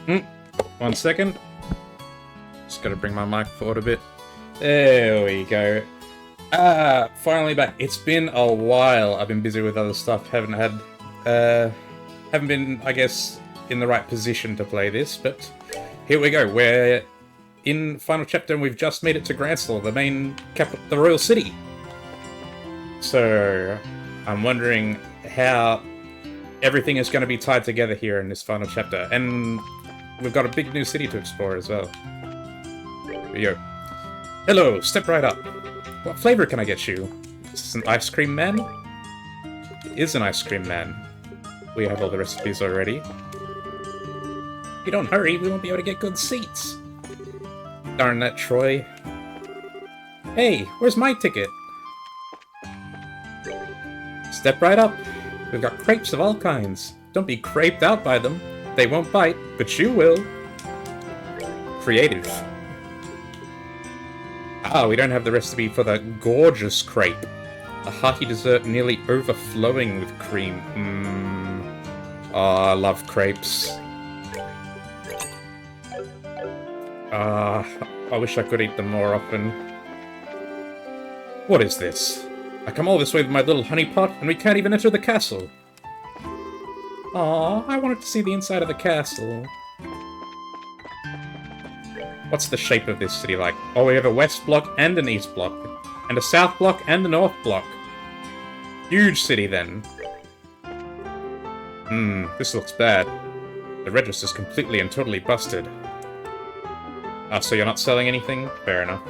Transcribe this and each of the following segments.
1 second. Just gotta bring my mic forward a bit. There we go. Finally back. It's been a while. I've been busy with other stuff. Haven't been, I guess, in the right position to play this, but here we go. We're in final chapter and we've just made it to Gransel, the main capital, the royal city. So, I'm wondering how everything is going to be tied together here in this final chapter. And we've got a big new city to explore as well. Here we go. Hello, step right up. What flavor can I get you? Is this an ice cream man? It is an ice cream man. We have all the recipes already. If you don't hurry, we won't be able to get good seats. Darn that, Troy. Hey, where's my ticket? Step right up. We've got crepes of all kinds. Don't be craped out by them. They won't bite, but you will. Creative. We don't have the recipe for the gorgeous crepe. A hearty dessert nearly overflowing with cream. Oh, I love crepes. I wish I could eat them more often. What is this? I come all this way with my little honey pot, and we can't even enter the castle. Aw, I wanted to see the inside of the castle. What's the shape of this city like? Oh, we have a west block and an east block. And a south block and a north block. Huge city, then. This looks bad. The register's completely and totally busted. So you're not selling anything? Fair enough.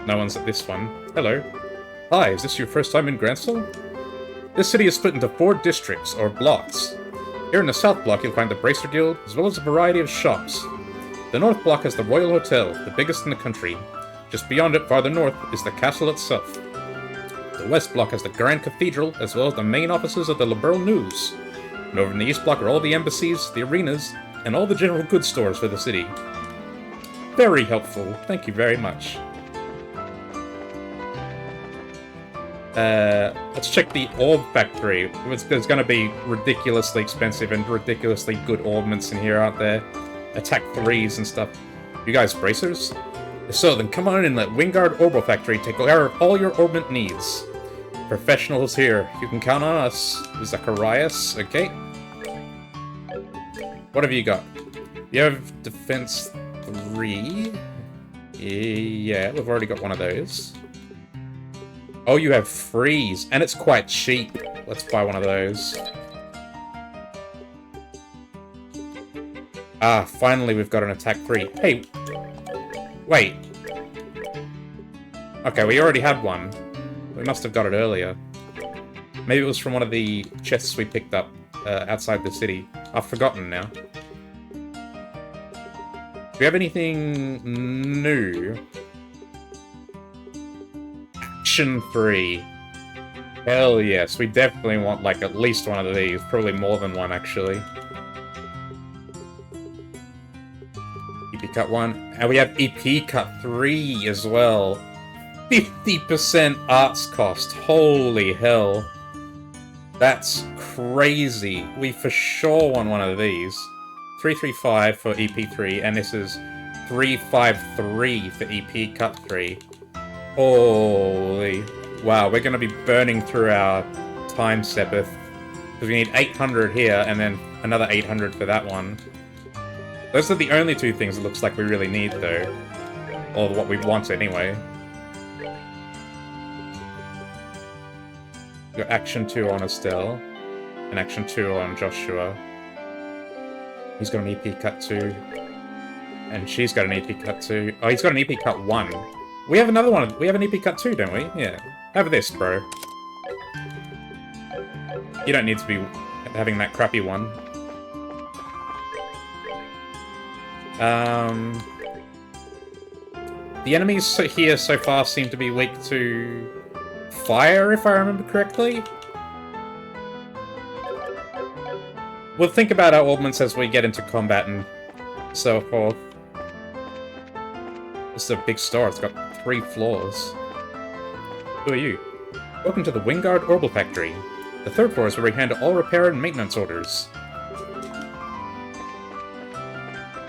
No one's at this one. Hello. Hi, is this your first time in Gransel? This city is split into 4 districts, or blocks. Here in the south block you'll find the Bracer Guild, as well as a variety of shops. The north block has the Royal Hotel, the biggest in the country. Just beyond it, farther north, is the castle itself. The west block has the Grand Cathedral, as well as the main offices of the Liberal News. And over in the east block are all the embassies, the arenas, and all the general goods stores for the city. Very helpful. Thank you very much. Let's check the orb factory. There's going to be ridiculously expensive and ridiculously good orbments in here, aren't there? Attack 3s and stuff. You guys bracers? If so, then come on in and let Wingard Orbital Factory take care of all your orbment needs. Professionals here. You can count on us. Zacharias, okay. What have you got? You have Defense 3. Yeah, we've already got one of those. Oh, you have freeze, and it's quite cheap. Let's buy one of those. Finally we've got an attack 3. Hey, wait. Okay, we already had one. We must have got it earlier. Maybe it was from one of the chests we picked up outside the city. I've forgotten now. Do we have anything new? Action 3. Hell yes, we definitely want, like, at least one of these. Probably more than one, actually. EP Cut 1. And we have EP Cut 3 as well. 50% arts cost. Holy hell. That's crazy. We for sure want one of these. 335 for EP3, and this is 353 for EP Cut 3. Holy... Wow, we're going to be burning through our time, Sepith. Because we need 800 here, and then another 800 for that one. Those are the only 2 things it looks like we really need, though. Or what we want, anyway. We've got Action 2 on Estelle. And Action 2 on Joshua. He's got an EP Cut 2. And she's got an EP Cut 2. Oh, he's got an EP Cut 1. We have another one. We have an EP Cut 2, don't we? Yeah. Have this, bro. You don't need to be having that crappy one. The enemies here so far seem to be weak to fire, if I remember correctly. We'll think about our augments as we get into combat and so forth. This is a big store. It's got 3 floors. Who are you? Welcome to the Wingard Orbital Factory. The 3rd floor is where we handle all repair and maintenance orders.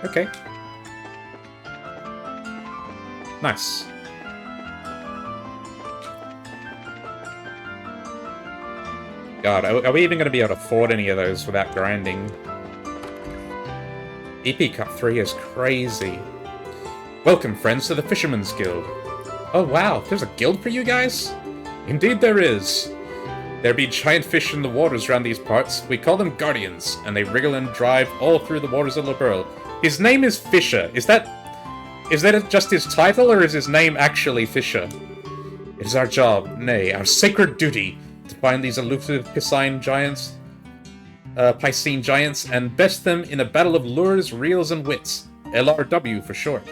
Okay. Nice. God, are we even going to be able to afford any of those without grinding? EP Cut 3 is crazy. Welcome, friends, to the Fisherman's Guild. Oh wow, there's a guild for you guys? Indeed there is. There be giant fish in the waters around these parts. We call them guardians, and they wriggle and drive all through the waters of Liberl. His name is Fisher. Is that just his title, or is his name actually Fisher? It is our job, nay, our sacred duty, to find these elusive Piscine giants, and best them in a battle of lures, reels, and wits. LRW for short.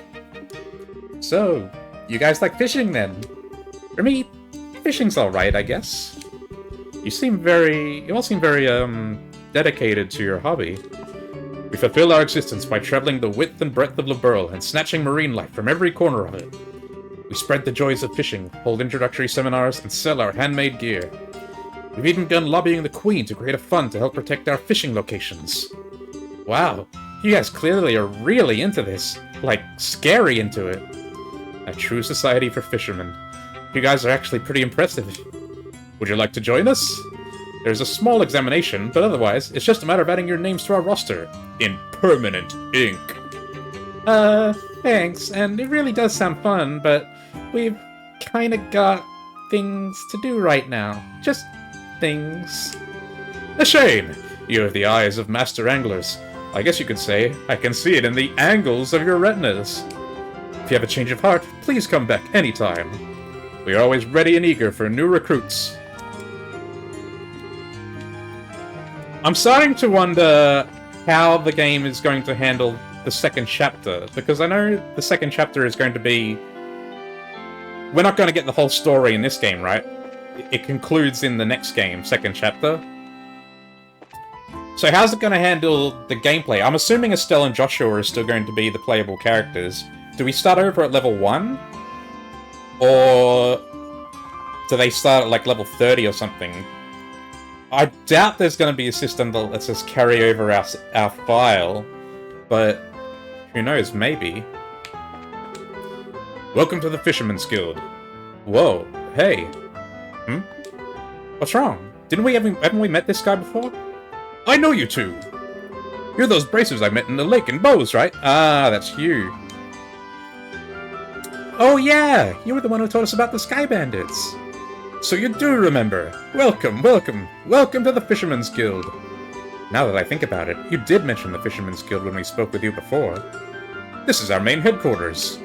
So, you guys like fishing then? For me, fishing's alright, I guess. You all seem very, dedicated to your hobby. We fulfill our existence by traveling the width and breadth of Liberl and snatching marine life from every corner of it. We spread the joys of fishing, hold introductory seminars, and sell our handmade gear. We've even begun lobbying the Queen to create a fund to help protect our fishing locations. Wow, you guys clearly are really into this. Like, scary into it. A true society for fishermen. You guys are actually pretty impressive. Would you like to join us? There's a small examination, but otherwise, it's just a matter of adding your names to our roster. In permanent ink. Thanks, and it really does sound fun, but we've kinda got things to do right now. Just things. A shame! You have the eyes of master anglers. I guess you could say, I can see it in the angles of your retinas. If you have a change of heart, please come back anytime. We are always ready and eager for new recruits. I'm starting to wonder how the game is going to handle the second chapter, because I know the second chapter is going to be... We're not going to get the whole story in this game, right? It concludes in the next game, second chapter. So how's it going to handle the gameplay? I'm assuming Estelle and Joshua are still going to be the playable characters. Do we start over at level 1? Or do they start at like level 30 or something? I doubt there's going to be a system that lets us carry over our file, but who knows, maybe. Welcome to the Fisherman's Guild. Whoa, hey. What's wrong? Haven't we met this guy before? I know you two! You're those bracers I met in the lake in Bose, right? Ah, that's you. Oh yeah, you were the one who told us about the Sky Bandits. So you do remember. Welcome, welcome, welcome to the Fisherman's Guild. Now that I think about it, you did mention the Fisherman's Guild when we spoke with you before. This is our main headquarters.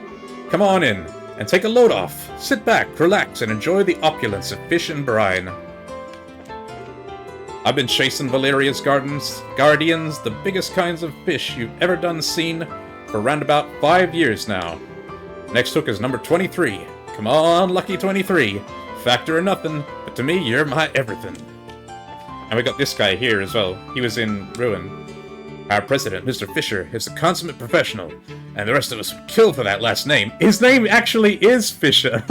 Come on in, and take a load off. Sit back, relax, and enjoy the opulence of fish and brine. I've been chasing Valeria's guardians, the biggest kinds of fish you've ever done seen, for around about 5 years now. Next hook is number 23. Come on, lucky 23. Factor or nothing, but to me, you're my everything. And we got this guy here as well. He was in Ruin. Our president, Mr. Fisher, is a consummate professional, and the rest of us would kill for that last name. His name actually is Fisher.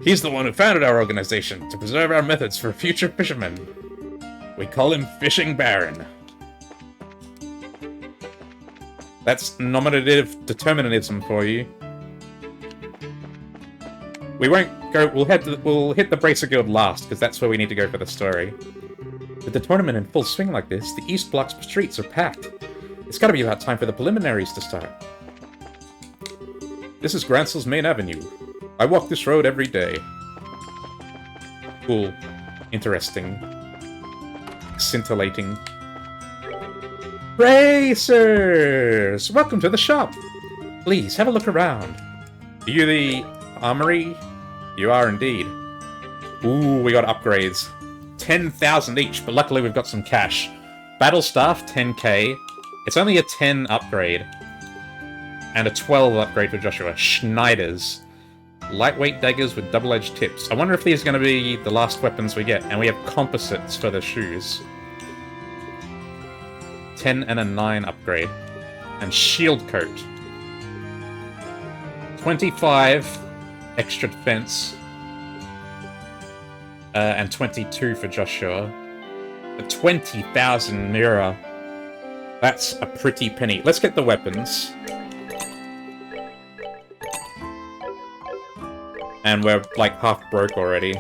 He's the one who founded our organization to preserve our methods for future fishermen. We call him Fishing Baron. That's nominative determinism for you. We won't go. We'll hit the Bracer Guild last, because that's where we need to go for the story. With the tournament in full swing like this, the East Block's streets are packed. It's gotta be about time for the preliminaries to start. This is Gransel's main avenue. I walk this road every day. Cool. Interesting. Scintillating. Racers! Welcome to the shop! Please, have a look around. Are you the armory? You are indeed. Ooh, we got upgrades. 10,000 each, but luckily we've got some cash. Battle Staff, 10k. It's only a 10 upgrade. And a 12 upgrade for Joshua. Schneiders. Lightweight daggers with double-edged tips. I wonder if these are going to be the last weapons we get. And we have composites for the shoes. 10 and a 9 upgrade. And shield coat. 25 extra defense. And 22 for Joshua. A 20,000 mirror. That's a pretty penny. Let's get the weapons. And we're, like, half broke already.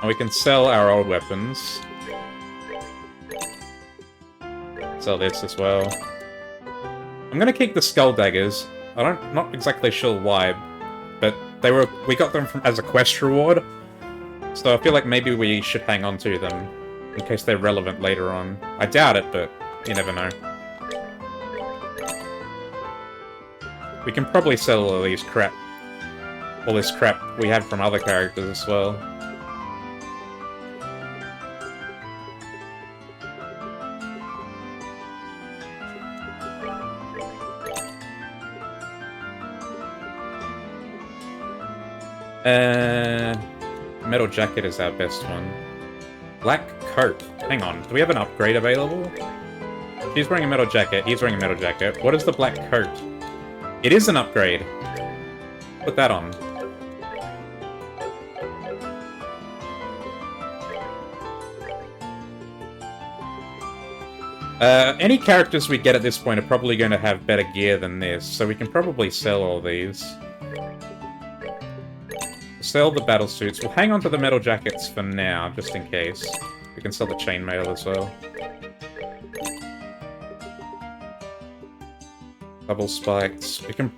And we can sell our old weapons. Sell this as well. I'm gonna keep the skull daggers. Not exactly sure why, but we got them as a quest reward. So I feel like maybe we should hang on to them in case they're relevant later on. I doubt it, but you never know. We can probably sell all this crap we have from other characters as well. Metal jacket is our best one. Black coat. Hang on, do we have an upgrade available? She's wearing a metal jacket, he's wearing a metal jacket. What is the black coat? It is an upgrade. Put that on. Any characters we get at this point are probably going to have better gear than this, so we can probably sell all these. Sell the battle suits. We'll hang on to the metal jackets for now, just in case. We can sell the chainmail as well. Double spikes. We can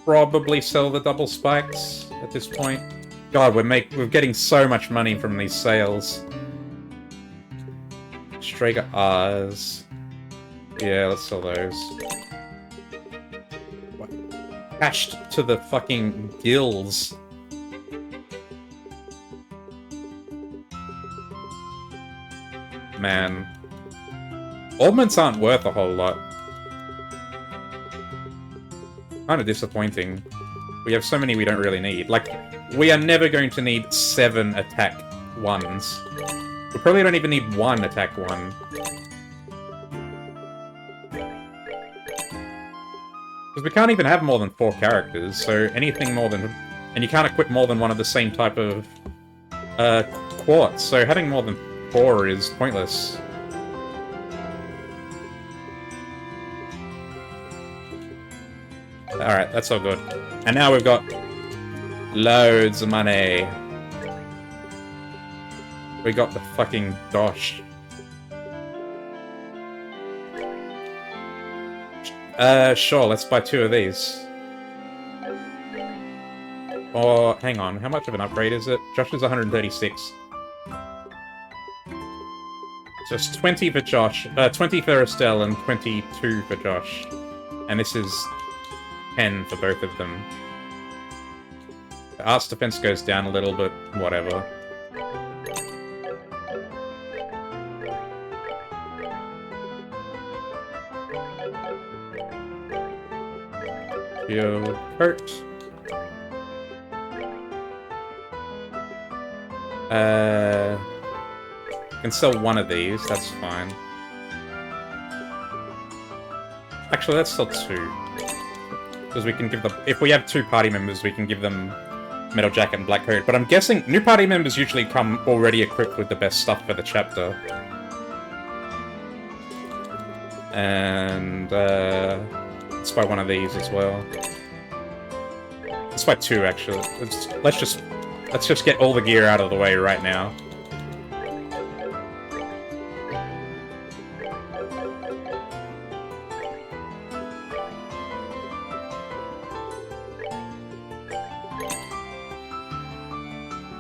probably sell the double spikes at this point. God, we're getting so much money from these sales. Strega R's. Yeah, let's sell those. Cashed to the fucking gills. Man. Augments aren't worth a whole lot. Kind of disappointing. We have so many we don't really need. Like, we are never going to need 7 attack 1s. We probably don't even need 1 attack 1. Because we can't even have more than 4 characters, so anything more than... And you can't equip more than one of the same type of quartz, so having more than 4 is pointless. Alright, that's all good. And now we've got loads of money. We got the fucking dosh. Sure, let's buy 2 of these. Or, hang on, how much of an upgrade is it? Josh is 136. So it's 20 for Josh, 20 for Estelle, and 22 for Josh. And this is 10 for both of them. The arts defense goes down a little, but whatever. Shield hurt. Can sell one of these, that's fine. Actually, let's sell 2. Because we can give them... If we have 2 party members, we can give them metal jacket and black coat. But I'm guessing new party members usually come already equipped with the best stuff for the chapter. And, let's buy one of these as well. Let's buy 2, actually. Let's just get all the gear out of the way right now.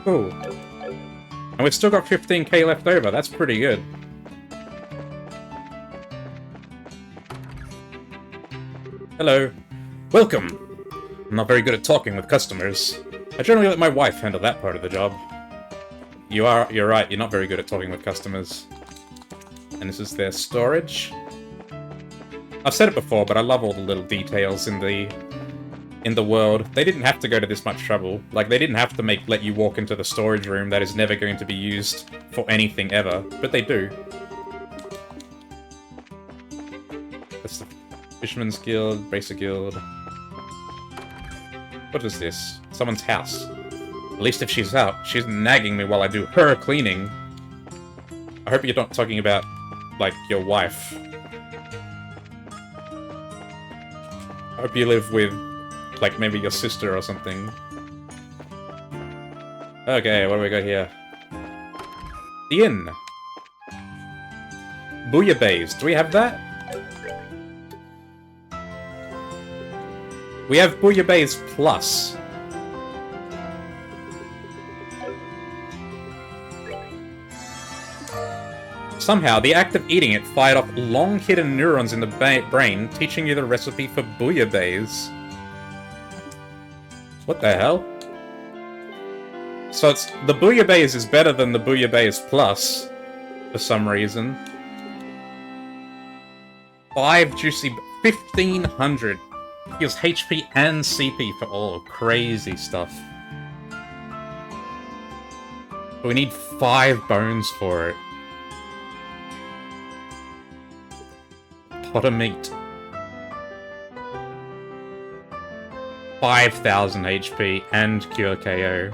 Cool. And we've still got 15k left over, that's pretty good. Hello. Welcome! I'm not very good at talking with customers. I generally let my wife handle that part of the job. You're right, you're not very good at talking with customers. And this is their storage. I've said it before, but I love all the little details in the world. They didn't have to go to this much trouble. Like, they didn't have to let you walk into the storage room that is never going to be used for anything ever, but they do. That's the Fisherman's Guild, Bracer Guild. What is this? Someone's house. At least if she's out, she's nagging me while I do her cleaning. I hope you're not talking about, like, your wife. I hope you live with, like, maybe your sister or something. Okay, what do we got here? The inn. Bouillabaisse. Do we have that? We have Bouillabaisse Plus. Somehow, the act of eating it fired off long-hidden neurons in the brain, teaching you the recipe for Bouillabaisse. What the hell? So it's... the Bouillabaisse is better than the Bouillabaisse Plus, for some reason. 5 juicy... 1500. Heals HP and CP for all. Crazy stuff. But we need 5 bones for it. Pot of meat. 5,000 HP and cure KO.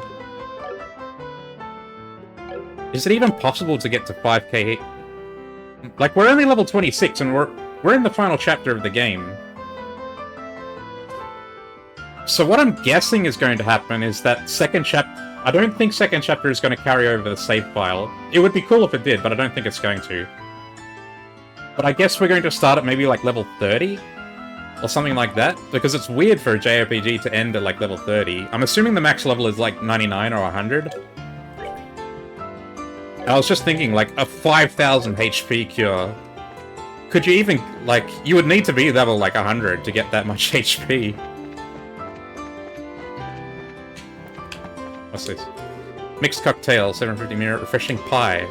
Is it even possible to get to 5k? Like, we're only level 26 and we're in the final chapter of the game. So what I'm guessing is going to happen is that second chapter... I don't think second chapter is going to carry over the save file. It would be cool if it did, but I don't think it's going to. But I guess we're going to start at maybe like level 30? Or something like that? Because it's weird for a JRPG to end at like level 30. I'm assuming the max level is like 99 or 100. I was just thinking, like, a 5,000 HP cure. Could you even, like, you would need to be level like 100 to get that much HP. What's this? Mixed cocktail, 750 mirror, refreshing pie.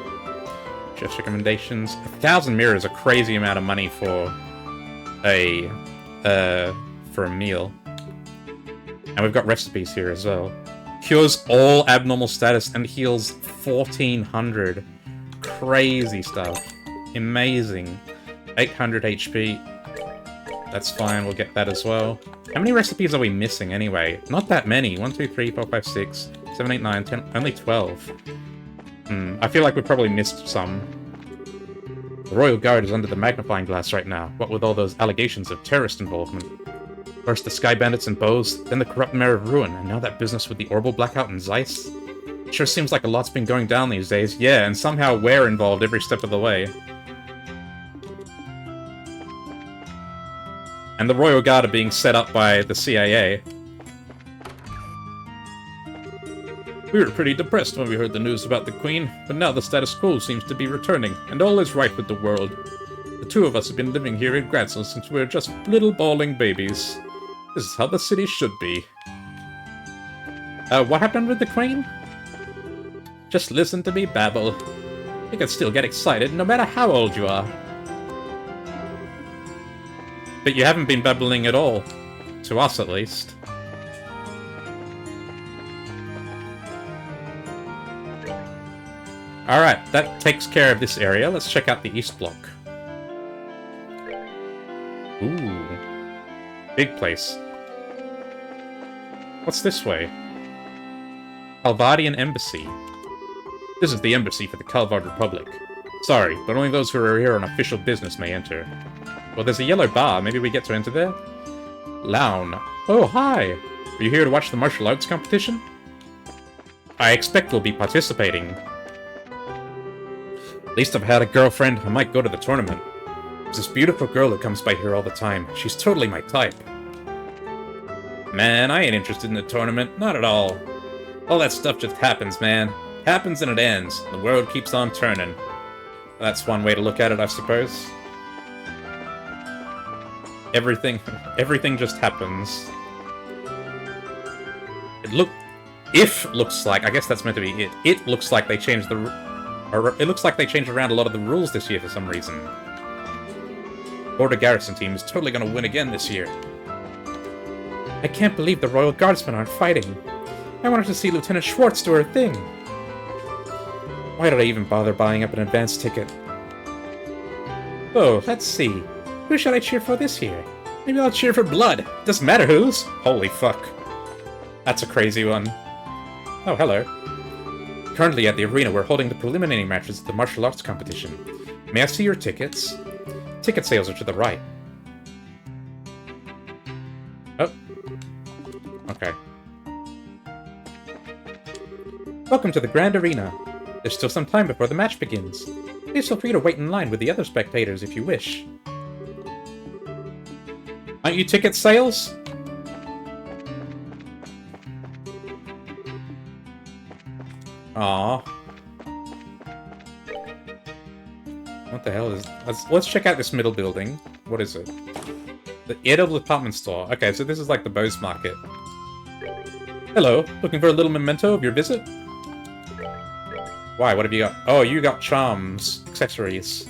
Chef's recommendations. 1,000 mirror is a crazy amount of money for a meal. And we've got recipes here as well. Cures all abnormal status and heals 1,400. Crazy stuff. Amazing. 800 HP. That's fine, we'll get that as well. How many recipes are we missing anyway? Not that many. 1, 2, 3, 4, 5, 6, 7, 8, 9, 10. Only 12. I feel like we probably missed some. The Royal Guard is under the magnifying glass right now, what with all those allegations of terrorist involvement. First the Sky Bandits and Bows, then the corrupt Mayor of Ruin, and now that business with the Orbital Blackout and Zeiss. It sure seems like a lot's been going down these days. Yeah, and somehow we're involved every step of the way. And the Royal Guard are being set up by the CIA. We were pretty depressed when we heard the news about the Queen, but now the status quo seems to be returning, and all is right with the world. The two of us have been living here in Gradsel since we were just little bawling babies. This is how the city should be. What happened with the Queen? Just listen to me babble. You can still get excited no matter how old you are. But you haven't been babbling at all. To us, at least. Alright, that takes care of this area. Let's check out the East Block. Ooh. Big place. What's this way? Calvardian Embassy. This is the embassy for the Calvard Republic. Sorry, but only those who are here on official business may enter. Well, there's a yellow bar. Maybe we get to enter there? Laun. Oh, hi! Are you here to watch the martial arts competition? I expect we'll be participating. At least I've had a girlfriend. I might go to the tournament. There's this beautiful girl who comes by here all the time. She's totally my type. Man, I ain't interested in the tournament. Not at all. All that stuff just happens, man. Happens and it ends. The world keeps on turning. That's one way to look at it, I suppose. Everything just happens. Looks like, I guess that's meant to be it. It looks like they changed it looks like they changed around a lot of the rules this year for some reason. Border Garrison team is totally gonna win again this year. I can't believe the Royal Guardsmen aren't fighting. I wanted to see Lieutenant Schwartz do her thing. Why did I even bother buying up an advance ticket? Oh, let's see. Who should I cheer for this year? Maybe I'll cheer for Blood. Doesn't matter whose. Holy fuck. That's a crazy one. Oh, hello. Currently at the arena, we're holding the preliminary matches of the martial arts competition. May I see your tickets? Ticket sales are to the right. Oh. Okay. Welcome to the Grand Arena. There's still some time before the match begins. Please feel free to wait in line with the other spectators if you wish. Aren't you ticket sales? Aww. What the hell is... Let's check out this middle building. What is it? The Edel department store. Okay, so this is like the Bose Market. Hello, looking for a little memento of your visit? Why, what have you got? Oh, you got charms. Accessories.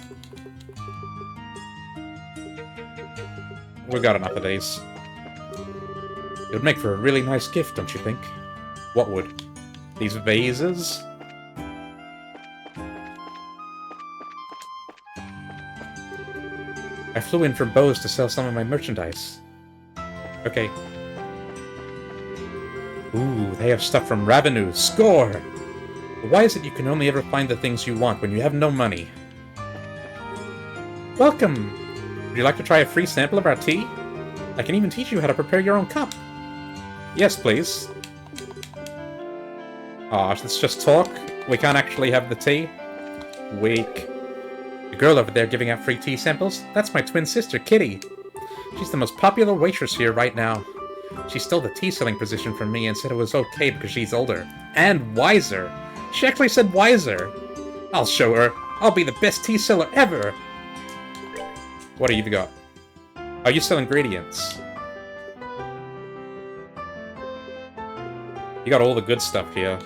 We've got enough of these. It would make for a really nice gift, don't you think? What would? These vases? I flew in from Bose to sell some of my merchandise. Okay. Ooh, they have stuff from Ravenous. Score! Why is it you can only ever find the things you want when you have no money? Welcome! Would you like to try a free sample of our tea? I can even teach you how to prepare your own cup. Yes, please. Aw, let's just talk. We can't actually have the tea. Weak. The girl over there giving out free tea samples? That's my twin sister, Kitty. She's the most popular waitress here right now. She stole the tea selling position from me and said it was okay because she's older. And wiser. She actually said wiser. I'll show her. I'll be the best tea seller ever. What have you got? Oh, you sell ingredients. You got all the good stuff here.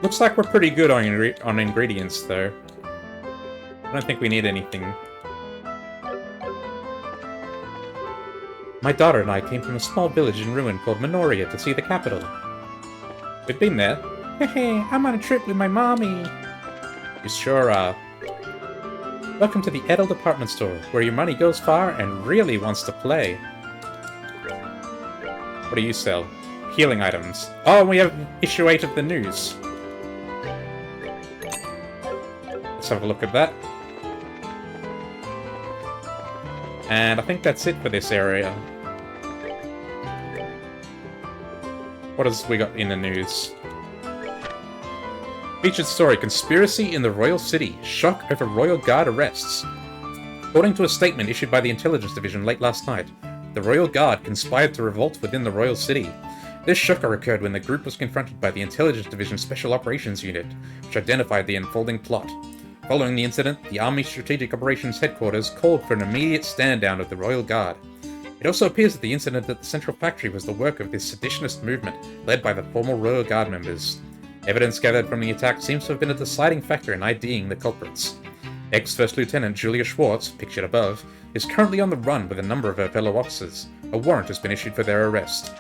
Looks like we're pretty good on ingredients, though. I don't think we need anything. My daughter and I came from a small village in ruin called Minoria to see the capital. We've been there. Hey, I'm on a trip with my mommy. You sure are. Welcome to the Edel department store, where your money goes far and really wants to play. What do you sell? Healing items. Oh, we have issue 8 of the news. Let's have a look at that. And I think that's it for this area. What else we got in the news? Featured story, Conspiracy in the Royal City. Shock over Royal Guard arrests. According to a statement issued by the Intelligence Division late last night, the Royal Guard conspired to revolt within the Royal City. This shocker occurred when the group was confronted by the Intelligence Division Special Operations Unit, which identified the unfolding plot. Following the incident, the Army Strategic Operations Headquarters called for an immediate stand-down of the Royal Guard. It also appears that the incident at the Central Factory was the work of this seditionist movement, led by the former Royal Guard members. Evidence gathered from the attack seems to have been a deciding factor in IDing the culprits. Ex-First Lieutenant Julia Schwartz, pictured above, is currently on the run with a number of her fellow officers. A warrant has been issued for their arrest.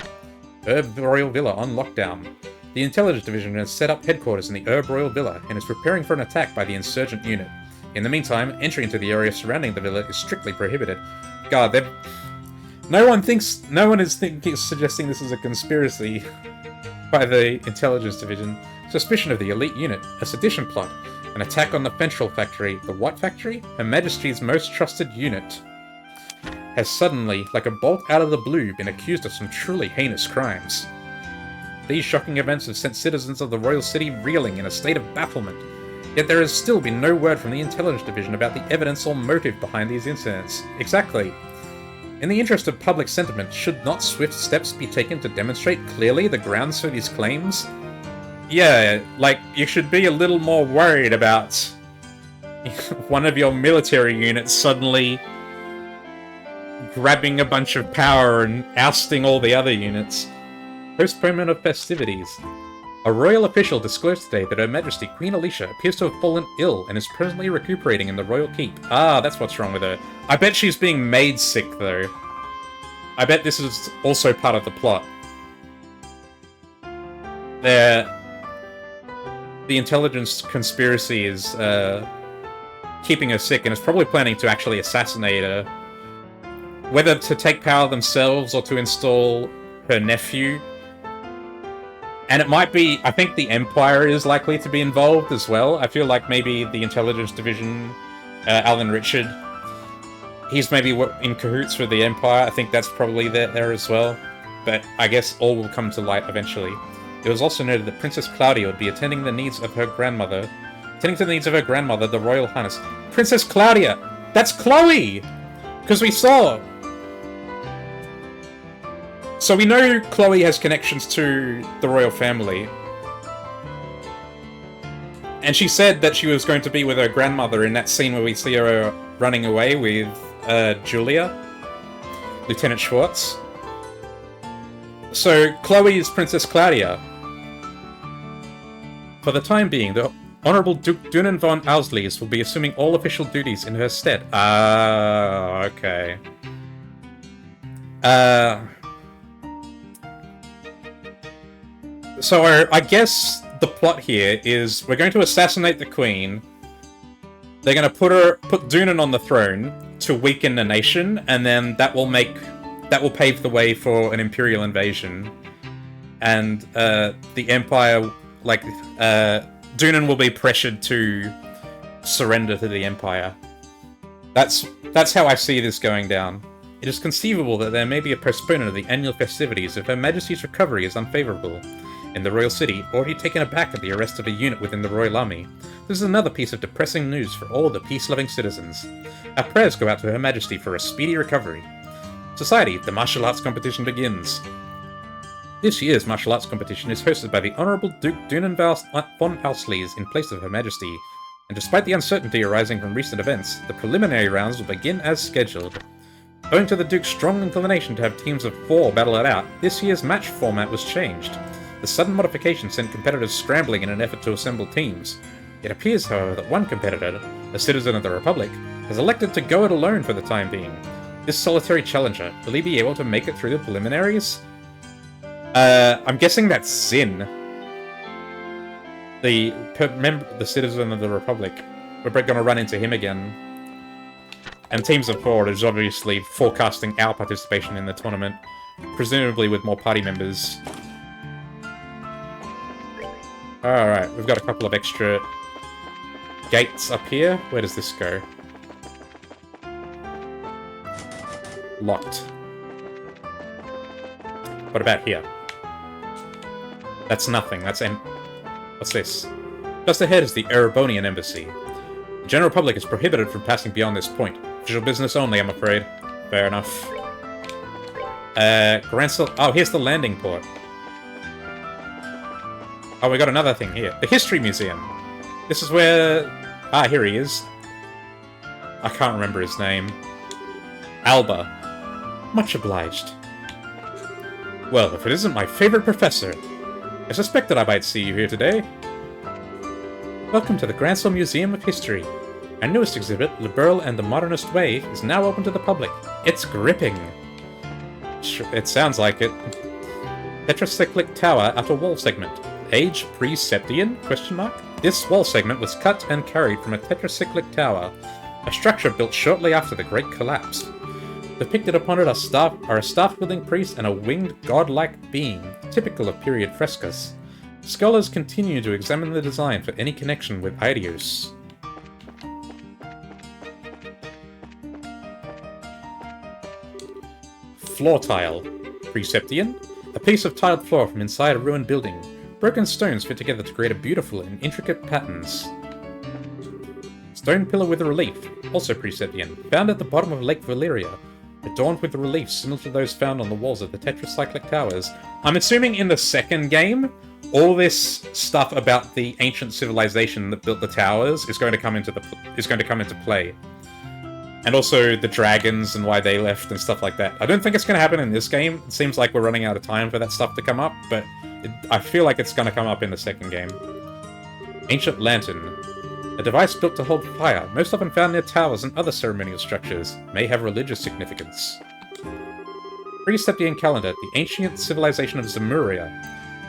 Herb Royal Villa on lockdown. The Intelligence Division has set up headquarters in the Herb Royal Villa and is preparing for an attack by the insurgent unit. In the meantime, entry into the area surrounding the villa is strictly prohibited. God, no one is suggesting this is a conspiracy by the Intelligence Division. Suspicion of the elite unit, a sedition plot, an attack on the Fentrel factory. The what factory? Her Majesty's most trusted unit has suddenly, like a bolt out of the blue, been accused of some truly heinous crimes. These shocking events have sent citizens of the Royal City reeling in a state of bafflement. Yet there has still been no word from the Intelligence Division about the evidence or motive behind these incidents. Exactly. In the interest of public sentiment, should not swift steps be taken to demonstrate clearly the grounds for these claims? Yeah, like, you should be a little more worried about one of your military units suddenly grabbing a bunch of power and ousting all the other units. Postponement of festivities. A royal official disclosed today that Her Majesty Queen Alicia appears to have fallen ill and is presently recuperating in the royal keep. Ah, that's what's wrong with her. I bet she's being made sick, though. I bet this is also part of the plot. The intelligence conspiracy is keeping her sick and is probably planning to actually assassinate her. Whether to take power themselves or to install her nephew. And it might be... I think the Empire is likely to be involved as well. I feel like maybe the Intelligence Division, Alan Richard, he's maybe in cahoots with the Empire. I think that's probably there as well. But I guess all will come to light eventually. It was also noted that Princess Claudia would be attending to the needs of her grandmother, the Royal Highness. Princess Claudia! That's Chloe! Because we saw... So we know Chloe has connections to the royal family. And she said that she was going to be with her grandmother in that scene where we see her running away with Julia, Lieutenant Schwartz. So Chloe is Princess Claudia. For the time being, the Honorable Duke Dunan von Auslees will be assuming all official duties in her stead. Ah, okay. So I guess the plot here is we're going to assassinate the Queen. They're going to put Dunan on the throne to weaken the nation, and then that will pave the way for an Imperial invasion. And the Empire, Dunan will be pressured to surrender to the Empire. That's how I see this going down. It is conceivable that there may be a postponement of the annual festivities if Her Majesty's recovery is unfavourable in the Royal City, already taken aback at the arrest of a unit within the Royal Army. This is another piece of depressing news for all the peace-loving citizens. Our prayers go out to Her Majesty for a speedy recovery. Society, the martial arts competition begins. This year's martial arts competition is hosted by the Honourable Duke Dunan von Auslees in place of Her Majesty, and despite the uncertainty arising from recent events, the preliminary rounds will begin as scheduled. Owing to the Duke's strong inclination to have teams of 4 battle it out, this year's match format was changed. The sudden modification sent competitors scrambling in an effort to assemble teams. It appears, however, that one competitor, a citizen of the Republic, has elected to go it alone for the time being. This solitary challenger, will he be able to make it through the preliminaries? I'm guessing that's Zin. The citizen of the Republic. We're gonna run into him again. And Teams of 4 is obviously forecasting our participation in the tournament, presumably with more party members. Alright, we've got a couple of extra gates up here. Where does this go? Locked. What about here? That's nothing. That's What's this? Just ahead is the Erebonian Embassy. The General Public is prohibited from passing beyond this point. Official business only, I'm afraid. Fair enough. Oh, here's the landing port. Oh, we got another thing here. The History Museum. This is where... Ah, here he is. I can't remember his name. Alba. Much obliged. Well, if it isn't my favorite professor. I suspected I might see you here today. Welcome to the Grancel Museum of History. Our newest exhibit, Liberal and the Modernist Way, is now open to the public. It's gripping. It sounds like it. Tetracyclic Tower Outer Wall Segment. Age pre-Septian? This wall segment was cut and carried from a tetracyclic tower, a structure built shortly after the Great Collapse. Depicted upon it are a staff-wielding priest and a winged godlike being, typical of period frescoes. Scholars continue to examine the design for any connection with Aidios. Floor tile. Pre-Septian? A piece of tiled floor from inside a ruined building. Broken stones fit together to create a beautiful and intricate patterns. Stone pillar with a relief, also pre-Septian, found at the bottom of Lake Valyria, adorned with reliefs similar to those found on the walls of the tetracyclic towers. I'm assuming in the second game, all this stuff about the ancient civilization that built the towers is going to come into play. And also the dragons and why they left and stuff like that. I don't think it's going to happen in this game. It seems like we're running out of time for that stuff to come up, but I feel like it's going to come up in the second game. Ancient Lantern. A device built to hold fire, most often found near towers and other ceremonial structures, may have religious significance. Pre-Septian Calendar, the ancient civilization of Zemuria.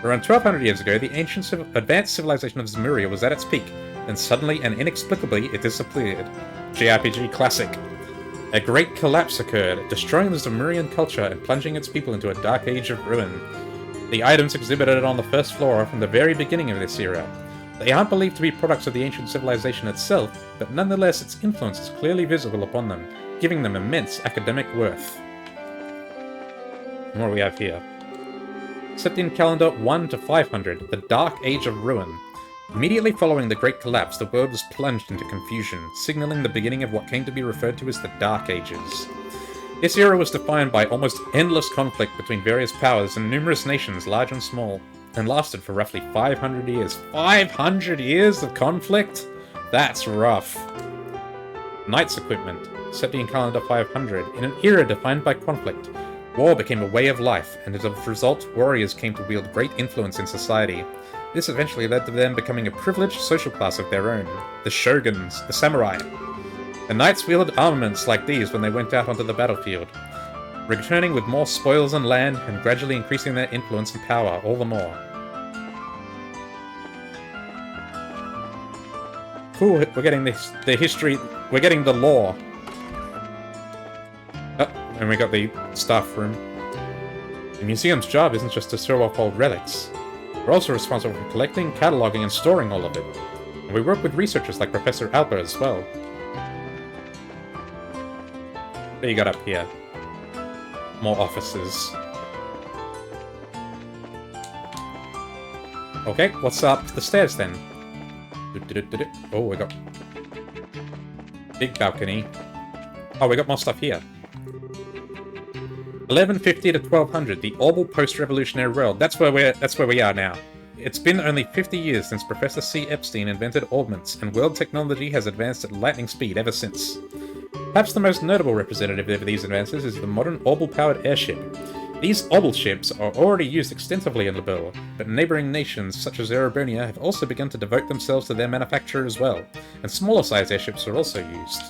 Around 1200 years ago, the ancient advanced civilization of Zemuria was at its peak, then suddenly and inexplicably it disappeared. JRPG classic. A great collapse occurred, destroying the Zemurian culture and plunging its people into a dark age of ruin. The items exhibited on the first floor are from the very beginning of this era. They aren't believed to be products of the ancient civilization itself, but nonetheless its influence is clearly visible upon them, giving them immense academic worth. And what do we have here? Septian calendar 1 to 500, the Dark Age of Ruin. Immediately following the Great Collapse, the world was plunged into confusion, signaling the beginning of what came to be referred to as the Dark Ages. This era was defined by almost endless conflict between various powers and numerous nations, large and small, and lasted for roughly 500 years. 500 years of conflict? That's rough. Knight's equipment, Septian calendar 500. In an era defined by conflict, war became a way of life, and as a result, warriors came to wield great influence in society. This eventually led to them becoming a privileged social class of their own, the shoguns, the samurai. The knights wielded armaments like these when they went out onto the battlefield, returning with more spoils and land, and gradually increasing their influence and power all the more. Cool, we're getting the history, we're getting the lore. Oh, and we got the staff room. The museum's job isn't just to show off old relics. We're also responsible for collecting, cataloging, and storing all of it. And we work with researchers like Professor Albert as well. What you got up here? More offices. Okay, what's up the stairs then? Oh, we got big balcony. Oh, we got more stuff here. 1150 to 1200, the Orbital post-revolutionary world. That's where we are now. It's been only 50 years since Professor C. Epstein invented orbments, and world technology has advanced at lightning speed ever since. Perhaps the most notable representative of these advances is the modern Orbital-powered airship. These Orbital ships are already used extensively in Liberl, but neighbouring nations such as Erebronia have also begun to devote themselves to their manufacture as well, and smaller-sized airships are also used.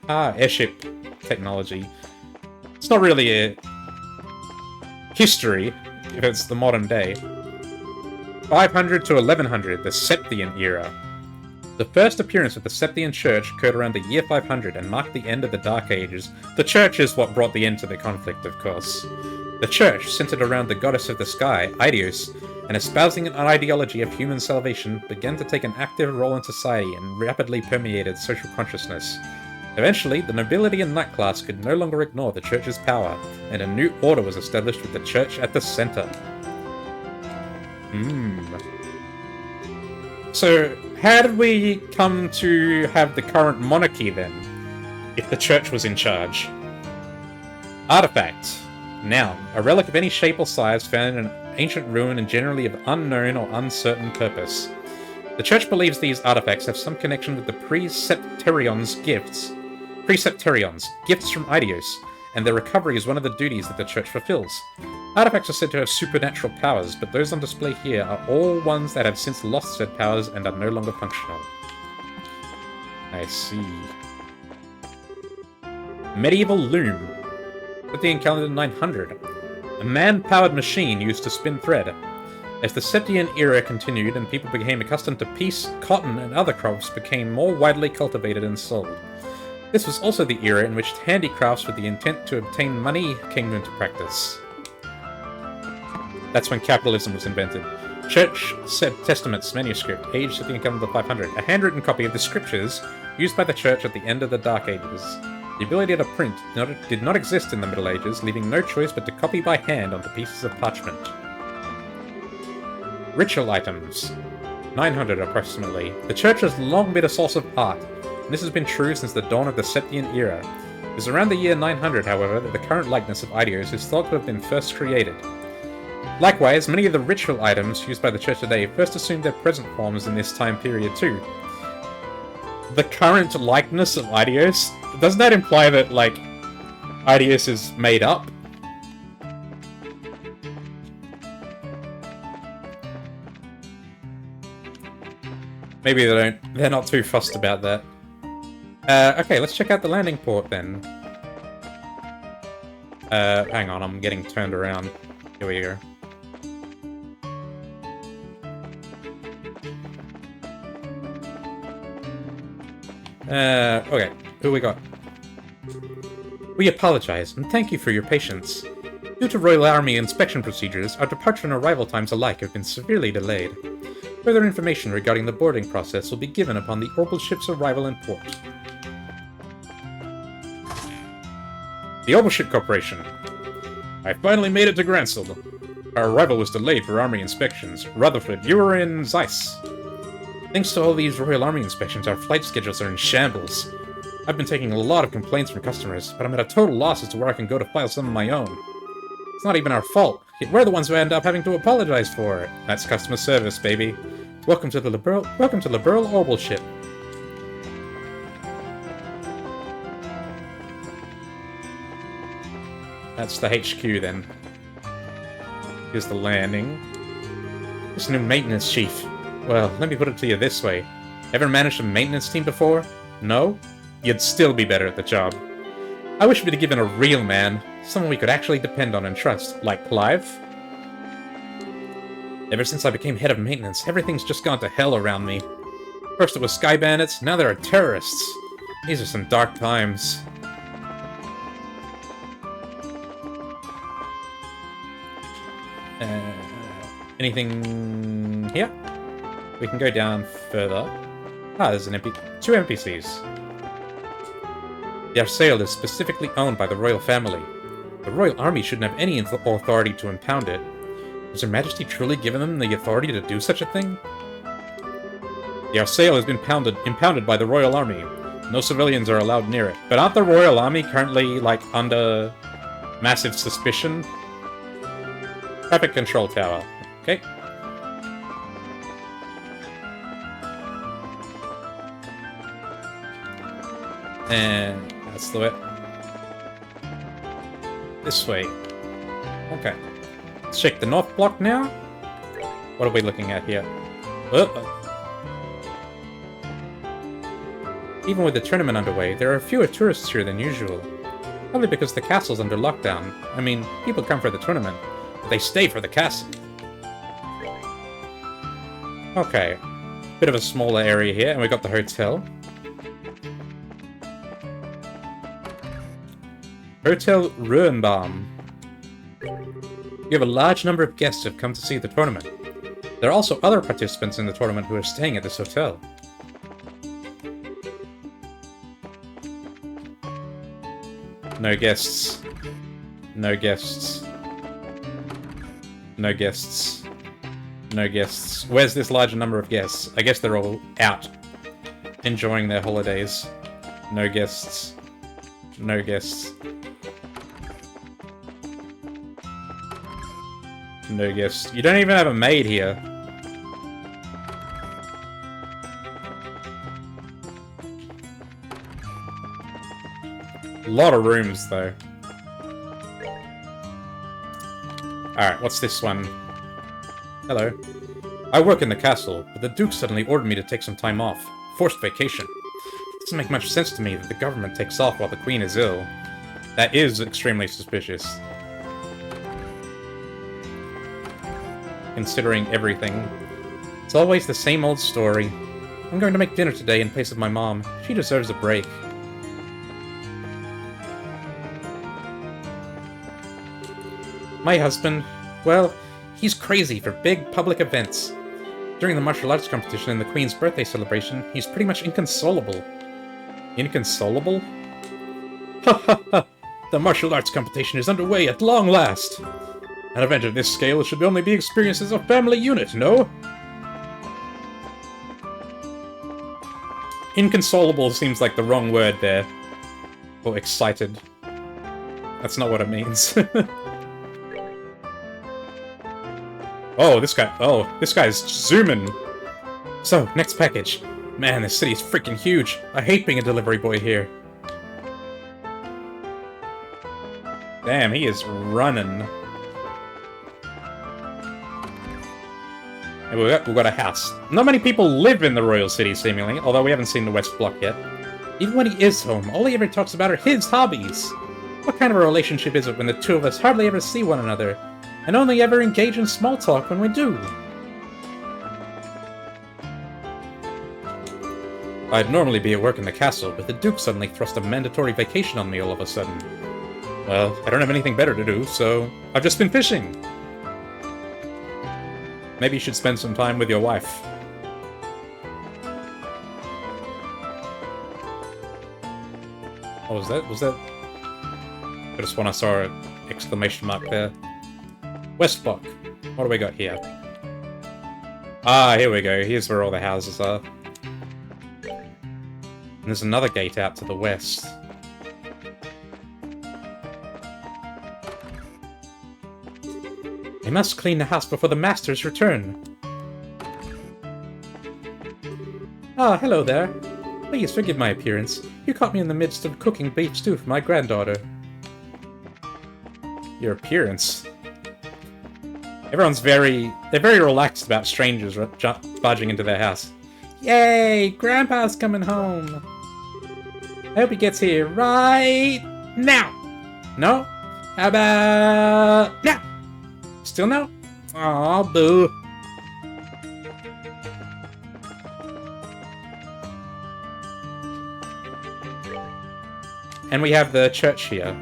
Airship technology. It's not really a history, if it's the modern day. 500 to 1100, the Septian era. The first appearance of the Septian Church occurred around the year 500 and marked the end of the Dark Ages. The Church is what brought the end to the conflict, of course. The Church, centered around the goddess of the sky, Eidos, and espousing an ideology of human salvation, began to take an active role in society and rapidly permeated social consciousness. Eventually, the nobility and knight class could no longer ignore the Church's power, and a new order was established with the Church at the center. So, how did we come to have the current monarchy then, if the Church was in charge? Artifact. Noun. A relic of any shape or size found in an ancient ruin and generally of unknown or uncertain purpose. The Church believes these artifacts have some connection with the Preceptorians' gifts from Eidos, and their recovery is one of the duties that the Church fulfills. Artifacts are said to have supernatural powers, but those on display here are all ones that have since lost said powers and are no longer functional. I see. Medieval loom. Septian calendar 900. A man-powered machine used to spin thread. As the Septian era continued and people became accustomed to peace, cotton and other crops became more widely cultivated and sold. This was also the era in which handicrafts with the intent to obtain money came into practice. That's when capitalism was invented. Church Testaments manuscript, age Septian calendar 500, a handwritten copy of the scriptures used by the Church at the end of the Dark Ages. The ability to print did not exist in the Middle Ages, leaving no choice but to copy by hand onto pieces of parchment. Ritual items. 900 approximately. The Church has long been a source of art, and this has been true since the dawn of the Septian era. It is around the year 900, however, that the current likeness of Eidos is thought to have been first created. Likewise, many of the ritual items used by the Church today first assumed their present forms in this time period too. The current likeness of Eidos? Doesn't that imply that, like, Eidos is made up? Maybe they're not too fussed about that. Okay, let's check out the landing port then. Hang on, I'm getting turned around. Here we go. Okay, who we got? We apologize, and thank you for your patience. Due to Royal Army inspection procedures, our departure and arrival times alike have been severely delayed. Further information regarding the boarding process will be given upon the orbital ship's arrival in port. The Orbital Ship Corporation. I finally made it to Gransel. Our arrival was delayed for Army inspections. Rutherford, you were in Zeiss. Thanks to all these Royal Army inspections, our flight schedules are in shambles. I've been taking a lot of complaints from customers, but I'm at a total loss as to where I can go to file some of my own. It's not even our fault. We're the ones who end up having to apologize for it. That's customer service, baby. Welcome to the Liberal Orbital Ship. That's the HQ then. Here's the landing. This new maintenance chief. Well, let me put it to you this way. Ever managed a maintenance team before? No? You'd still be better at the job. I wish we'd have given a real man, someone we could actually depend on and trust, like Clive. Ever since I became head of maintenance, everything's just gone to hell around me. First it was sky bandits, now there are terrorists. These are some dark times. Anything here? We can go down further. Ah, there's two NPCs. The Arsail is specifically owned by the royal family. The royal army shouldn't have any authority to impound it. Has Her Majesty truly given them the authority to do such a thing? The Arsail has been impounded by the royal army. No civilians are allowed near it. But aren't the royal army currently, like, under massive suspicion? Traffic control tower. Okay. And that's the way. This way. Okay. Let's check the north block now. What are we looking at here? Even with the tournament underway, there are fewer tourists here than usual. Probably because the castle's under lockdown. I mean, people come for the tournament, but they stay for the castle. Okay. Bit of a smaller area here, and we got the hotel. Hotel Ruhenbaum. We have a large number of guests who have come to see the tournament. There are also other participants in the tournament who are staying at this hotel. No guests. No guests. No guests. No guests. Where's this larger number of guests? I guess they're all out. Enjoying their holidays. No guests. No guests. No guests. You don't even have a maid here. A lot of rooms, though. Alright, what's this one? Hello. I work in the castle, but the Duke suddenly ordered me to take some time off. Forced vacation. It doesn't make much sense to me that the government takes off while the Queen is ill. That is extremely suspicious. Considering everything. It's always the same old story. I'm going to make dinner today in place of my mom. She deserves a break. My husband, well, he's crazy for big public events. During the martial arts competition and the Queen's birthday celebration, he's pretty much inconsolable. Inconsolable? Ha ha ha! The martial arts competition is underway at long last! An event of this scale should only be experienced as a family unit, no? Inconsolable seems like the wrong word there. Or excited. That's not what it means. Oh, this guy's zooming. So, next package. Man, this city's freaking huge. I hate being a delivery boy here. Damn, he is running. And we've got a house. Not many people live in the Royal City, seemingly, although we haven't seen the West Block yet. Even when he is home, all he ever talks about are his hobbies. What kind of a relationship is it when the two of us hardly ever see one another, and only ever engage in small talk when we do? I'd normally be at work in the castle, but the Duke suddenly thrust a mandatory vacation on me all of a sudden. Well, I don't have anything better to do, so I've just been fishing. Maybe you should spend some time with your wife. What was that? Was that... I just when I saw an exclamation mark there. West Block. What do we got here? Ah, here we go. Here's where all the houses are. And there's another gate out to the west. I must clean the house before the masters return. Ah, hello there. Please forgive my appearance. You caught me in the midst of cooking beef stew for my granddaughter. Your appearance? Everyone's they're very relaxed about strangers barging into their house. Yay! Grandpa's coming home! I hope he gets here right now! No? How about now? Still no? Aw, boo. And we have the church here.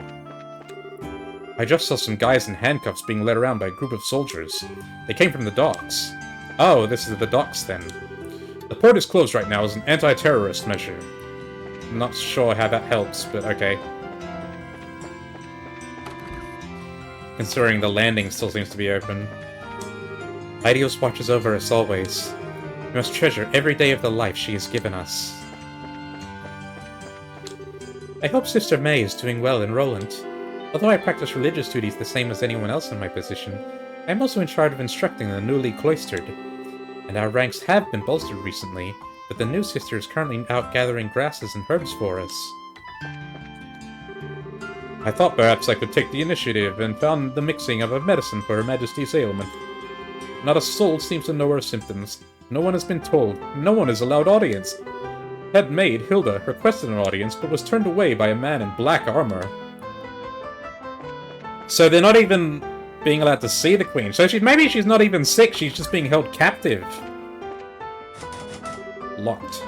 I just saw some guys in handcuffs being led around by a group of soldiers. They came from the docks. Oh, this is the docks then. The port is closed right now as an anti-terrorist measure. I'm not sure how that helps, but okay. Considering the landing still seems to be open. Idios watches over us always. We must treasure every day of the life she has given us. I hope Sister May is doing well in Roland. Although I practice religious duties the same as anyone else in my position, I am also in charge of instructing the newly cloistered. And our ranks have been bolstered recently, but the new sister is currently out gathering grasses and herbs for us. I thought perhaps I could take the initiative and found the mixing of a medicine for Her Majesty's ailment. Not a soul seems to know her symptoms. No one has been told. No one is allowed audience. Head maid, Hilda, requested an audience, but was turned away by a man in black armor. So they're not even being allowed to see the queen. So maybe she's not even sick, she's just being held captive. Locked.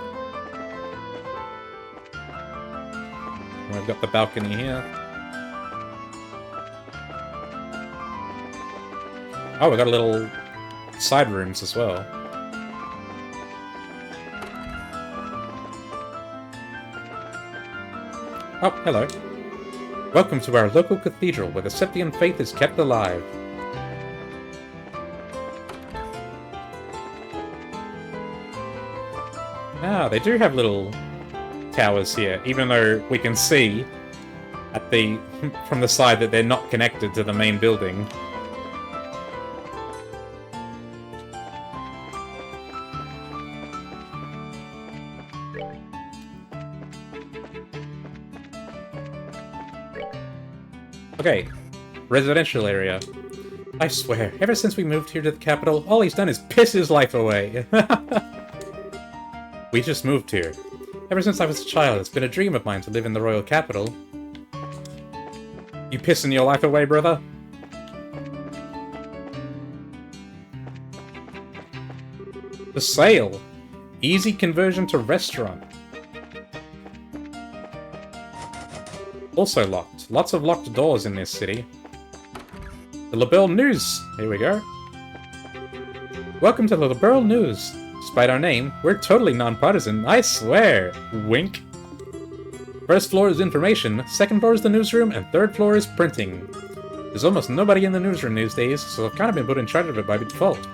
We've got the balcony here. Oh, we got a little side rooms as well. Oh, hello. Welcome to our local cathedral, where the Septian faith is kept alive. Ah, they do have little towers here, even though we can see at from the side that they're not connected to the main building. Okay, residential area. I swear, ever since we moved here to the capital, all he's done is piss his life away. We just moved here. Ever since I was a child, it's been a dream of mine to live in the royal capital. You pissing your life away, brother? The sale. Easy conversion to restaurant. Also locked. Lots of locked doors in this city. The Liberl News! Here we go. Welcome to the Liberl News. Despite our name, we're totally non-partisan, I swear! Wink. First floor is information, second floor is the newsroom, and third floor is printing. There's almost nobody in the newsroom these days, so I've kind of been put in charge of it by default.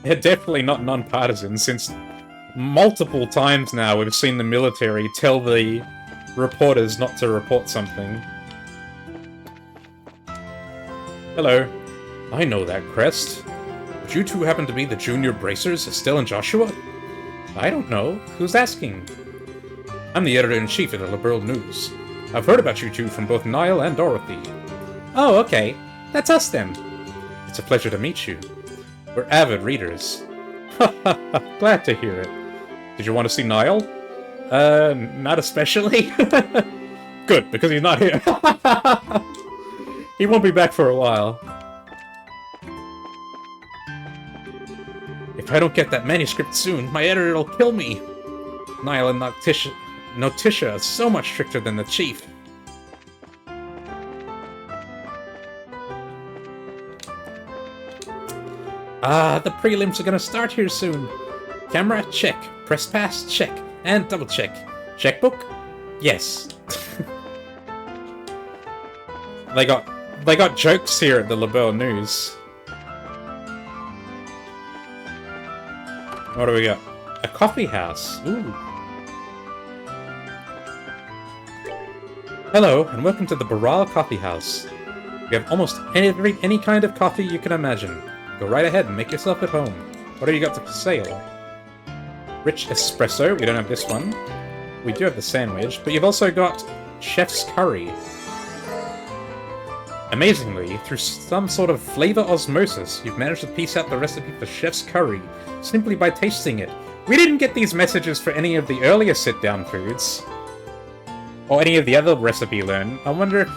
They're definitely not non-partisan, since multiple times now we've seen the military tell the reporters not to report something. Hello. I know that crest. Would you two happen to be the junior bracers, Estelle and Joshua? I don't know. Who's asking? I'm the editor-in-chief of the Liberl News. I've heard about you two from both Niall and Dorothy. Oh, okay. That's us then. It's a pleasure to meet you. We're avid readers. Glad to hear it. Did you want to see Niall? Not especially. Good, because he's not here. He won't be back for a while. If I don't get that manuscript soon, my editor will kill me. Niall and Notitia are so much stricter than the chief. Ah, the prelims are gonna start here soon. Camera, check. Press pass, check. And double check. Checkbook? Yes. They got jokes here at the LaBelle News. What do we got? A coffee house. Ooh. Hello, and welcome to the Baral Coffee House. We have almost any kind of coffee you can imagine. Go right ahead and make yourself at home. What have you got for sale? Rich espresso. We don't have this one. We do have the sandwich, but you've also got chef's curry. Amazingly, through some sort of flavor osmosis, you've managed to piece out the recipe for chef's curry simply by tasting it. We didn't get these messages for any of the earlier sit-down foods, or any of the other recipe learn. I wonder if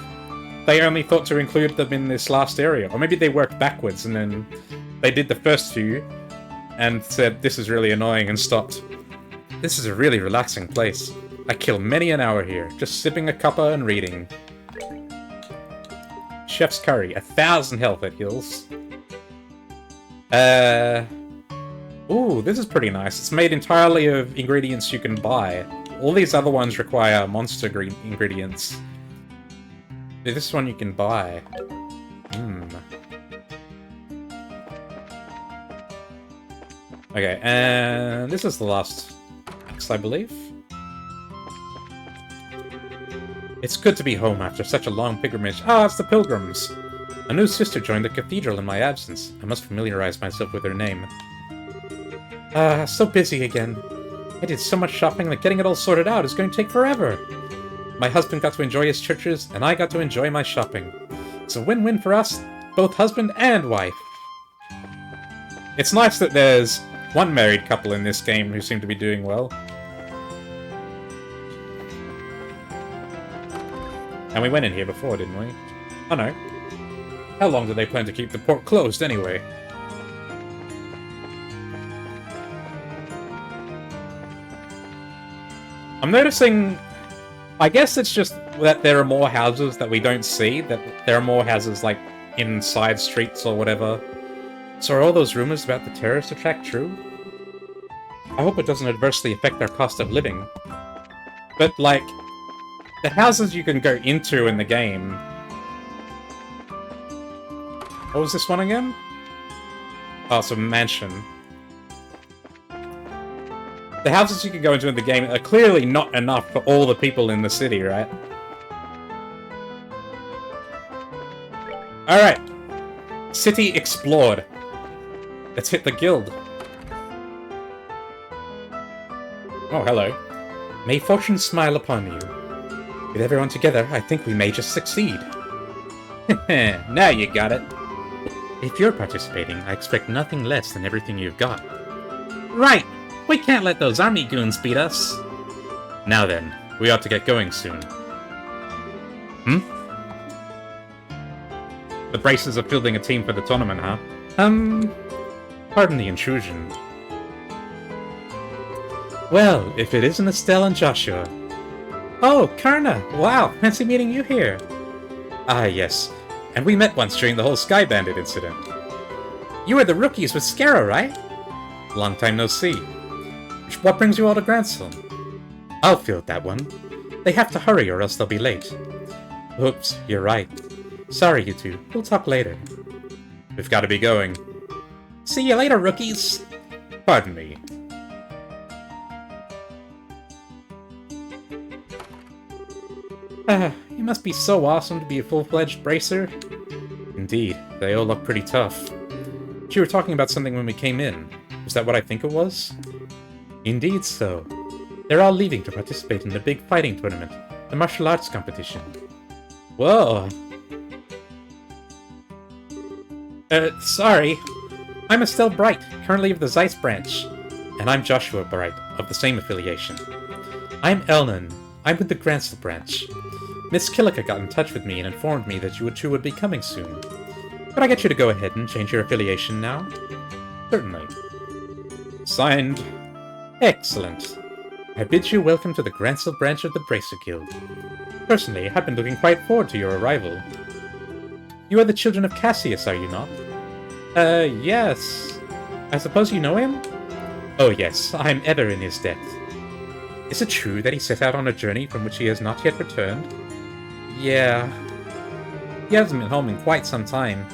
they only thought to include them in this last area, or maybe they worked backwards and then they did the first few and said, this is really annoying, and stopped. This is a really relaxing place. I kill many an hour here, just sipping a cuppa and reading. Chef's curry, 1,000 health it heals. Ooh, this is pretty nice. It's made entirely of ingredients you can buy. All these other ones require monster ingredients. This one you can buy. Okay, and this is the last box, I believe. It's good to be home after such a long pilgrimage. Ah, it's the Pilgrims! A new sister joined the cathedral in my absence. I must familiarize myself with her name. Ah, so busy again. I did so much shopping that getting it all sorted out is going to take forever. My husband got to enjoy his churches, and I got to enjoy my shopping. It's a win-win for us, both husband and wife. It's nice that there's one married couple in this game who seem to be doing well. And we went in here before, didn't we? Oh no. How long do they plan to keep the port closed anyway? I'm noticing... I guess it's just that there are more houses that we don't see, that there are more houses, like, in side streets or whatever. So are all those rumors about the terrorist attack true? I hope it doesn't adversely affect our cost of living. But, like, the houses you can go into in the game... What was this one again? Oh, it's a mansion. The houses you can go into in the game are clearly not enough for all the people in the city, right? Alright. City explored. Let's hit the guild. Oh, hello. May fortune smile upon you. With everyone together, I think we may just succeed. Now you got it. If you're participating, I expect nothing less than everything you've got. Right! We can't let those army goons beat us. Now then, we ought to get going soon. The Braces are fielding a team for the tournament, huh? Pardon the intrusion. Well, if it isn't Estelle and Joshua. Oh, Karna! Wow, fancy meeting you here. Ah, yes. And we met once during the whole Sky Bandit incident. You were the rookies with Scara, right? Long time no see. What brings you all to Gransel? I'll field that one. They have to hurry or else they'll be late. Oops, you're right. Sorry, you two. We'll talk later. We've got to be going. See you later, rookies! Pardon me. It must be so awesome to be a full-fledged bracer. Indeed, they all look pretty tough. But you were talking about something when we came in. Was that what I think it was? Indeed so. They're all leaving to participate in the big fighting tournament, the martial arts competition. Whoa! Sorry. I'm Estelle Bright, currently of the Zeiss branch. And I'm Joshua Bright, of the same affiliation. I'm Elnan. I'm with the Gransel branch. Miss Killica got in touch with me and informed me that you two would be coming soon. Could I get you to go ahead and change your affiliation now? Certainly. Signed... Excellent. I bid you welcome to the Gransel branch of the Bracer Guild. Personally, I've been looking quite forward to your arrival. You are the children of Cassius, are you not? Yes. I suppose you know him? Oh yes, I'm ever in his debt. Is it true that he set out on a journey from which he has not yet returned? Yeah. He hasn't been home in quite some time.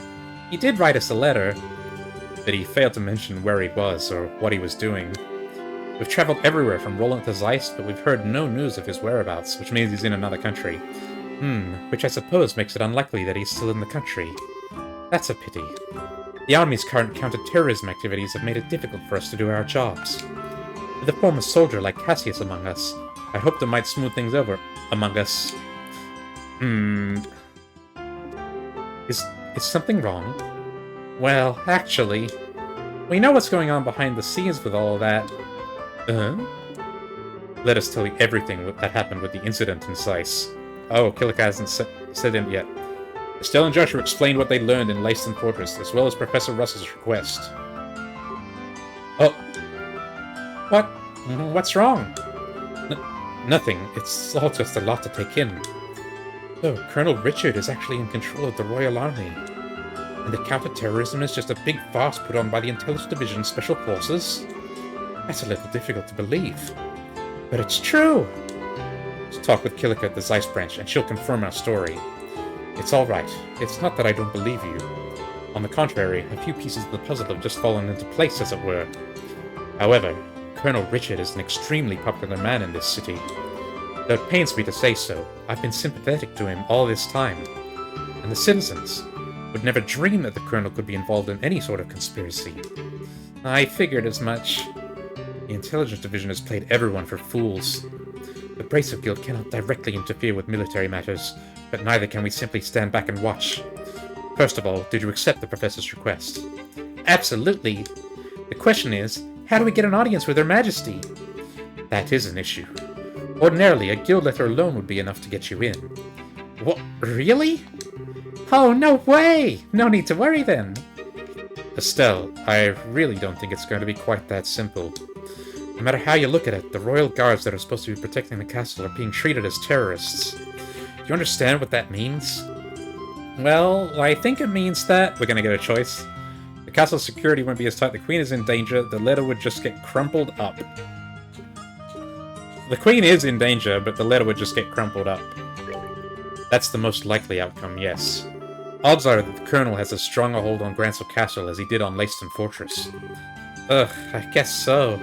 He did write us a letter, but he failed to mention where he was or what he was doing. We've traveled everywhere from Roland to Zeiss, but we've heard no news of his whereabouts, which means he's in another country. Which I suppose makes it unlikely that he's still in the country. That's a pity. The Army's current counter-terrorism activities have made it difficult for us to do our jobs. With a former soldier like Cassius among us, I hoped it might smooth things over among us. Is something wrong? Well, actually, we know what's going on behind the scenes with all of that. Let us tell you everything that happened with the incident in Zeiss. Oh, Killick hasn't said it yet. Estelle and Joshua explained what they learned in Leyston Fortress, as well as Professor Russell's request. Oh. What? What's wrong? Nothing. It's all just a lot to take in. So, Colonel Richard is actually in control of the Royal Army. And the counter-terrorism is just a big farce put on by the Intelligence Division Special Forces? That's a little difficult to believe. But it's true! Let's talk with Killick at the Zeiss branch, and she'll confirm our story. It's alright. It's not that I don't believe you. On the contrary, a few pieces of the puzzle have just fallen into place, as it were. However, Colonel Richard is an extremely popular man in this city. Though it pains me to say so, I've been sympathetic to him all this time. And the citizens would never dream that the Colonel could be involved in any sort of conspiracy. I figured as much. The Intelligence Division has played everyone for fools. The Bracer Guild cannot directly interfere with military matters, but neither can we simply stand back and watch. First of all, did you accept the Professor's request? Absolutely. The question is, how do we get an audience with Her Majesty? That is an issue. Ordinarily, a guild letter alone would be enough to get you in. What? Really? Oh, no way! No need to worry then. Estelle, I really don't think it's going to be quite that simple. No matter how you look at it, the royal guards that are supposed to be protecting the castle are being treated as terrorists. Do you understand what that means? Well, I think it means that we're gonna get a choice. The castle's security won't be as tight, the Queen is in danger, the letter would just get crumpled up. The Queen is in danger, but the letter would just get crumpled up. That's the most likely outcome, yes. Odds are that the Colonel has as strong a hold on Grancel Castle as he did on Leyston Fortress. Ugh, I guess so.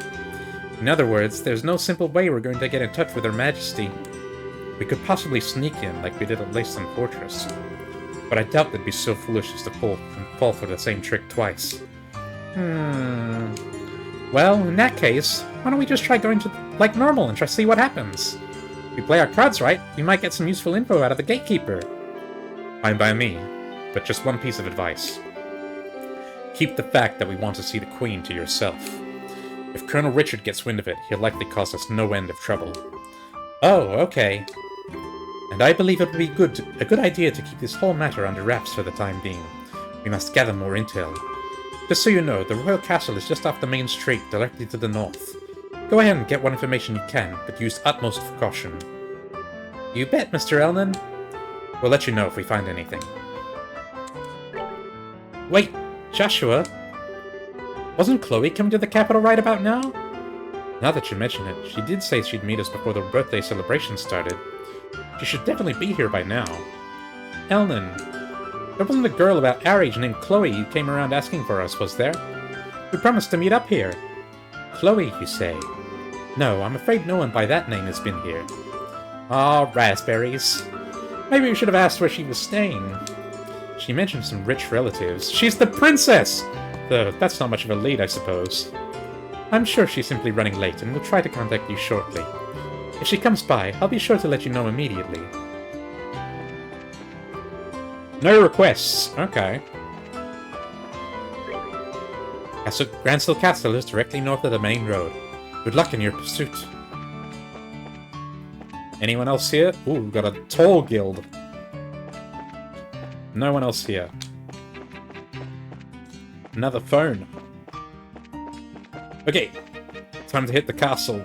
In other words, there's no simple way we're going to get in touch with Her Majesty. We could possibly sneak in like we did at Leyston Fortress, but I doubt they'd be so foolish as to fall for the same trick twice. Well, in that case, why don't we just try going to like normal and try to see what happens? If we play our cards right, we might get some useful info out of the gatekeeper. Fine by me, but just one piece of advice. Keep the fact that we want to see the Queen to yourself. If Colonel Richard gets wind of it, he'll likely cause us no end of trouble. Oh, okay. And I believe it would be a good idea to keep this whole matter under wraps for the time being. We must gather more intel. Just so you know, the Royal Castle is just off the main street, directly to the north. Go ahead and get what information you can, but use utmost caution. You bet, Mr. Elnan. We'll let you know if we find anything. Wait, Joshua? Wasn't Chloe coming to the capital right about now? Now that you mention it, she did say she'd meet us before the birthday celebration started. She should definitely be here by now. Elnan, there wasn't a girl about our age named Chloe who came around asking for us, was there? We promised to meet up here. Chloe, you say? No, I'm afraid no one by that name has been here. Aw, raspberries. Maybe we should have asked where she was staying. She mentioned some rich relatives. She's the princess! Though, that's not much of a lead, I suppose. I'm sure she's simply running late, and we'll try to contact you shortly. If she comes by, I'll be sure to let you know immediately. No requests. Okay. Grancel Castle is directly north of the main road. Good luck in your pursuit. Anyone else here? Ooh, we've got a tall guild. No one else here. Another phone. Okay, time to hit the castle.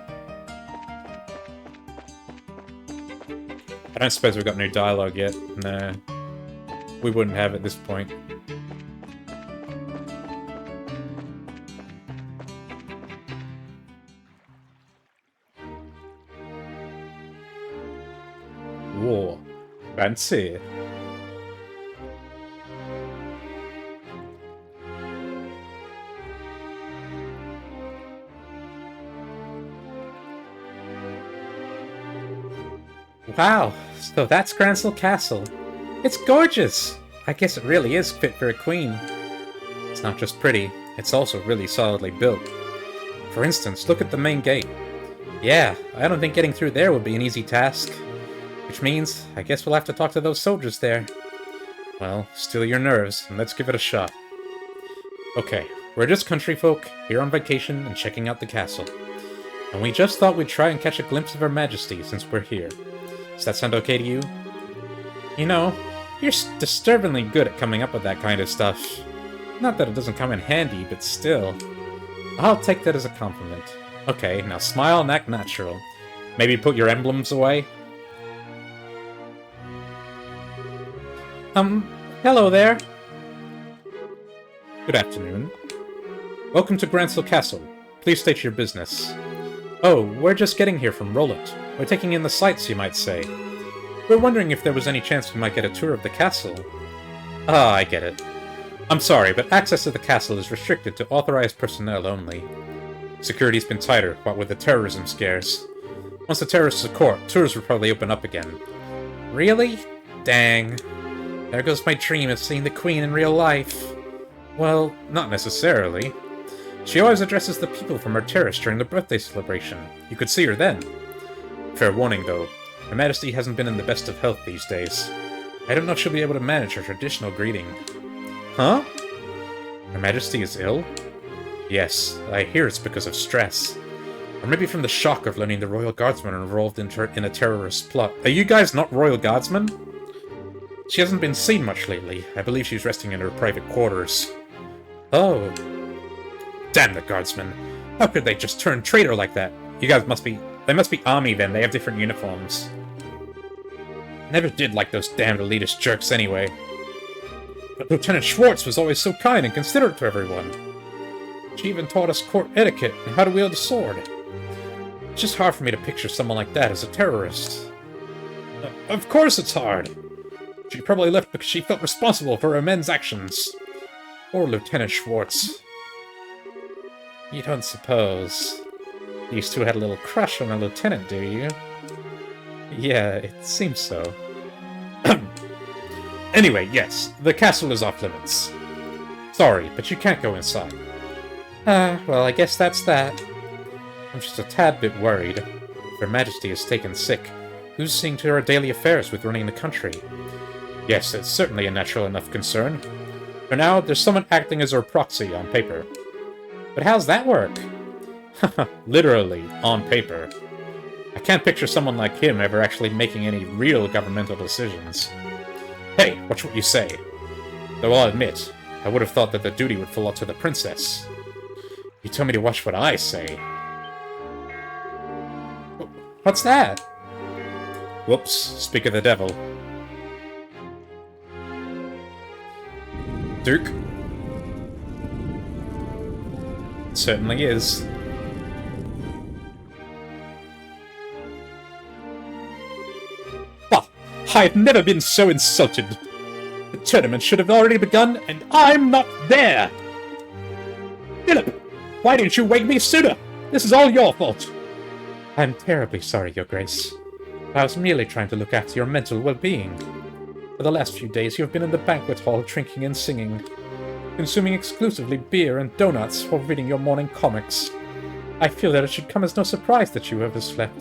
I don't suppose we've got no dialogue yet. No. We wouldn't have at this point. Fancy. Wow, so that's Gransel Castle. It's gorgeous! I guess it really is fit for a queen. It's not just pretty, it's also really solidly built. For instance, look at the main gate. Yeah, I don't think getting through there would be an easy task. Which means, I guess we'll have to talk to those soldiers there. Well, still your nerves, and let's give it a shot. Okay, we're just country folk, here on vacation and checking out the castle. And we just thought we'd try and catch a glimpse of Her Majesty since we're here. Does that sound okay to you? You know, you're disturbingly good at coming up with that kind of stuff. Not that it doesn't come in handy, but still. I'll take that as a compliment. Okay, now smile and act natural. Maybe put your emblems away? Hello there. Good afternoon. Welcome to Gransel Castle. Please state your business. Oh, we're just getting here from Roland. We're taking in the sights, you might say. We're wondering if there was any chance we might get a tour of the castle. Ah, I get it. I'm sorry, but access to the castle is restricted to authorized personnel only. Security's been tighter, what with the terrorism scares. Once the terrorists are caught, tours will probably open up again. Really? Dang. There goes my dream of seeing the Queen in real life. Well, not necessarily. She always addresses the people from her terrace during the birthday celebration. You could see her then. Fair warning, though. Her Majesty hasn't been in the best of health these days. I don't know if she'll be able to manage her traditional greeting. Huh? Her Majesty is ill? Yes, I hear it's because of stress. Or maybe from the shock of learning the Royal Guardsmen are involved in a terrorist plot. Are you guys not Royal Guardsmen? She hasn't been seen much lately. I believe she's resting in her private quarters. Oh. Damn the Guardsmen. How could they just turn traitor like that? You guys must be... They must be army then. They have different uniforms. Never did like those damned elitist jerks anyway. But Lieutenant Schwartz was always so kind and considerate to everyone. She even taught us court etiquette and how to wield a sword. It's just hard for me to picture someone like that as a terrorist. Of course it's hard. She probably left because she felt responsible for her men's actions. Or Lieutenant Schwartz. You don't suppose these two had a little crush on a lieutenant, do you? Yeah, it seems so. Anyway, yes, the castle is off limits. Sorry, but you can't go inside. Well, I guess that's that. I'm just a tad bit worried. If Her Majesty is taken sick, who's seeing to her daily affairs with running the country? Yes, it's certainly a natural enough concern. For now, there's someone acting as her proxy on paper. But how's that work? Literally, on paper. I can't picture someone like him ever actually making any real governmental decisions. Hey, watch what you say. Though I'll admit, I would have thought that the duty would fall to the princess. You tell me to watch what I say. What's that? Whoops, speak of the devil. Duke? It certainly is. Bah! I've never been so insulted. The tournament should have already begun, and I'm not there! Philip! Why didn't you wake me sooner? This is all your fault! I'm terribly sorry, Your Grace. I was merely trying to look after your mental well-being. For the last few days, you have been in the banquet hall drinking and singing, consuming exclusively beer and donuts while reading your morning comics. I feel that it should come as no surprise that you have overslept.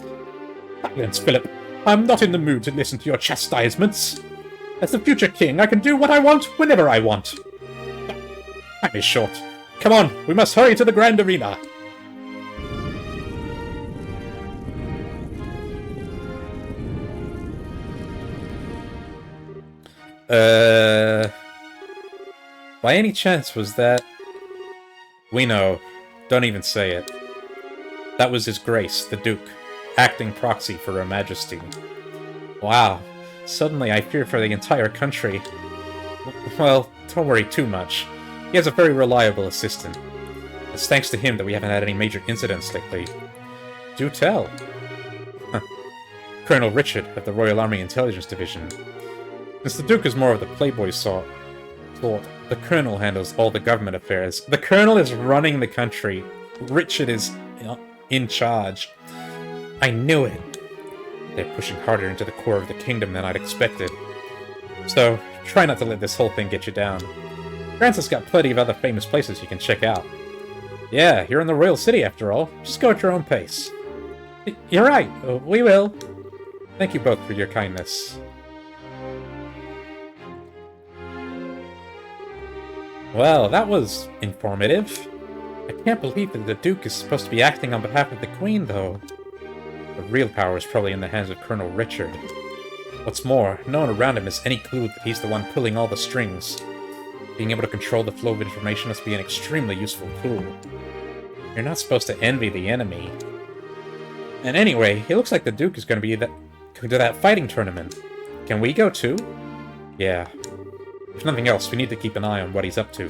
Silence, Philip. I'm not in the mood to listen to your chastisements. As the future king, I can do what I want whenever I want. Time is short. Come on, we must hurry to the Grand Arena. By any chance was that... We know. Don't even say it. That was His Grace, the Duke, acting proxy for Her Majesty. Wow. Suddenly I fear for the entire country. Well, don't worry too much. He has a very reliable assistant. It's thanks to him that we haven't had any major incidents lately. Do tell. Colonel Richard of the Royal Army Intelligence Division. Since the Duke is more of the playboy sort, the Colonel handles all the government affairs. The Colonel is running the country. Richard is in charge. I knew it. They're pushing harder into the core of the kingdom than I'd expected. So, try not to let this whole thing get you down. France has got plenty of other famous places you can check out. Yeah, you're in the royal city after all. Just go at your own pace. You're right. We will. Thank you both for your kindness. Well, that was informative. I can't believe that the Duke is supposed to be acting on behalf of the Queen, though. The real power is probably in the hands of Colonel Richard. What's more, no one around him has any clue that he's the one pulling all the strings. Being able to control the flow of information must be an extremely useful tool. You're not supposed to envy the enemy. And anyway, it looks like the Duke is going to go to that fighting tournament. Can we go too? Yeah. If nothing else, we need to keep an eye on what he's up to.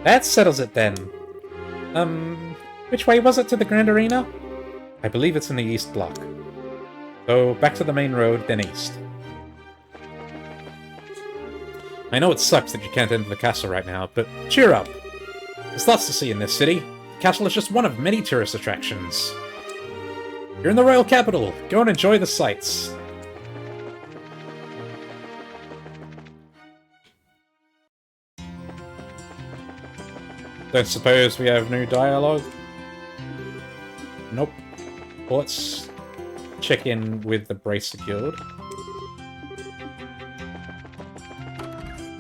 That settles it then. Which way was it to the Grand Arena? I believe it's in the East Block. So, back to the main road, then east. I know it sucks that you can't enter the castle right now, but cheer up! There's lots to see in this city. The castle is just one of many tourist attractions. You're in the royal capital. Go and enjoy the sights. Don't suppose we have new dialogue? Nope. Well, let's check in with the Bracer Guild.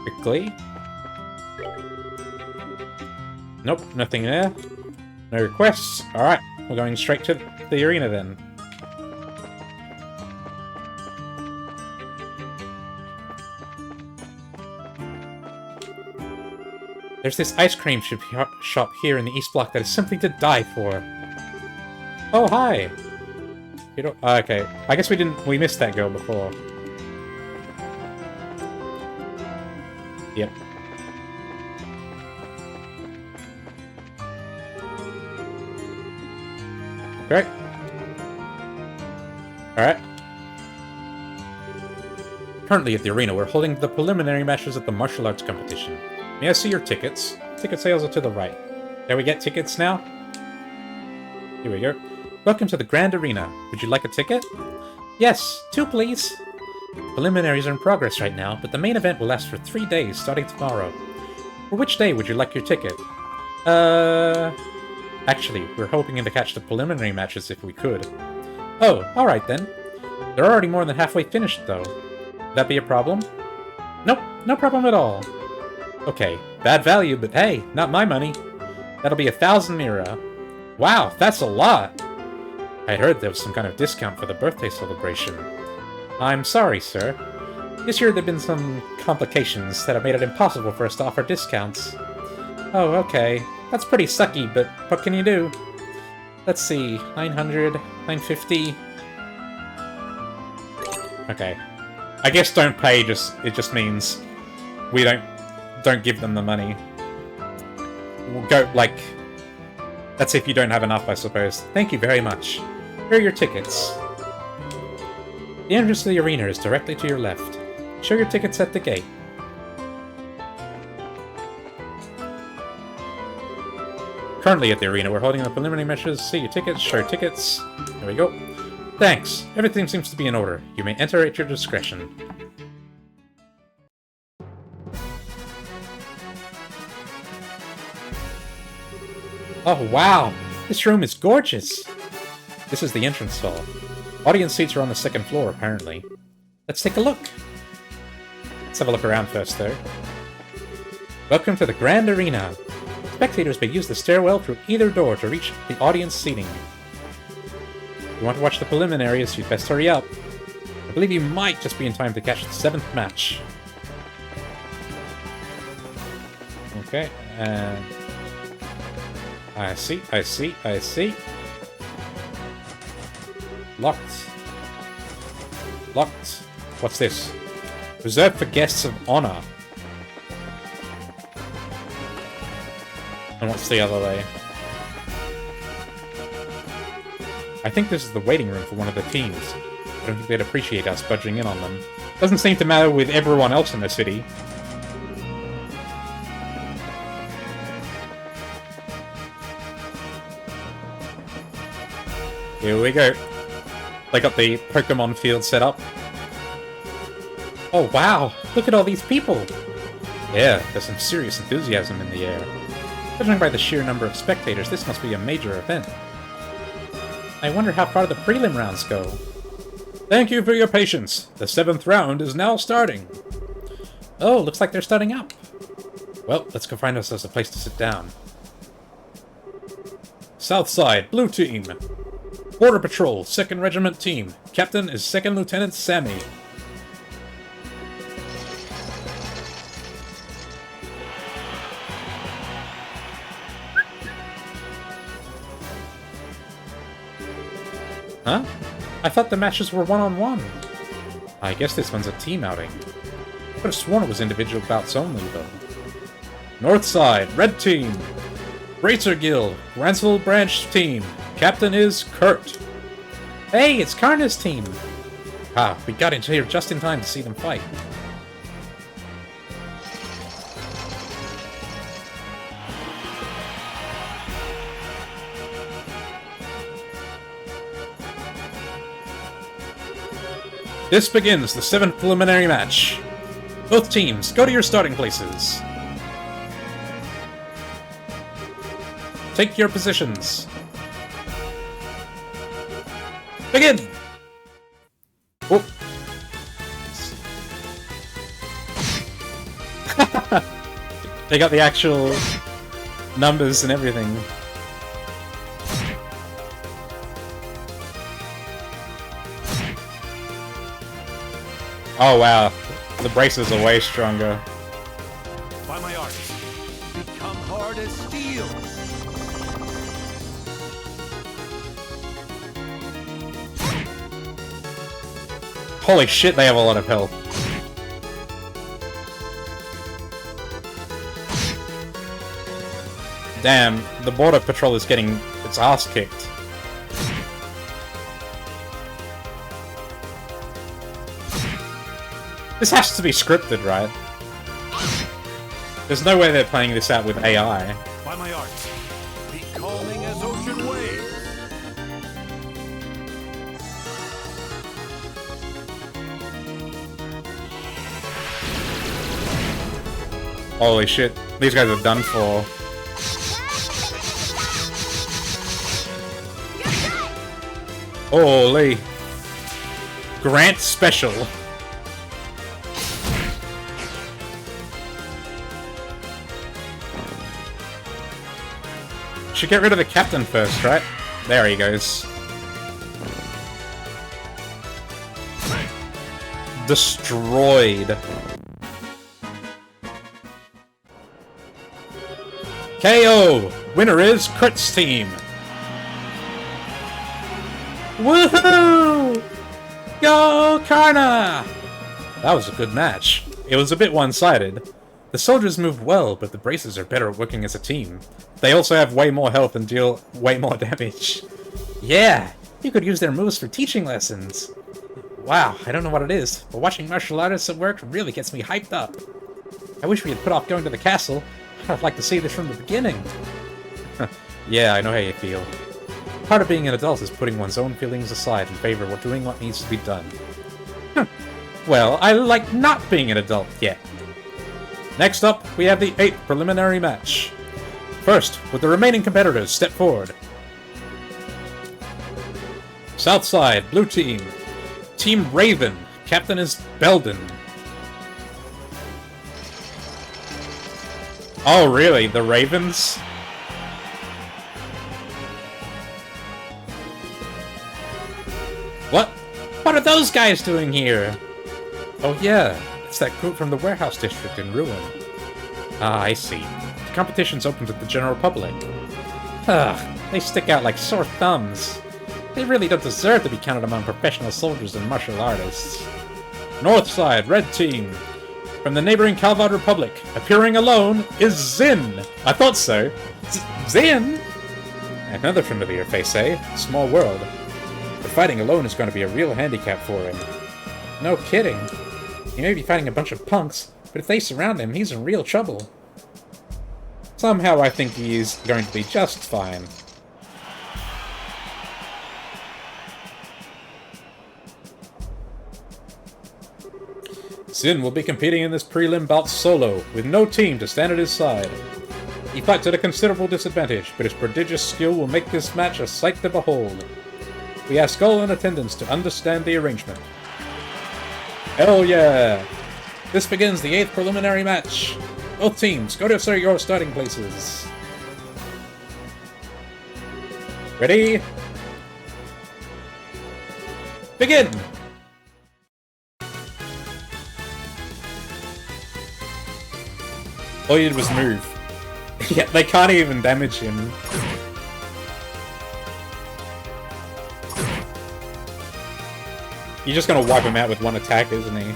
Quickly. Nope, nothing there. No requests. Alright, we're going straight to the arena then. There's this ice cream shop here in the East Block that is simply to die for. Oh, hi! You don't... okay. I guess we missed that girl before. Yep. Great. Alright. Currently at the arena, we're holding the preliminary matches at the martial arts competition. May I see your tickets? Ticket sales are to the right. Can we get tickets now? Here we go. Welcome to the Grand Arena. Would you like a ticket? Yes, 2 please. Preliminaries are in progress right now, but the main event will last for 3 days, starting tomorrow. For which day would you like your ticket? Actually, we're hoping to catch the preliminary matches if we could. Oh, alright then. They're already more than halfway finished, though. Would that be a problem? Nope, no problem at all. Okay, bad value, but hey, not my money. That'll be 1,000 mira. Wow, that's a lot! I heard there was some kind of discount for the birthday celebration. I'm sorry, sir. This year there have been some complications that have made it impossible for us to offer discounts. Oh, okay. That's pretty sucky, but what can you do? Let's see, 900, 950... Okay. I guess don't pay, it just means we don't give them the money. We'll go, like... That's if you don't have enough, I suppose. Thank you very much. Here are your tickets. The entrance to the arena is directly to your left. Show your tickets at the gate. Currently at the arena, we're holding the preliminary matches. See your tickets, show tickets. There we go. Thanks. Everything seems to be in order. You may enter at your discretion. Oh, wow! This room is gorgeous! This is the entrance hall. Audience seats are on the 2nd floor, apparently. Let's take a look! Let's have a look around first, though. Welcome to the Grand Arena! Spectators may use the stairwell through either door to reach the audience seating. If you want to watch the preliminaries, you'd best hurry up. I believe you might just be in time to catch the 7th match. Okay, and... I see. Locked. Locked. What's this? Reserved for guests of honor. And what's the other way? I think this is the waiting room for one of the teams. I don't think they'd appreciate us budging in on them. Doesn't seem to matter with everyone else in the city. Here we go. They got the Pokemon field set up. Oh wow, look at all these people! Yeah, there's some serious enthusiasm in the air. Judging by the sheer number of spectators, this must be a major event. I wonder how far the prelim rounds go. Thank you for your patience. The 7th round is now starting. Oh, looks like they're starting up. Well, let's go find ourselves a place to sit down. South Side, Blue Team. Border Patrol, 2nd Regiment Team. Captain is 2nd Lieutenant Sammy. Huh? I thought the matches were one-on-one. I guess this one's a team outing. I could have sworn it was individual bouts only, though. North Side, Red Team. Racer Guild, Ransel Branch Team. Captain is Kurt. Hey, it's Karna's team! Ah, we got in here just in time to see them fight. This begins the 7th preliminary match. Both teams, go to your starting places. Take your positions. Begin! Oh. They got the actual numbers and everything. Oh wow, the braces are way stronger. By my arts, become hard as steel. Holy shit, they have a lot of health. Damn, the Border Patrol is getting its ass kicked. This has to be scripted, right? There's no way they're playing this out with AI. By my arts, be calming as ocean waves. Holy shit, these guys are done for. Holy. Grant Special. Should get rid of the captain first, right? There he goes. Destroyed. KO! Winner is Kurt's team. Woohoo! Go Karna! That was a good match. It was a bit one-sided. The soldiers moved well, but the braces are better at working as a team. They also have way more health and deal way more damage. Yeah, you could use their moves for teaching lessons. Wow, I don't know what it is, but watching martial artists at work really gets me hyped up. I wish we had put off going to the castle. I'd like to see this from the beginning. Yeah, I know how you feel. Part of being an adult is putting one's own feelings aside in favor of doing what needs to be done. Well, I like not being an adult yet. Next up, we have the 8th preliminary match. First, with the remaining competitors, step forward. South Side, Blue Team. Team Raven. Captain is Belden. Oh, really? The Ravens? What? What are those guys doing here? Oh yeah, it's that group from the warehouse district in Ruin. Ah, I see. The competition's open to the general public. Ugh, they stick out like sore thumbs. They really don't deserve to be counted among professional soldiers and martial artists. North Side, Red Team. From the neighboring Calvad Republic, appearing alone is Zin. I thought so. Zin? Another familiar face, eh? Small world. But fighting alone is going to be a real handicap for him. No kidding. He may be fighting a bunch of punks, but if they surround him, he's in real trouble. Somehow I think he is going to be just fine. Sin will be competing in this prelim bout solo, with no team to stand at his side. He fights at a considerable disadvantage, but his prodigious skill will make this match a sight to behold. We ask all in attendance to understand the arrangement. Hell yeah! This begins the 8th preliminary match. Both teams, go to your starting places. Ready? Begin! All he did was move. Yeah, they can't even damage him. You're just gonna wipe him out with one attack, isn't he?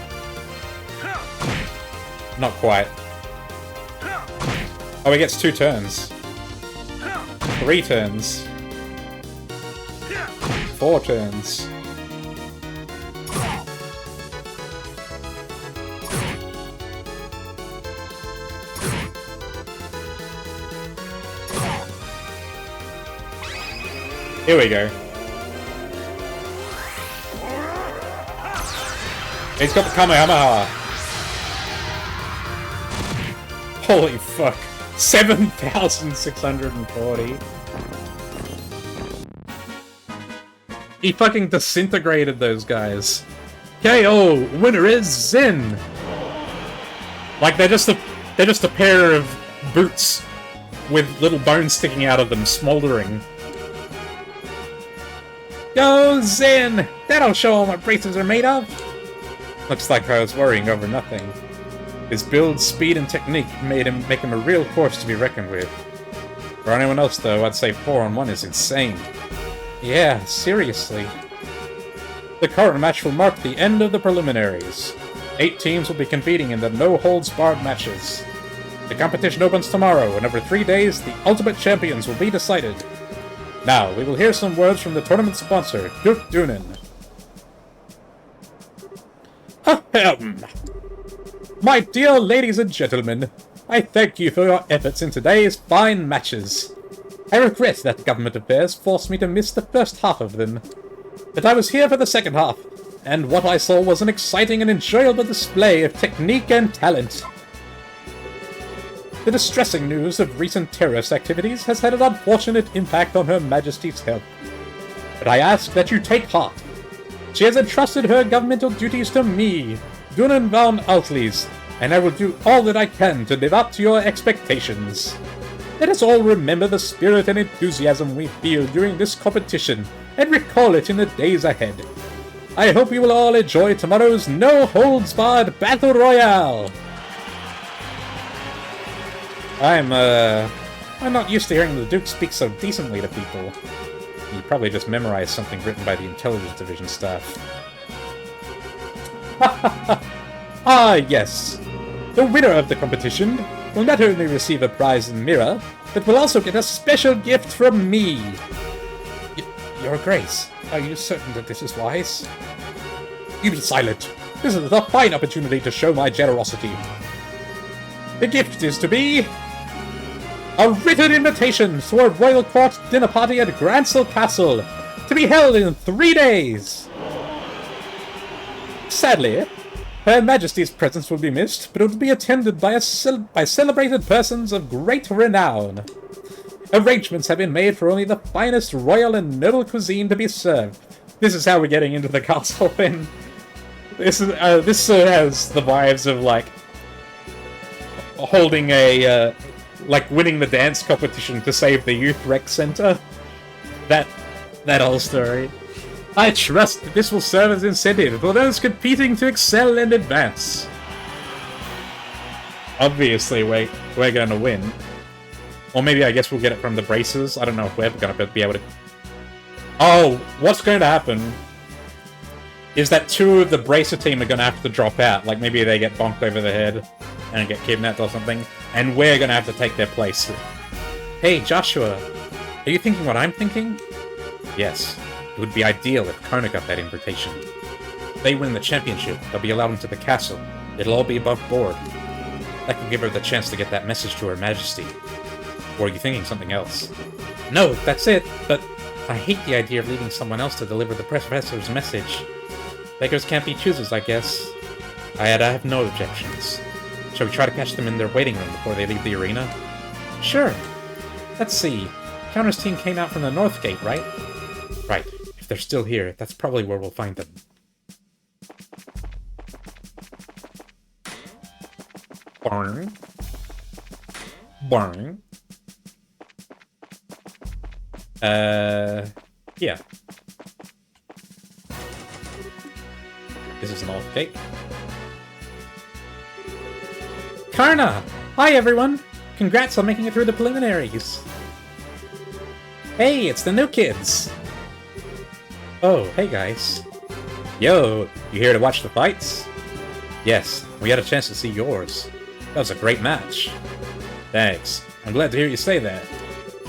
Not quite. Oh, he gets 2 turns. 3 turns. 4 turns. Here we go. He's got the Kamehameha. Holy fuck. 7,640. He fucking disintegrated those guys. KO! Winner is Zin! Like, they're just a pair of boots with little bones sticking out of them, smoldering. Go, Zin! That'll show all my braces are made of! Looks like I was worrying over nothing. His build, speed, and technique make him a real force to be reckoned with. For anyone else, though, I'd say 4-on-1 is insane. Yeah, seriously. The current match will mark the end of the preliminaries. 8 teams will be competing in the no-holds-barred matches. The competition opens tomorrow, and over 3 days, the ultimate champions will be decided. Now, we will hear some words from the tournament sponsor, Duke Dunin. Ahem. My dear ladies and gentlemen, I thank you for your efforts in today's fine matches. I regret that government affairs forced me to miss the first half of them, but I was here for the second half, and what I saw was an exciting and enjoyable display of technique and talent. The distressing news of recent terrorist activities has had an unfortunate impact on Her Majesty's health. But I ask that you take heart. She has entrusted her governmental duties to me, Dunan van Altlies, and I will do all that I can to live up to your expectations. Let us all remember the spirit and enthusiasm we feel during this competition, and recall it in the days ahead. I hope you will all enjoy tomorrow's no-holds-barred Battle Royale! I'm not used to hearing the Duke speak so decently to people. He probably just memorized something written by the Intelligence Division staff. Ah, yes. The winner of the competition will not only receive a prize in mirror, but will also get a special gift from me. Your Grace, are you certain that this is wise? You be silent. This is a fine opportunity to show my generosity. The gift is to be a written invitation to a royal court dinner party at Gransel Castle, to be held in 3 days. Sadly, Her Majesty's presence will be missed, but it will be attended by celebrated persons of great renown. Arrangements have been made for only the finest royal and noble cuisine to be served. This is how we're getting into the castle thing. This has the vibes of, like, holding a, like, winning the dance competition to save the youth rec center. That whole story. I trust that this will serve as incentive for those competing to excel and advance. Obviously, we're going to win. Or maybe I guess we'll get it from the braces. I don't know if we're ever going to be able to... Oh, what's going to happen is that 2 of the bracer team are going to have to drop out. Like, maybe they get bonked over the head and get kidnapped or something. And we're going to have to take their place. Hey, Joshua, are you thinking what I'm thinking? Yes. It would be ideal if Kona got that invitation. they win the championship, they'll be allowed into the castle. It'll all be above board. That could give her the chance to get that message to Her Majesty. Or are you thinking something else? No, that's it, but I hate the idea of leaving someone else to deliver the professor's message. Beggars can't be choosers, I guess. I have no objections. Shall we try to catch them in their waiting room before they leave the arena? Sure. Let's see. Counter's team came out from the North Gate, right? Right. If they're still here, that's probably where we'll find them. Barn. Barn. Yeah. This is an North Gate. Karna! Hi, everyone! Congrats on making it through the preliminaries! Hey, it's the new kids! Oh, hey guys. Yo, you here to watch the fights? Yes, we had a chance to see yours. That was a great match. Thanks. I'm glad to hear you say that.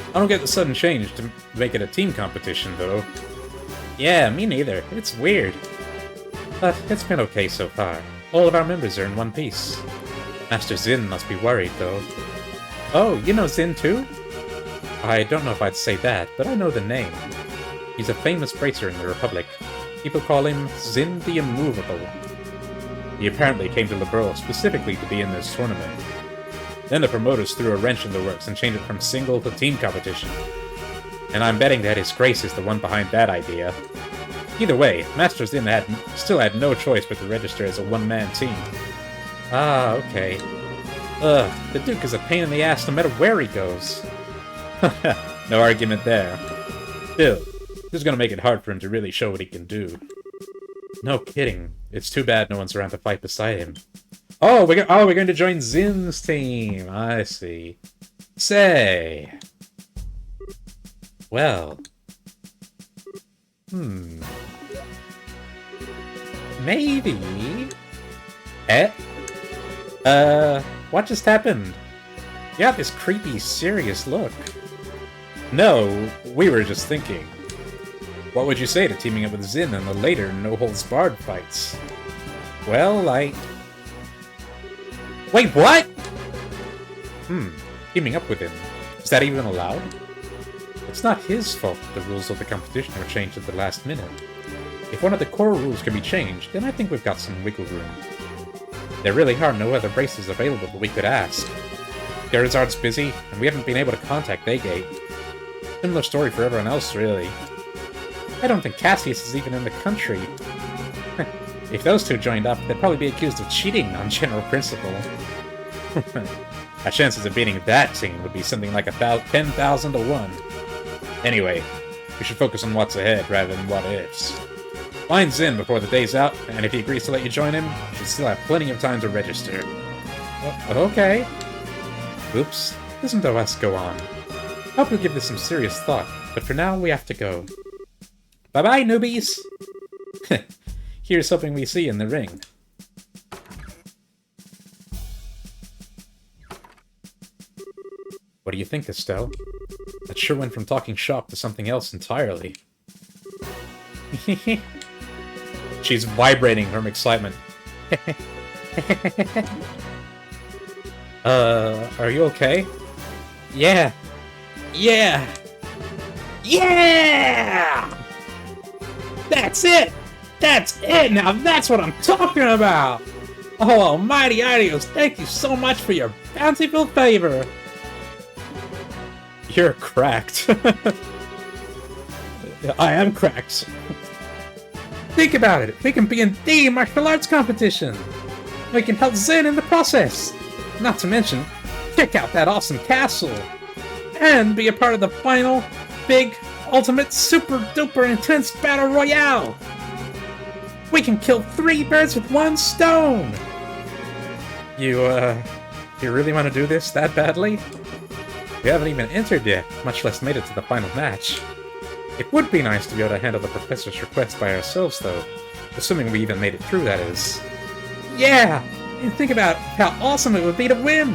I don't get the sudden change to make it a team competition, though. Yeah, me neither. It's weird. But it's been okay so far. All of our members are in one piece. Master Zin must be worried, though. Oh, you know Zin too? I don't know if I'd say that, but I know the name. He's a famous racer in the Republic. People call him Zin the Immovable. He apparently came to Liberl specifically to be in this tournament. Then the promoters threw a wrench in the works and changed it from single to team competition. And I'm betting that His Grace is the one behind that idea. Either way, Master Zin still had no choice but to register as a one-man team. Ah, okay. Ugh, the Duke is a pain in the ass no matter where he goes. No argument there. Still, this is gonna make it hard for him to really show what he can do. No kidding. It's too bad no one's around to fight beside him. Oh, we're going to join Zin's team. I see. Say. Well. Maybe. What just happened? You got this creepy, serious look. No, we were just thinking. What would you say to teaming up with Zin in the later no-holds-barred fights? Well, Wait, what?! Teaming up with him. Is that even allowed? It's not his fault that the rules of the competition were changed at the last minute. If one of the core rules can be changed, then I think we've got some wiggle room. There really are no other races available that we could ask. Charizard's busy, and we haven't been able to contact Daygate. Similar story for everyone else, really. I don't think Cassius is even in the country. If those two joined up, they'd probably be accused of cheating on general principle. Our chances of beating that team would be something like 10,000 to 1. Anyway, we should focus on what's ahead rather than what ifs. Find Zin before the day's out, and if he agrees to let you join him, you should still have plenty of time to register. Okay. Oops, doesn't OS go on? Hope you'll give this some serious thought, but for now we have to go. Bye-bye, newbies! Here's hoping we see you in the ring. What do you think, Estelle? That sure went from talking shop to something else entirely. She's vibrating from excitement. Are you okay? Yeah! Yeah! Yeah! That's it! That's it! Now that's what I'm talking about! Oh, almighty Idios, thank you so much for your bountiful favor! You're cracked. I am cracked. Think about it. We can be in the martial arts competition. We can help Zin in the process. Not to mention, check out that awesome castle. And be a part of the final, big, ultimate, super duper intense battle royale. We can kill 3 birds with 1 stone. You really want to do this that badly? We haven't even entered yet, much less made it to the final match. It would be nice to be able to handle the professor's request by ourselves, though. Assuming we even made it through, that is. Yeah! And think about how awesome it would be to win!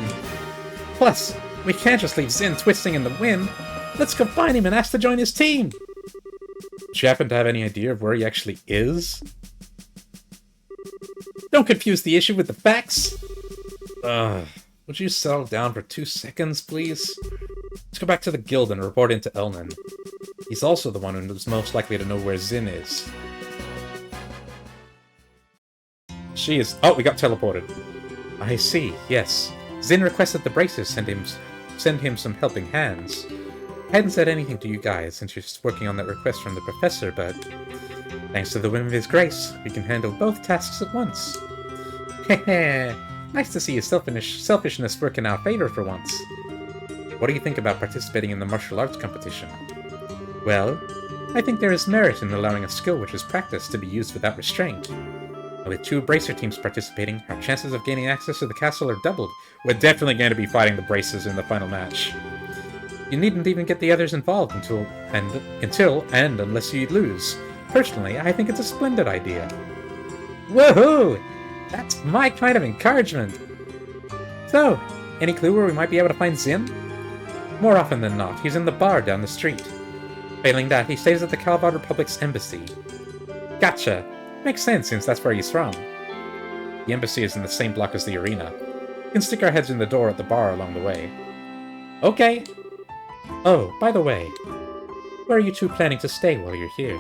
Plus, we can't just leave Zin twisting in the wind. Let's go find him and ask to join his team! Do you happen to have any idea of where he actually is? Don't confuse the issue with the facts! Would you settle down for 2 seconds, please? Let's go back to the guild and report into Elnan. He's also the one who's most likely to know where Zin is. She is... Oh, we got teleported. I see, yes. Zin requested the braces send him some helping hands. I hadn't said anything to you guys since you're just working on that request from the professor, but... thanks to the whim of his grace, we can handle both tasks at once. Heh. Nice to see his selfishness work in our favor for once. What do you think about participating in the martial arts competition? Well, I think there is merit in allowing a skill which is practiced to be used without restraint. With 2 bracer teams participating, our chances of gaining access to the castle are doubled. We're definitely going to be fighting the braces in the final match. You needn't even get the others involved until and unless you lose. Personally, I think it's a splendid idea. Woohoo! That's my kind of encouragement! So, any clue where we might be able to find Zin? More often than not, he's in the bar down the street. Failing that, he stays at the Calvar Republic's embassy. Gotcha! Makes sense since that's where he's from. The embassy is in the same block as the arena. We can stick our heads in the door at the bar along the way. Okay! Oh, by the way, where are you two planning to stay while you're here?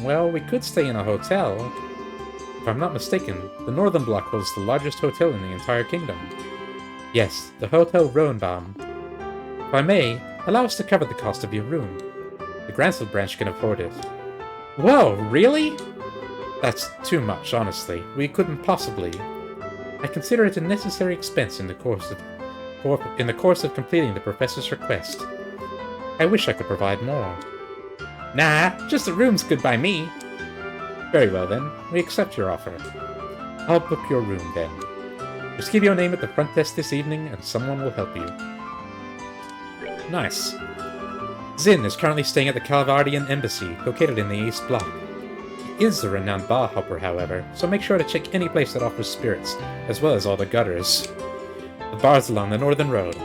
Well, we could stay in a hotel. If I'm not mistaken, the Northern Block holds the largest hotel in the entire kingdom. Yes, the Hotel Roenbaum. If I may, allow us to cover the cost of your room. The Gransel branch can afford it. Whoa, really? That's too much, honestly. We couldn't possibly. I consider it a necessary expense in the course of completing the professor's request. I wish I could provide more. Nah, just the room's good by me. Very well then, we accept your offer. I'll book your room then. Just give your name at the front desk this evening and someone will help you. Nice. Zin is currently staying at the Calvardian Embassy, located in the East Block. He is a renowned bar hopper, however, so make sure to check any place that offers spirits, as well as all the gutters. The bar's along the Northern Road.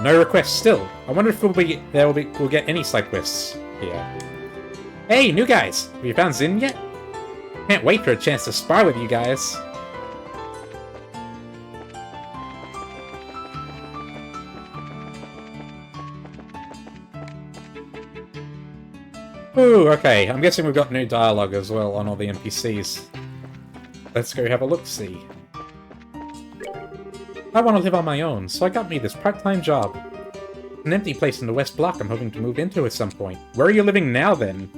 No requests still. I wonder if we'll get any side quests here. Hey, new guys! Have you found Zin yet? Can't wait for a chance to spar with you guys. Ooh, okay. I'm guessing we've got new dialogue as well on all the NPCs. Let's go have a look-see. I want to live on my own, so I got me this part-time job. An empty place in the West Block I'm hoping to move into at some point. Where are you living now, then?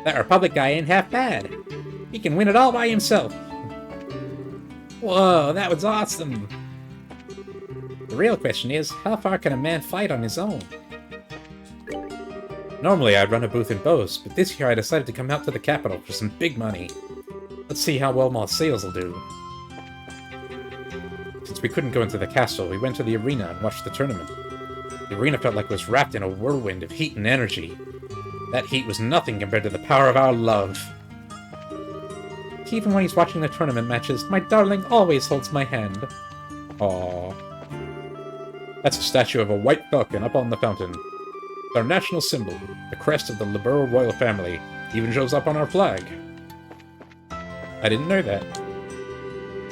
That Republic guy ain't half bad. He can win it all by himself. Whoa, that was awesome. The real question is, how far can a man fight on his own? Normally I'd run a booth in Bose, but this year I decided to come out to the capital for some big money. Let's see how well my sales will do. Since we couldn't go into the castle, we went to the arena and watched the tournament. The arena felt like it was wrapped in a whirlwind of heat and energy. That heat was nothing compared to the power of our love. Even when he's watching the tournament matches, my darling always holds my hand. Aww. That's a statue of a white falcon up on the fountain. It's our national symbol, the crest of the Liberal royal family. Even shows up on our flag. I didn't know that.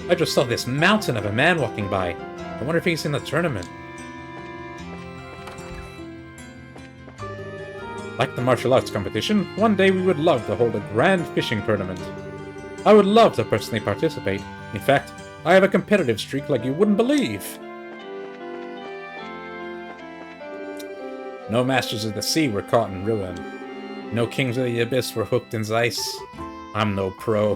I just saw this mountain of a man walking by. I wonder if he's in the tournament. Like the martial arts competition, one day we would love to hold a grand fishing tournament. I would love to personally participate. In fact, I have a competitive streak like you wouldn't believe. No masters of the sea were caught in ruin. No kings of the abyss were hooked in Zeiss. I'm no pro.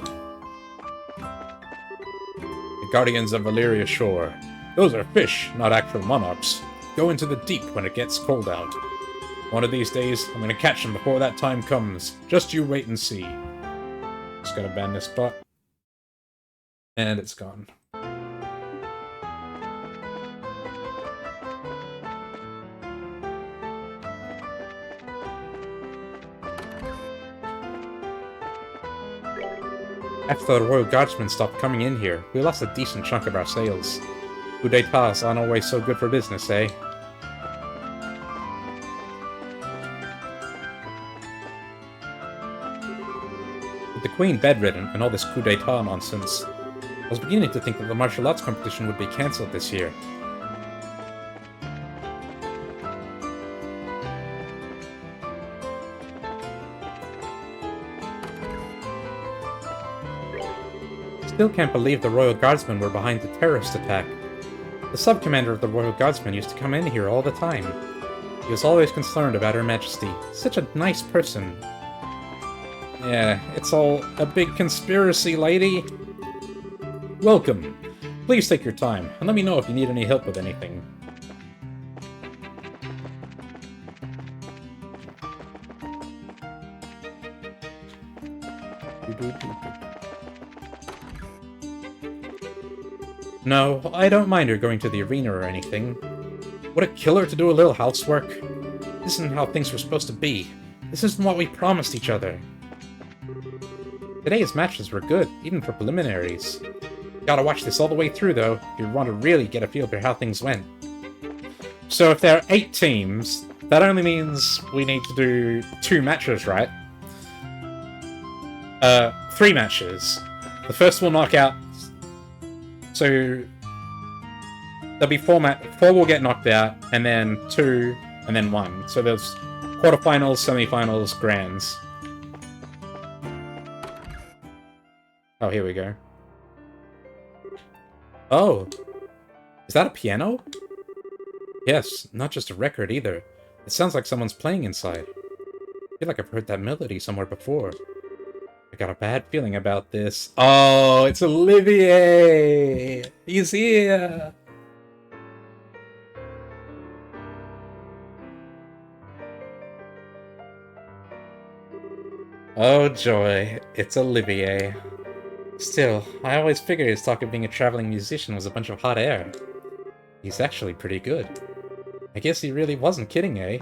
The guardians of Valyria shore. Those are fish, not actual monarchs. Go into the deep when it gets cold out. One of these days, I'm gonna catch them before that time comes. Just you wait and see. Just gotta ban this bot. And it's gone. After the Royal Guardsmen stopped coming in here, we lost a decent chunk of our sales. Coup d'etats aren't always so good for business, eh? With the queen bedridden and all this coup d'etat nonsense. I was beginning to think that the martial arts competition would be cancelled this year. Still can't believe the Royal Guardsmen were behind the terrorist attack. The sub-commander of the Royal Guardsmen used to come in here all the time. He was always concerned about Her Majesty. Such a nice person. Yeah, it's all a big conspiracy, lady. Welcome. Please take your time, and let me know if you need any help with anything. No, I don't mind her going to the arena or anything. Would it kill her to do a little housework? This isn't how things were supposed to be. This isn't what we promised each other. Today's matches were good, even for preliminaries. Gotta watch this all the way through, though, if you want to really get a feel for how things went. So if there are 8 teams, that only means we need to do 2 matches, right? 3 matches. The first will knock out... So... There'll be 4 will get knocked out, and then 2, and then 1. So there's quarterfinals, semifinals, grands. Oh, here we go. Oh. Is that a piano? Yes, not just a record either. It sounds like someone's playing inside. I feel like I've heard that melody somewhere before. I got a bad feeling about this. Oh, it's Olivier! He's here! Oh joy, it's Olivier. Still, I always figured his talk of being a traveling musician was a bunch of hot air. He's actually pretty good. I guess he really wasn't kidding, eh?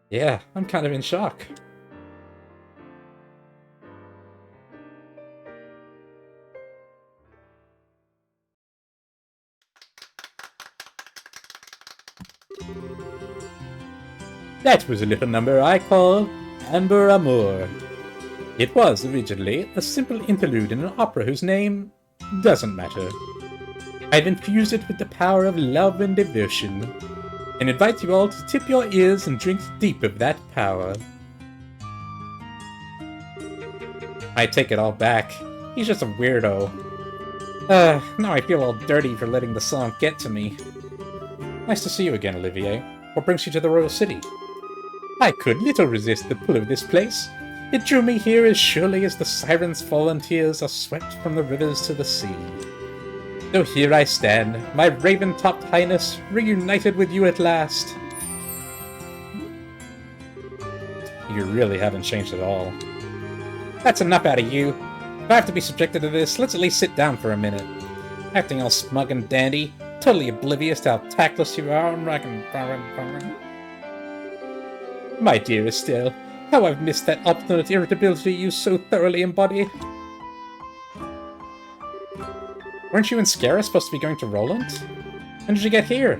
Yeah, I'm kind of in shock. That was a little number I call Amber Amour. It was, originally, a simple interlude in an opera whose name doesn't matter. I've infused it with the power of love and devotion, and invite you all to tip your ears and drink deep of that power. I take it all back. He's just a weirdo. Now I feel all dirty for letting the song get to me. Nice to see you again, Olivier. What brings you to the Royal City? I could little resist the pull of this place. It drew me here as surely as the sirens' fallen tears are swept from the rivers to the sea. So here I stand, my raven-topped highness, reunited with you at last. You really haven't changed at all. That's enough out of you. If I have to be subjected to this, let's at least sit down for a minute. Acting all smug and dandy, totally oblivious to how tactless you are, and my dear Estelle, how I've missed that obstinate irritability you so thoroughly embody. Weren't you and Scara supposed to be going to Roland? When did you get here?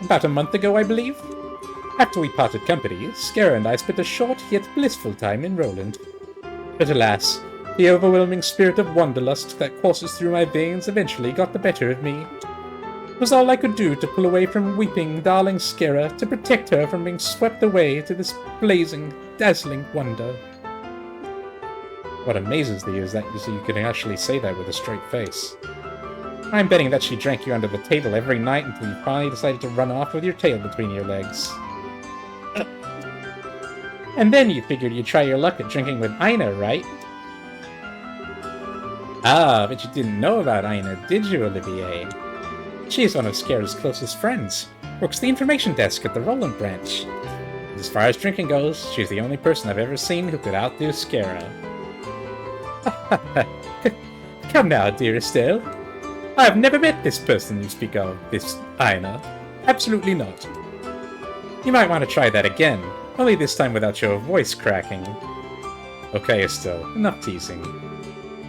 About a month ago, I believe. After we parted company, Scara and I spent a short yet blissful time in Roland. But alas, the overwhelming spirit of wanderlust that courses through my veins eventually got the better of me. It was all I could do to pull away from weeping, darling Scara, to protect her from being swept away to this blazing, dazzling wonder. What amazes me is that you can actually say that with a straight face. I'm betting that she drank you under the table every night until you finally decided to run off with your tail between your legs. And then you figured you'd try your luck at drinking with Aina, right? Ah, but you didn't know about Aina, did you, Olivier? She's one of Scara's closest friends. Works the information desk at the Roland branch. As far as drinking goes, she's the only person I've ever seen who could outdo Scara. Come now, dear Estelle. I have never met this person you speak of, this Aina. Absolutely not. You might want to try that again, only this time without your voice cracking. Okay, Estelle, enough teasing.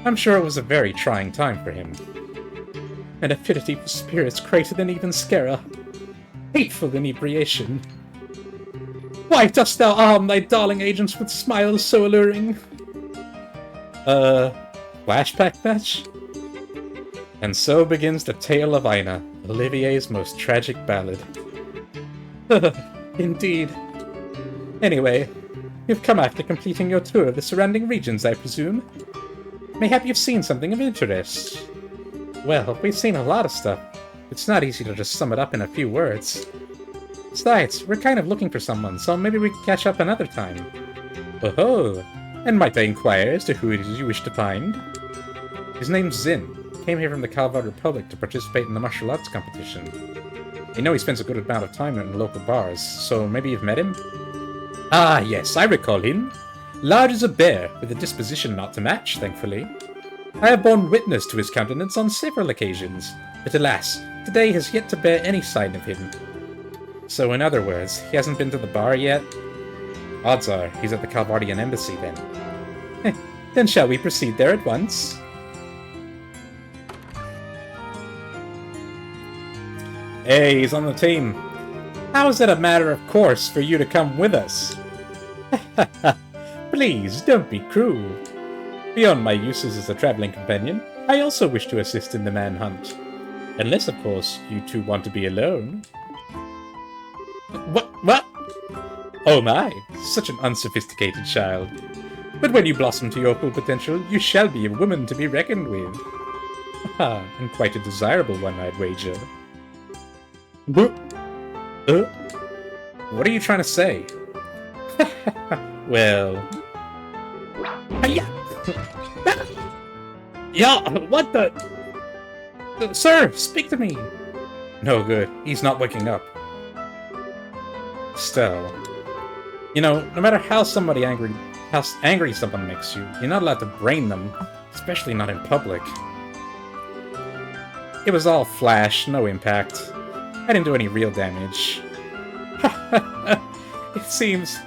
I'm sure it was a very trying time for him. An affinity for spirits greater than even Scara. Hateful inebriation. Why dost thou arm thy darling agents with smiles so alluring? Flashback match? And so begins the tale of Aina, Olivier's most tragic ballad. Indeed. Anyway, you've come after completing your tour of the surrounding regions, I presume? Mayhap you've seen something of interest. Well, we've seen a lot of stuff. It's not easy to just sum it up in a few words. Besides, we're kind of looking for someone, so maybe we can catch up another time. Oh-ho! And might I inquire as to who it is you wish to find? His name's Zin. Came here from the Calvar Republic to participate in the martial arts competition. You know he spends a good amount of time in local bars, so maybe you've met him? Ah, yes, I recall him. Large as a bear, with a disposition not to match, thankfully. I have borne witness to his countenance on several occasions, but alas, today has yet to bear any sign of him. So in other words, he hasn't been to the bar yet? Odds are, he's at the Calvardian embassy then. Then shall we proceed there at once? Hey, he's on the team. How is it a matter of course for you to come with us? Please, don't be cruel. Beyond my uses as a traveling companion, I also wish to assist in the manhunt. Unless, of course, you two want to be alone. What? Oh my, such an unsophisticated child. But when you blossom to your full potential, you shall be a woman to be reckoned with. Ah, and quite a desirable one, I'd wager. What are you trying to say? Well... Yeah, what the... Sir, speak to me! No good, he's not waking up. Still... You know, no matter how angry someone makes you, you're not allowed to brain them, especially not in public. It was all flash, no impact. I didn't do any real damage. It seems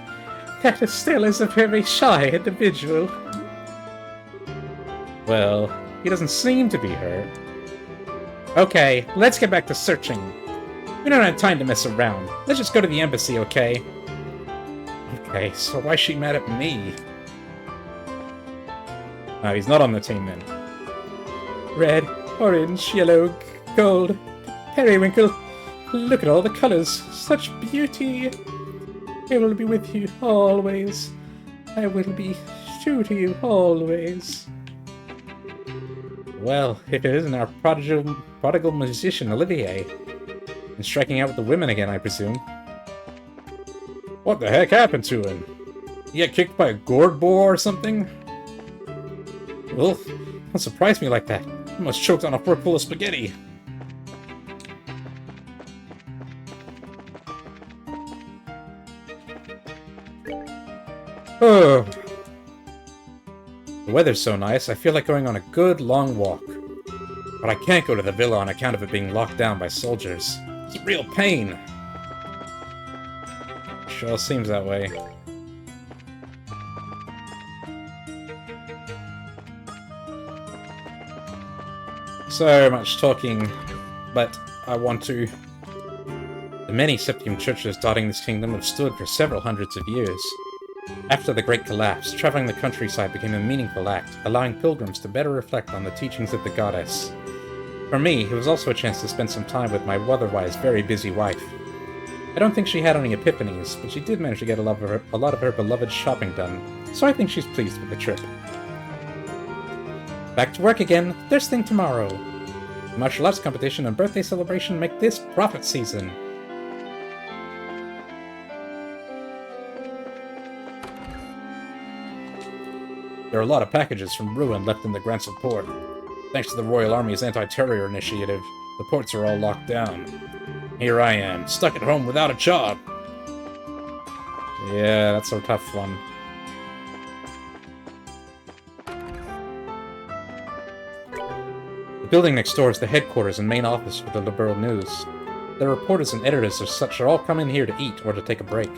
that Estelle is a very shy individual. Well, he doesn't seem to be her. Okay, let's get back to searching. We don't have time to mess around. Let's just go to the embassy, okay? Okay, so why is she mad at me? Oh, he's not on the team then. Red, orange, yellow, gold, periwinkle. Look at all the colors. Such beauty. I will be with you always. I will be true to you always. Well, if it isn't our prodigal musician, Olivier. And striking out with the women again, I presume. What the heck happened to him? He got kicked by a gourd boar or something? Well, don't surprise me like that. He must choked on a fork full of spaghetti. Oh. The weather's so nice, I feel like going on a good long walk. But I can't go to the villa on account of it being locked down by soldiers. It's a real pain. Sure seems that way. So much talking, but I want to... The many Septium churches dotting this kingdom have stood for several hundreds of years. After the Great Collapse, traveling the countryside became a meaningful act, allowing pilgrims to better reflect on the teachings of the goddess. For me, it was also a chance to spend some time with my otherwise very busy wife. I don't think she had any epiphanies, but she did manage to get a lot of her beloved shopping done, so I think she's pleased with the trip. Back to work again, first thing tomorrow. The martial arts competition and birthday celebration make this profit season. There are a lot of packages from Ruin left in the Grants of Port. Thanks to the Royal Army's anti-terror initiative, the ports are all locked down. Here I am, stuck at home without a job. Yeah, that's a tough one. The building next door is the headquarters and main office for the Liberal News. The reporters and editors of such are all come in here to eat or to take a break.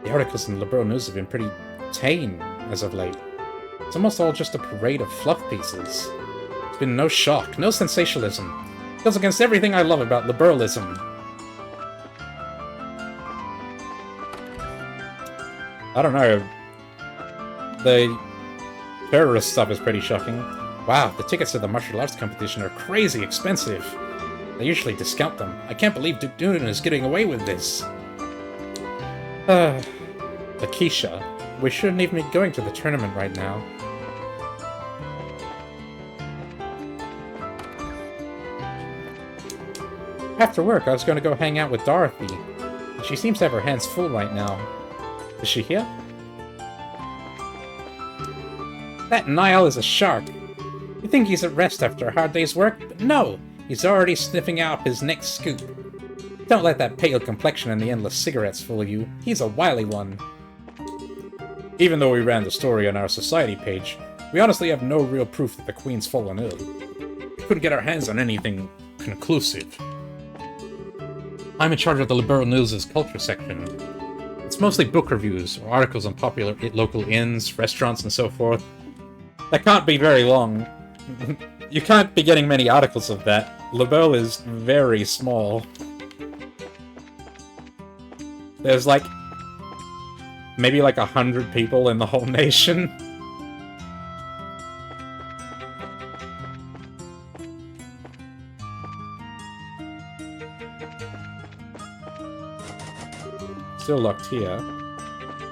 The articles in the Liberal News have been pretty tame as of late. It's almost all just a parade of fluff pieces. There's been no shock, no sensationalism. It goes against everything I love about liberalism. I don't know. terrorist stuff is pretty shocking. Wow, the tickets to the martial arts competition are crazy expensive. They usually discount them. I can't believe Duke Noonan is getting away with this. Lakeisha, we shouldn't even be going to the tournament right now. After work, I was going to go hang out with Dorothy. She seems to have her hands full right now. Is she here? That Niall is a shark. You think he's at rest after a hard day's work? But no! He's already sniffing out his next scoop. Don't let that pale complexion and the endless cigarettes fool you. He's a wily one. Even though we ran the story on our society page, we honestly have no real proof that the Queen's fallen ill. We couldn't get our hands on anything conclusive. I'm in charge of the Liberal News' culture section. It's mostly book reviews, or articles on popular local inns, restaurants, and so forth. That can't be very long. You can't be getting many articles of that. Liberal is very small. There's like... maybe like 100 people in the whole nation. Still locked here.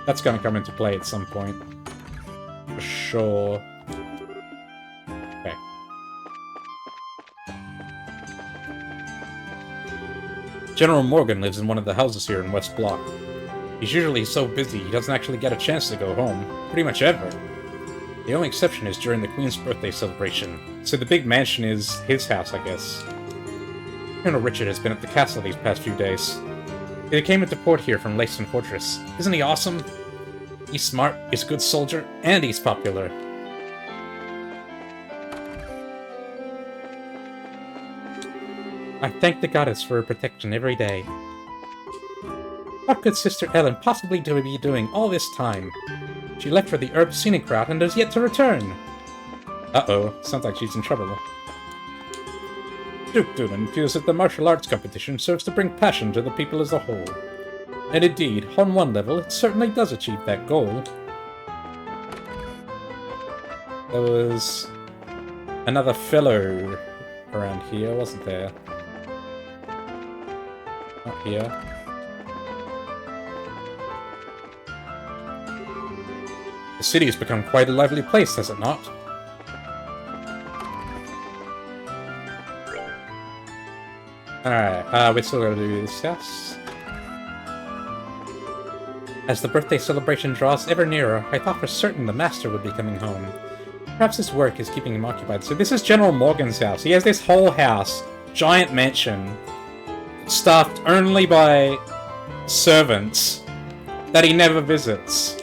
That's gonna come into play at some point. For sure. Okay. General Morgan lives in one of the houses here in West Block. He's usually so busy he doesn't actually get a chance to go home. Pretty much ever. The only exception is during the Queen's birthday celebration. So the big mansion is his house, I guess. Colonel Richard has been at the castle these past few days. He came into port here from Leyston Fortress. Isn't he awesome? He's smart, he's a good soldier, and he's popular. I thank the goddess for her protection every day. What could Sister Ellen possibly be doing all this time? She left for the herb scenic route and has yet to return. Uh-oh, sounds like she's in trouble. Duke Doonan feels that the martial arts competition serves to bring passion to the people as a whole. And indeed, on one level, it certainly does achieve that goal. There was another fellow around here, wasn't there? Not here. The city has become quite a lively place, has it not? Alright, we're still gonna do this, yes? As the birthday celebration draws ever nearer, I thought for certain the Master would be coming home. Perhaps his work is keeping him occupied. So this is General Morgan's house. He has this whole house, giant mansion, staffed only by servants that he never visits.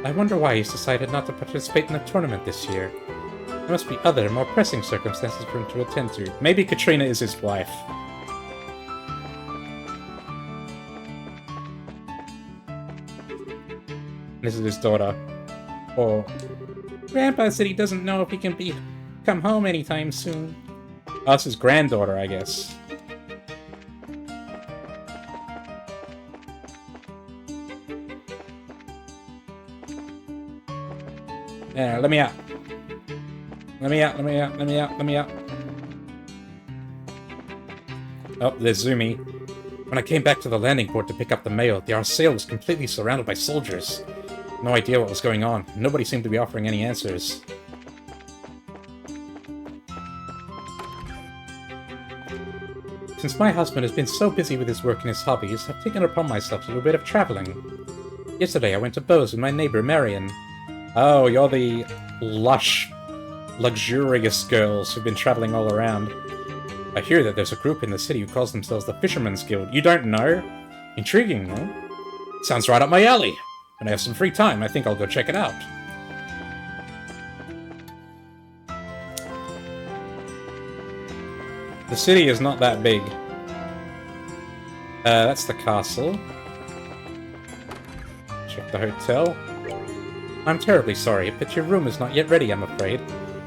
I wonder why he's decided not to participate in the tournament this year. There must be other, more pressing circumstances for him to attend to. Maybe Katrina is his wife. This is his daughter. Or... Grandpa said he doesn't know if he can come home anytime soon. Oh, that's his granddaughter, I guess. Yeah, let me out. Let me out, let me out, let me out, let me out. Oh, there's Zumi. When I came back to the landing port to pick up the mail, the Arsail was completely surrounded by soldiers. No idea what was going on. Nobody seemed to be offering any answers. Since my husband has been so busy with his work and his hobbies, I've taken it upon myself to do a bit of traveling. Yesterday I went to Bose with my neighbor Marion. Oh, you're the lush, luxurious girls who've been traveling all around. I hear that there's a group in the city who calls themselves the Fisherman's Guild. You don't know? Intriguing, no? Sounds right up my alley. When I have some free time, I think I'll go check it out. The city is not that big. That's the castle. Check the hotel. I'm terribly sorry, but your room is not yet ready, I'm afraid.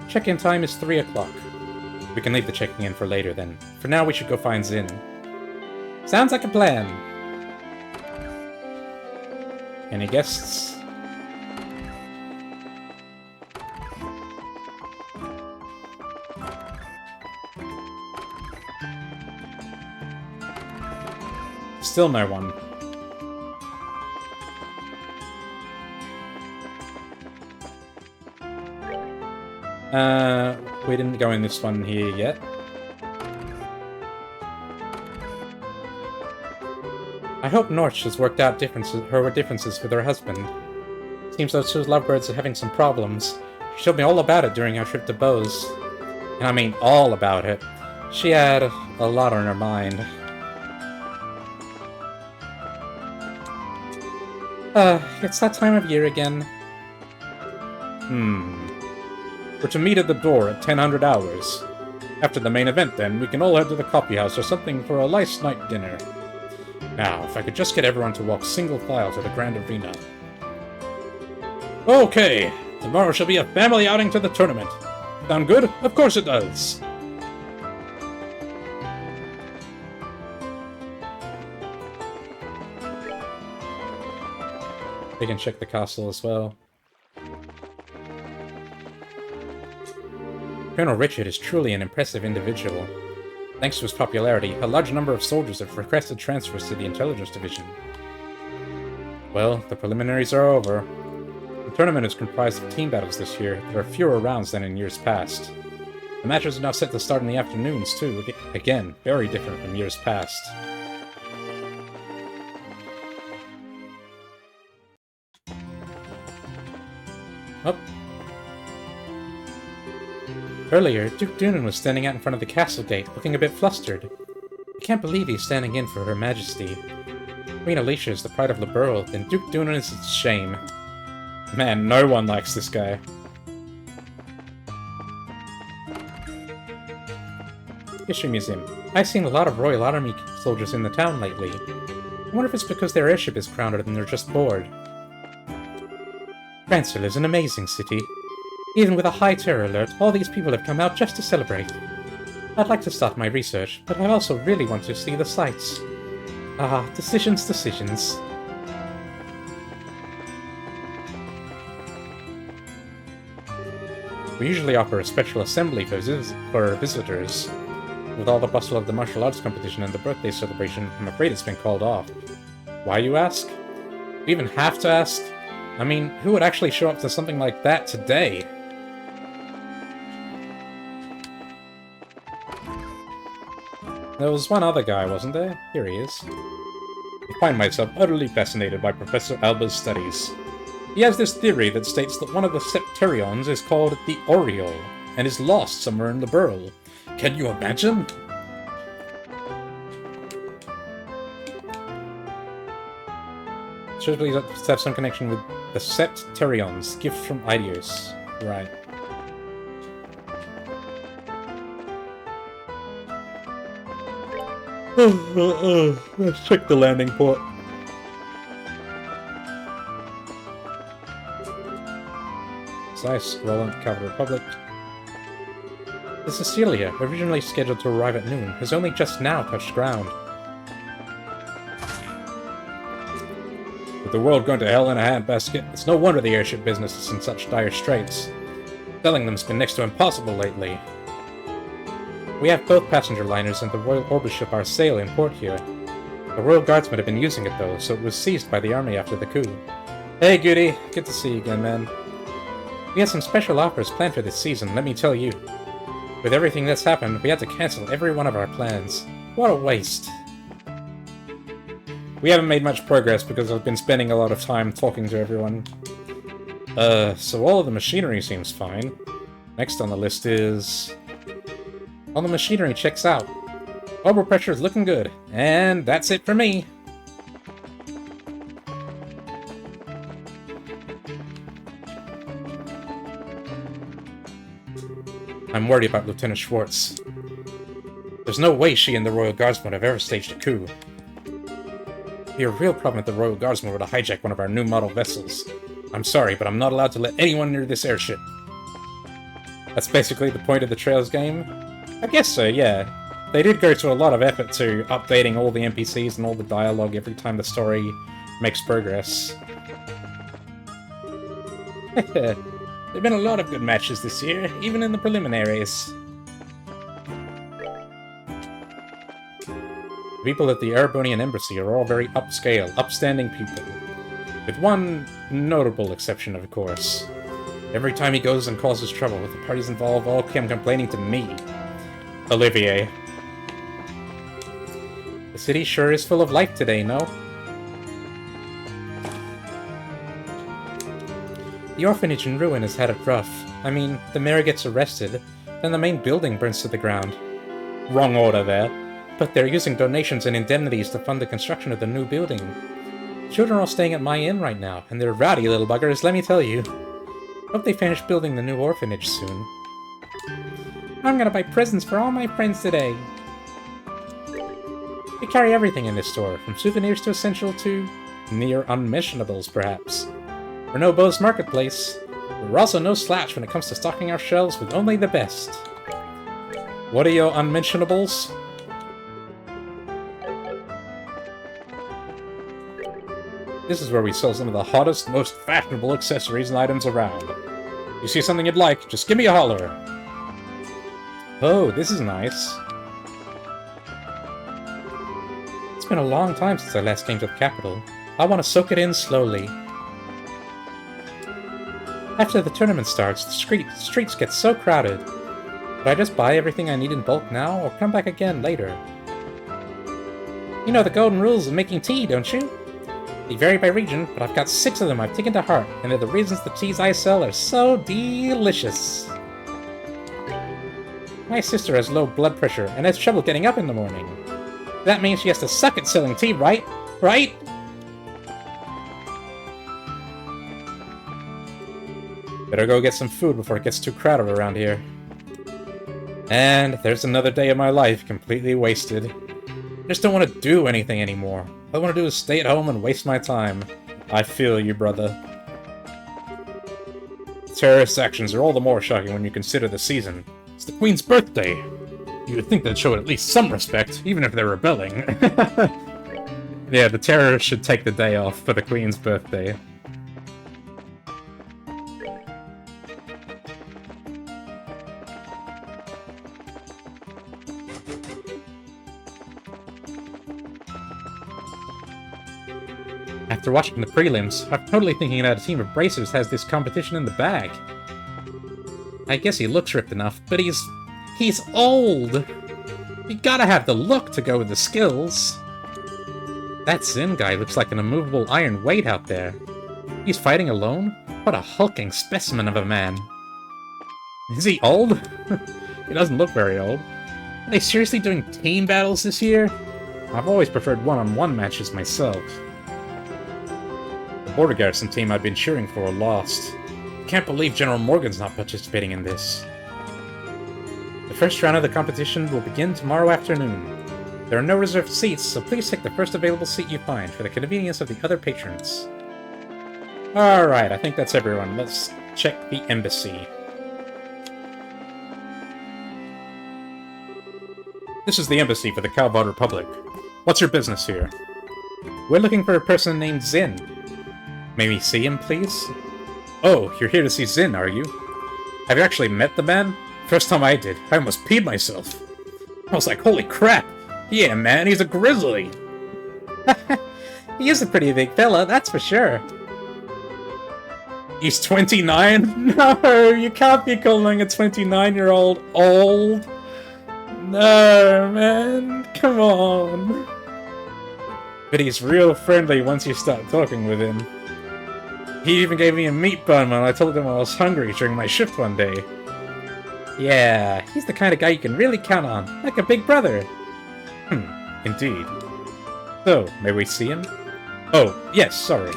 Check-in time is 3 o'clock. We can leave the checking in for later, then. For now, we should go find Zin. Sounds like a plan. Any guests? Still no one. We didn't go in this one here yet. I hope Norch has worked out her differences with her husband. Seems those two lovebirds are having some problems. She told me all about it during our trip to Bose. And I mean all about it. She had a lot on her mind. It's that time of year again. We're to meet at the door at 1000 hours. After the main event, then, we can all head to the coffee house or something for a nice night dinner. Now, if I could just get everyone to walk single file to the Grand Arena. Okay, tomorrow shall be a family outing to the tournament. Sound good? Of course it does. They can check the castle as well. Colonel Richard is truly an impressive individual. Thanks to his popularity, a large number of soldiers have requested transfers to the Intelligence Division. Well, the preliminaries are over. The tournament is comprised of team battles this year. There are fewer rounds than in years past. The matches are now set to start in the afternoons, too. Again, very different from years past. Oh. Earlier, Duke Dunan was standing out in front of the castle gate, looking a bit flustered. I can't believe he's standing in for Her Majesty. Queen Alicia is the pride of Liberl, then Duke Dunan is its shame. Man, no one likes this guy. History Museum. I've seen a lot of Royal Army soldiers in the town lately. I wonder if it's because their airship is grounded and they're just bored. Cranston is an amazing city. Even with a high terror alert, all these people have come out just to celebrate. I'd like to start my research, but I also really want to see the sights. Ah, decisions. We usually offer a special assembly for visitors. With all the bustle of the martial arts competition and the birthday celebration, I'm afraid it's been called off. Why, you ask? We even have to ask? I mean, who would actually show up to something like that today? There was one other guy, wasn't there? Here he is. I find myself utterly fascinated by Professor Alba's studies. He has this theory that states that one of the Septerions is called the Oriole, and is lost somewhere in the Liberl. Can you imagine? Should we have some connection with the Septerions, gift from Idios. Right. Let's check the landing port. Nice, Roland, Capital Republic. The Cecilia, originally scheduled to arrive at noon, has only just now touched ground. With the world going to hell in a handbasket, it's no wonder the airship business is in such dire straits. Selling them's been next to impossible lately. We have both passenger liners and the Royal Orbit ship our sail in port here. The Royal Guardsmen have been using it though, so it was seized by the army after the coup. Hey Goody, good to see you again, man. We had some special offers planned for this season, let me tell you. With everything that's happened, we had to cancel every one of our plans. What a waste. We haven't made much progress because I've been spending a lot of time talking to everyone. So all of the machinery seems fine. Next on the list is... all the machinery checks out. Overpressure pressure is looking good. And that's it for me. I'm worried about Lieutenant Schwartz. There's no way she and the Royal Guardsmen have ever staged a coup. It'd be a real problem if the Royal Guardsmen were to hijack one of our new model vessels. I'm sorry, but I'm not allowed to let anyone near this airship. That's basically the point of the Trails game? I guess so, yeah. They did go to a lot of effort to updating all the NPCs and all the dialogue every time the story makes progress. There've been a lot of good matches this year, even in the preliminaries. The people at the Erebonian Embassy are all very upscale, upstanding people. With one notable exception, of course. Every time he goes and causes trouble with the parties involved, all come complaining to me. Olivier. The city sure is full of life today, no? The orphanage in ruin has had it rough. I mean, the mayor gets arrested, then the main building burns to the ground. Wrong order there. But they're using donations and indemnities to fund the construction of the new building. Children are all staying at my inn right now, and they're rowdy little buggers, let me tell you. Hope they finish building the new orphanage soon. I'm gonna buy presents for all my friends today. We carry everything in this store, from souvenirs to essential to near unmentionables, perhaps. We're no Beau's marketplace, but we're also no slouch when it comes to stocking our shelves with only the best. What are your unmentionables? This is where we sell some of the hottest, most fashionable accessories and items around. You see something you'd like, just give me a holler. Oh, this is nice. It's been a long time since I last came to the capital. I want to soak it in slowly. After the tournament starts, the streets get so crowded. Should I just buy everything I need in bulk now, or come back again later? You know the golden rules of making tea, don't you? They vary by region, but I've got 6 of them I've taken to heart, and they're the reasons the teas I sell are so delicious. My sister has low blood pressure and has trouble getting up in the morning. That means she has to suck at selling tea, right? Right? Better go get some food before it gets too crowded around here. And there's another day of my life completely wasted. I just don't want to do anything anymore. All I want to do is stay at home and waste my time. I feel you, brother. Terrorist actions are all the more shocking when you consider the season. It's the Queen's birthday. You would think they'd show at least some respect, even if they're rebelling. Yeah, the terrorists should take the day off for the Queen's birthday. After watching the prelims, I'm totally thinking that a team of bracers has this competition in the bag. I guess he looks ripped enough, but he's old! You gotta have the look to go with the skills. That Zin guy looks like an immovable iron weight out there. He's fighting alone? What a hulking specimen of a man. Is he old? He doesn't look very old. Are they seriously doing team battles this year? I've always preferred one-on-one matches myself. The Border Garrison team I've been cheering for lost. Can't believe General Morgan's not participating in this. The first round of the competition will begin tomorrow afternoon. There are no reserved seats, so please take the first available seat you find for the convenience of the other patrons. Alright, I think that's everyone. Let's check the embassy. This is the embassy for the Calvad Republic. What's your business here? We're looking for a person named Zin. May we see him, please? Oh, you're here to see Zin, are you? Have you actually met the man? First time I did, I almost peed myself. I was like, holy crap! Yeah, man, he's a grizzly! He is a pretty big fella, that's for sure. He's 29? No, you can't be calling a 29-year-old old. No, man, come on. But he's real friendly once you start talking with him. He even gave me a meat bun when I told him I was hungry during my shift one day. Yeah, he's the kind of guy you can really count on, like a big brother. Indeed. So, may we see him? Oh, yes, sorry.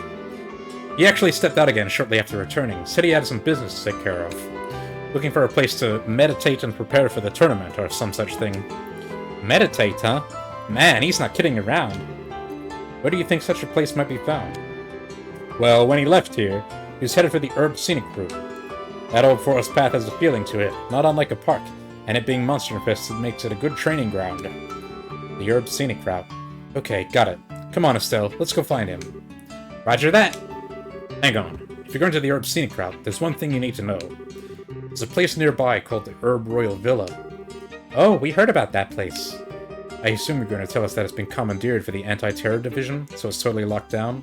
He actually stepped out again shortly after returning, said he had some business to take care of. Looking for a place to meditate and prepare for the tournament, or some such thing. Meditate, huh? Man, he's not kidding around. Where do you think such a place might be found? Well, when he left here, he was headed for the Herb Scenic Route. That old forest path has a feeling to it, not unlike a park, and it being monster-infested makes it a good training ground. The Herb Scenic Route. Okay, got it. Come on, Estelle, let's go find him. Roger that! Hang on. If you're going to the Herb Scenic Route, there's one thing you need to know. There's a place nearby called the Herb Royal Villa. Oh, we heard about that place. I assume you're going to tell us that it's been commandeered for the anti-terror division, so it's totally locked down?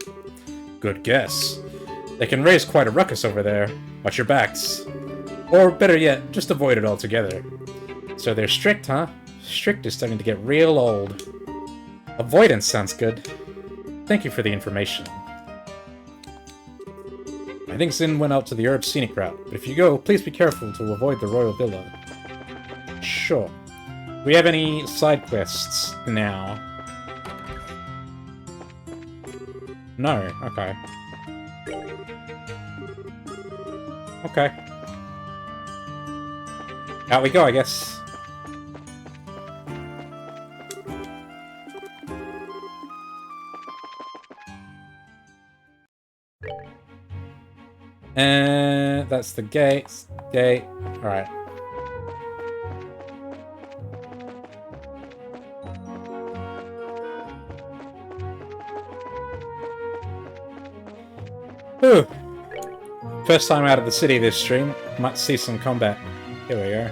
Good guess. They can raise quite a ruckus over there. Watch your backs. Or better yet, just avoid it altogether. So they're strict, huh? Strict is starting to get real old. Avoidance sounds good. Thank you for the information. I think Zin went out to the Herb Scenic route, but if you go, please be careful to avoid the Royal Villa. Sure. Do we have any side quests now? No, okay. Okay. Out we go, I guess. And that's the gate. Gate. Alright. Whew. First time out of the city this stream. Might see some combat. Here we go.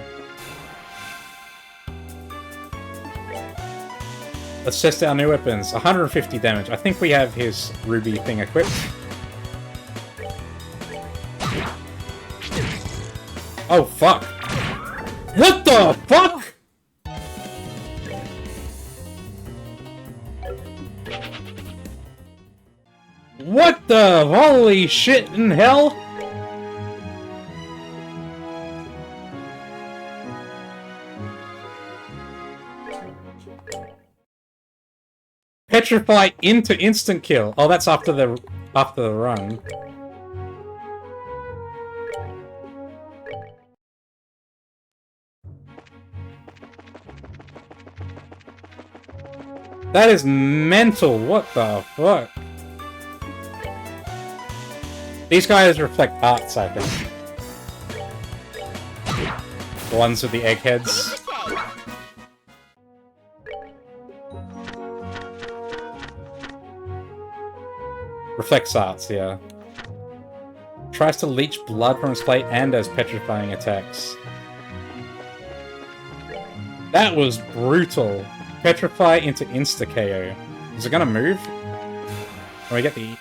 Let's test our new weapons. 150 damage. I think we have his ruby thing equipped. Oh, fuck. What the fuck?! What the holy shit in hell?! Petrify into instant kill. Oh, that's after the run. That is mental. What the fuck? These guys reflect arts, I think. The ones with the eggheads. Reflects arts, yeah. Tries to leech blood from his plate and does petrifying attacks. That was brutal. Petrify into insta-KO. Is it gonna move? Oh, we get the...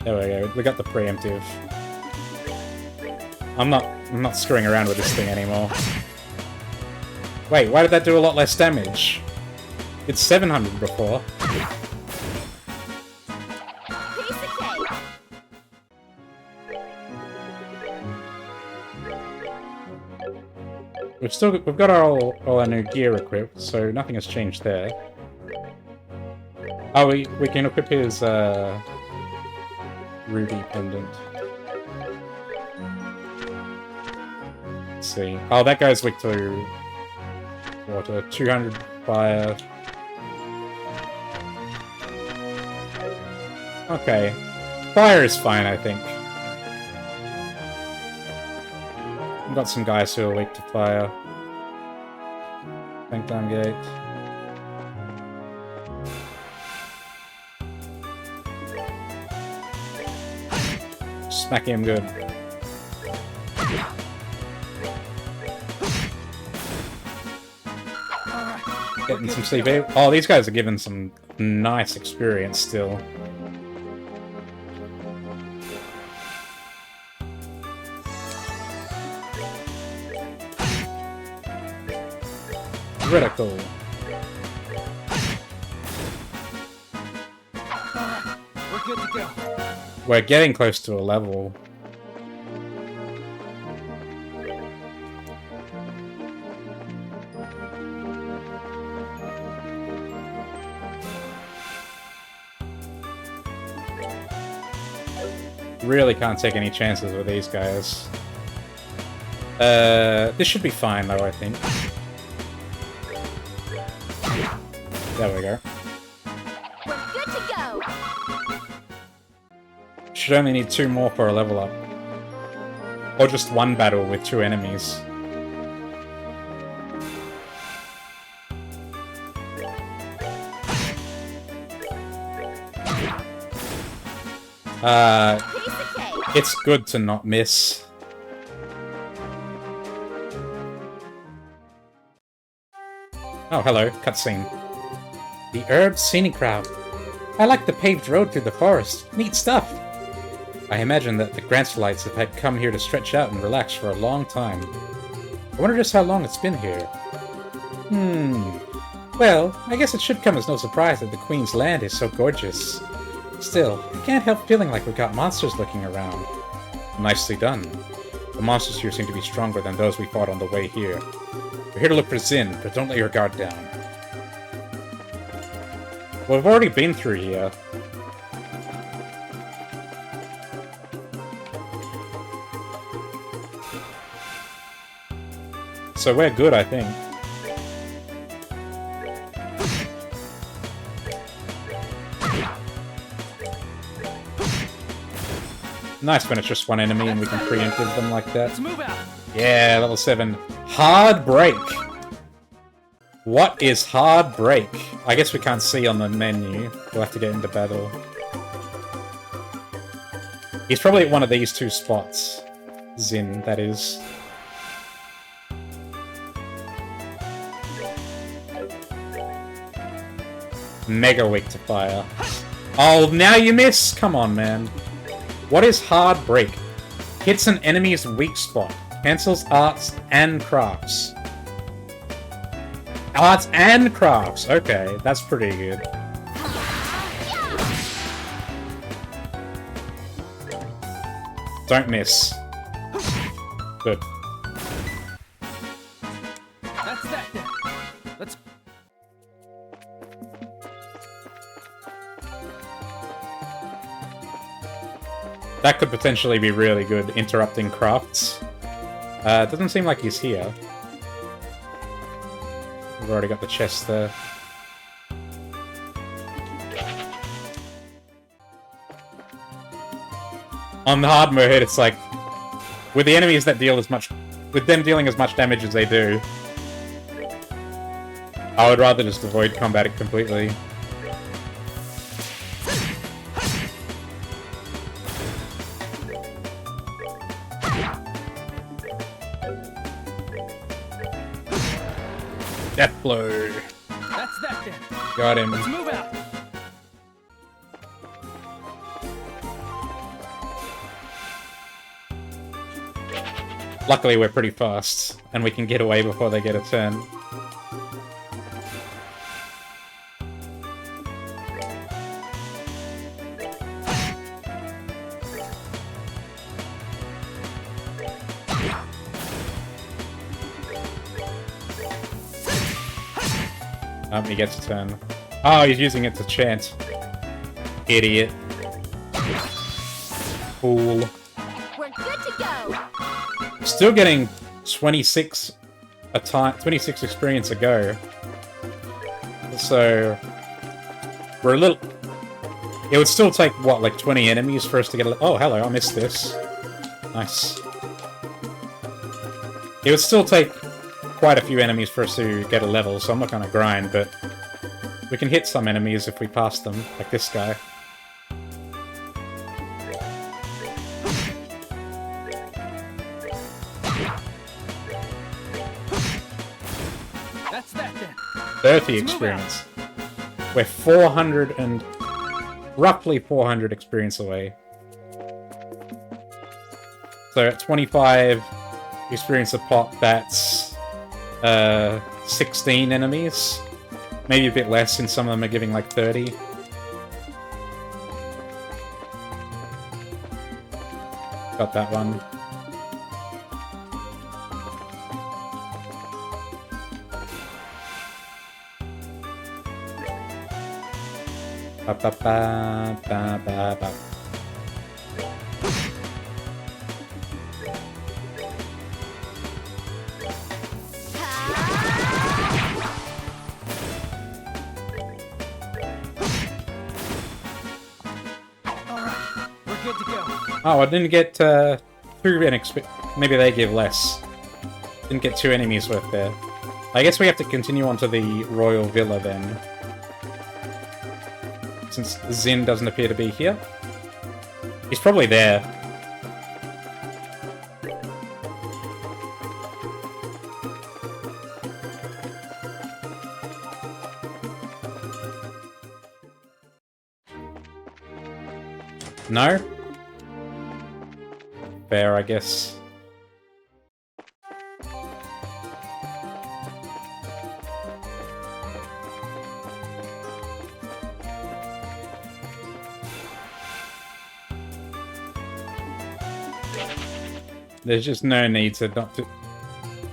There we go. We got the preemptive. I'm not screwing around with this thing anymore. Wait, why did that do a lot less damage? It's 700 before. We've got all our new gear equipped, so nothing has changed there. Oh, we can equip his ruby pendant. Let's see. Oh, that guy's weak to water. 200 fire. Okay, fire is fine, I think. We've got some guys who are weak to fire. Tank down gate. Smack him good. Getting some CP. Oh, these guys are giving some nice experience still. Critical. We're good to go. We're getting close to a level. Really can't take any chances with these guys. This should be fine though, I think. There we go. We're good to go. Should only need 2 more for a level up. Or just 1 battle with 2 enemies. It's good to not miss. Oh, hello. Cutscene. The Herb Scenic Route. I like the paved road through the forest. Neat stuff. I imagine that the Grancelites have had come here to stretch out and relax for a long time. I wonder just how long it's been here. Well, I guess it should come as no surprise that the Queen's land is so gorgeous. Still, I can't help feeling like we've got monsters looking around. Nicely done. The monsters here seem to be stronger than those we fought on the way here. We're here to look for Zin, but don't let your guard down. Well, we've already been through here. So we're good, I think. Nice when it's just one enemy and we can preemptive them like that. Let's move out. Yeah, level 7. Hard Break. What is Hard Break? I guess we can't see on the menu. We'll have to get into battle. He's probably at one of these two spots. Zin, that is. Mega weak to fire. Oh, now you miss? Come on, man. What is Hard Break? Hits an enemy's weak spot. Cancels arts and crafts. Arts and crafts! Okay, that's pretty good. Don't miss. Good. That's that then. Let's. That could potentially be really good, interrupting crafts. Doesn't seem like he's here. We've already got the chest there. On the hard mode, it's like, with the enemies that deal as much, with them dealing as much damage as they do, I would rather just avoid combat completely. Death blow. That's that then. Got him. Let's move out. Luckily, we're pretty fast, and we can get away before they get a turn. He gets a turn. Oh, he's using it to chant. Idiot. Fool. We're good to go. Still getting 26 a time, 26 experience a go. So we're a little. It would still take what, like 20 enemies for us to get a. Oh, hello! I missed this. Nice. It would still take quite a few enemies for us to get a level, so I'm not gonna grind, but we can hit some enemies if we pass them, like this guy. That's that then. 30 experience. We're 400 and... roughly 400 experience away. So at 25 experience a pop, that's 16 enemies. Maybe a bit less, since some of them are giving like 30. Got that one. Ba ba ba ba ba ba. Oh, I didn't get two maybe they give less. Didn't get 2 enemies worth there. I guess we have to continue on to the Royal Villa then. Since Zin doesn't appear to be here. He's probably there. No? Fair, I guess. There's just no need to not to...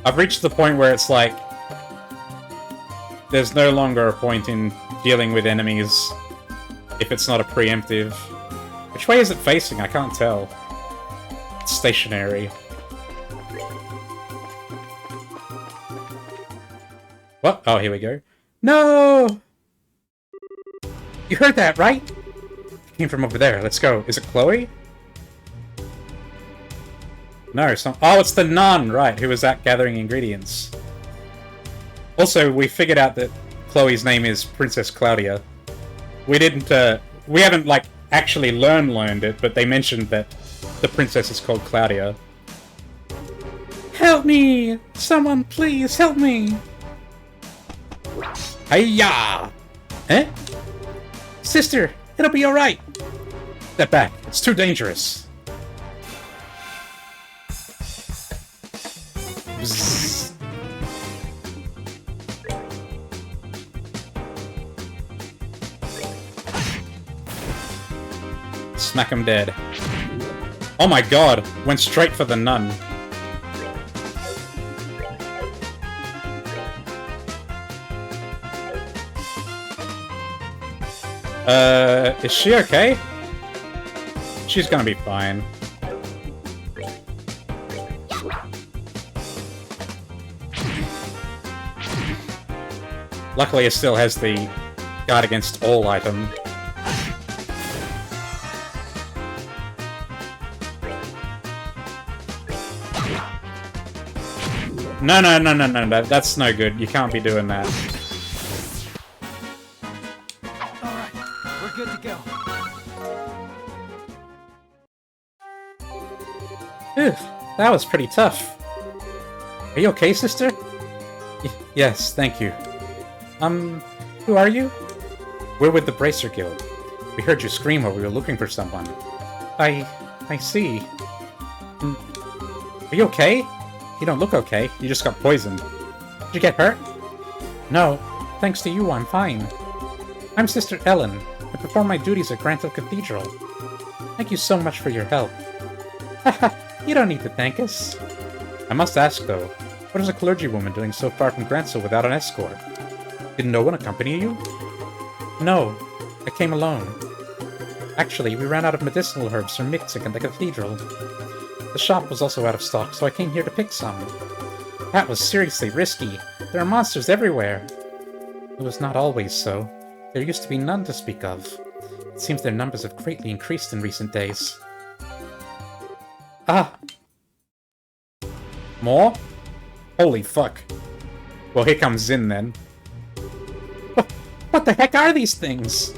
I've reached the point where it's like... There's no longer a point in dealing with enemies if it's not a preemptive. Which way is it facing? I can't tell. It's stationary. What? Oh, here we go. No! You heard that, right? It came from over there. Let's go. Is it Chloe? No, it's not. Oh, it's the nun, right, who was out gathering ingredients. Also, we figured out that Chloe's name is Princess Claudia. We didn't, we haven't, like, actually learned it, but they mentioned that the princess is called Claudia. Help me! Someone please help me! Hiya! Eh? Sister, it'll be alright! Step back, it's too dangerous. Bzzz. Smack him dead. Oh my god! Went straight for the nun. Is she okay? She's gonna be fine. Luckily, it still has the guard against all item. No, that's no good. You can't be doing that. Alright, we're good to go. Phew, that was pretty tough. Are you okay, sister? Yes, thank you. Who are you? We're with the Bracer Guild. We heard you scream while we were looking for someone. I see. Are you okay? You don't look okay. You just got poisoned. Did you get hurt? No. Thanks to you, I'm fine. I'm Sister Ellen. I perform my duties at Grantham Cathedral. Thank you so much for your help. Haha, you don't need to thank us. I must ask, though, what is a clergywoman doing so far from Grantham without an escort? Did no one accompany you? No, I came alone. Actually, we ran out of medicinal herbs from mixing in the cathedral. The shop was also out of stock, so I came here to pick some. That was seriously risky. There are monsters everywhere. It was not always so. There used to be none to speak of. It seems their numbers have greatly increased in recent days. Ah! More? Holy fuck. Well, here comes Zin, then. What the heck are these things?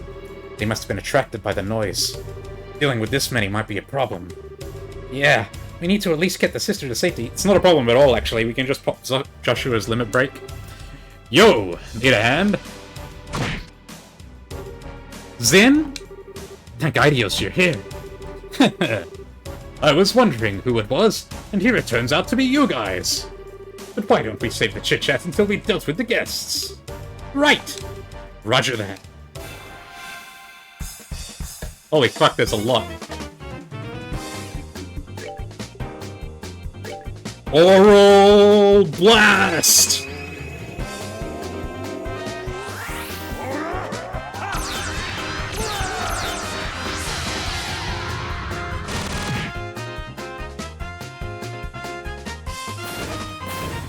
They must have been attracted by the noise. Dealing with this many might be a problem. Yeah, we need to at least get the sister to safety. It's not a problem at all, actually. We can just pop Joshua's limit break. Yo! Need a hand? Zin? Thank Idios you're here. I was wondering who it was, and here it turns out to be you guys. But why don't we save the chit-chat until we've dealt with the guests? Right! Roger that. Holy fuck, there's a lot. Oral Blast!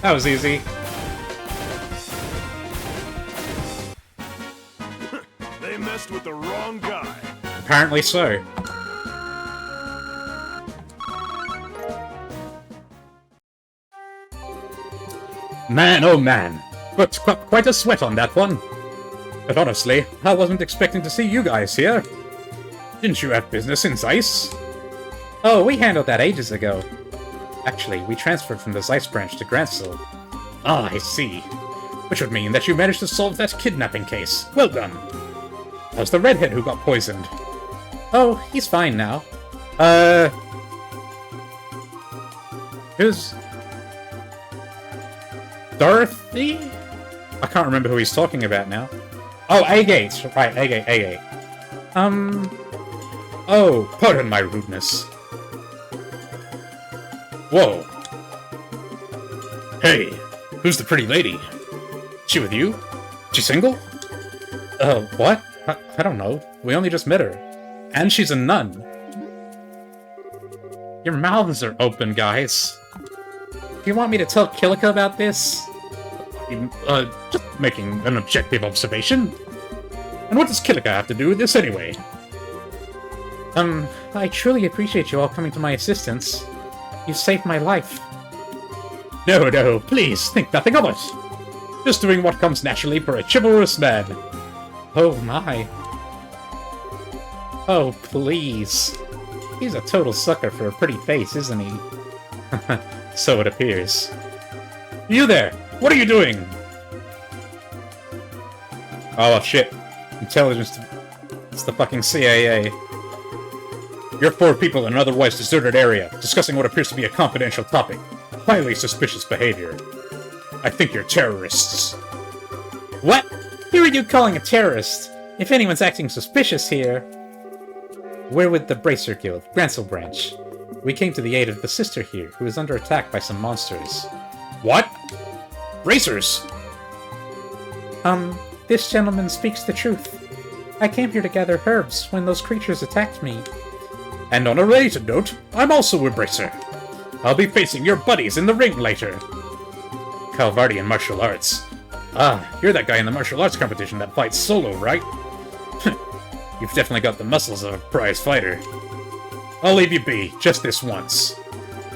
That was easy. They messed with the wrong guy. Apparently so. Man, oh man. But quite a sweat on that one. But honestly, I wasn't expecting to see you guys here. Didn't you have business in Zeiss? Oh, we handled that ages ago. Actually, we transferred from the Zeiss branch to Gransil. Ah, I see. Which would mean that you managed to solve that kidnapping case. Well done. How's the redhead who got poisoned? Oh, he's fine now. Who's... Dorothy? I can't remember who he's talking about now. Oh, Agate! Right, Agate. Oh, pardon my rudeness. Whoa. Hey, who's the pretty lady? She with you? She single? What? I don't know. We only just met her. And she's a nun. Your mouths are open, guys. Do you want me to tell Kilika about this? Just making an objective observation. And what does Kilika have to do with this anyway? I truly appreciate you all coming to my assistance. You saved my life. No, please, think nothing of it. Just doing what comes naturally for a chivalrous man. Oh my. Oh, please. He's a total sucker for a pretty face, isn't he? So it appears. You there! What are you doing? Oh, shit. Intelligence. It's the fucking CIA. You're 4 people in an otherwise deserted area, discussing what appears to be a confidential topic. Highly suspicious behavior. I think you're terrorists. What? Who are you calling a terrorist? If anyone's acting suspicious here... We're with the Bracer Guild, Grancel Branch. We came to the aid of the sister here, who is under attack by some monsters. What? Bracers? This gentleman speaks the truth. I came here to gather herbs when those creatures attacked me. And on a related note, I'm also a Bracer. I'll be facing your buddies in the ring later. Calvardian martial arts. Ah, you're that guy in the martial arts competition that fights solo, right? You've definitely got the muscles of a prize fighter. I'll leave you be, just this once.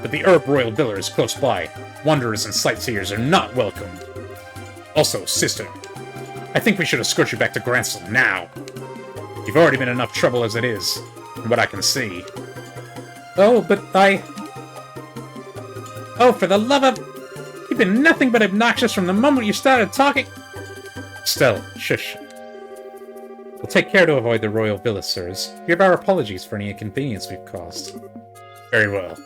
But the Herb Royal Villa is close by. Wanderers and sightseers are not welcome. Also, sister, I think we should escort you back to Grancel now. You've already been enough trouble as it is, from what I can see. Oh, but Oh, for the love of... You've been nothing but obnoxious from the moment you started talking... Stell, shush. We'll take care to avoid the Royal Villa, sirs. Give our apologies for any inconvenience we've caused. Very well.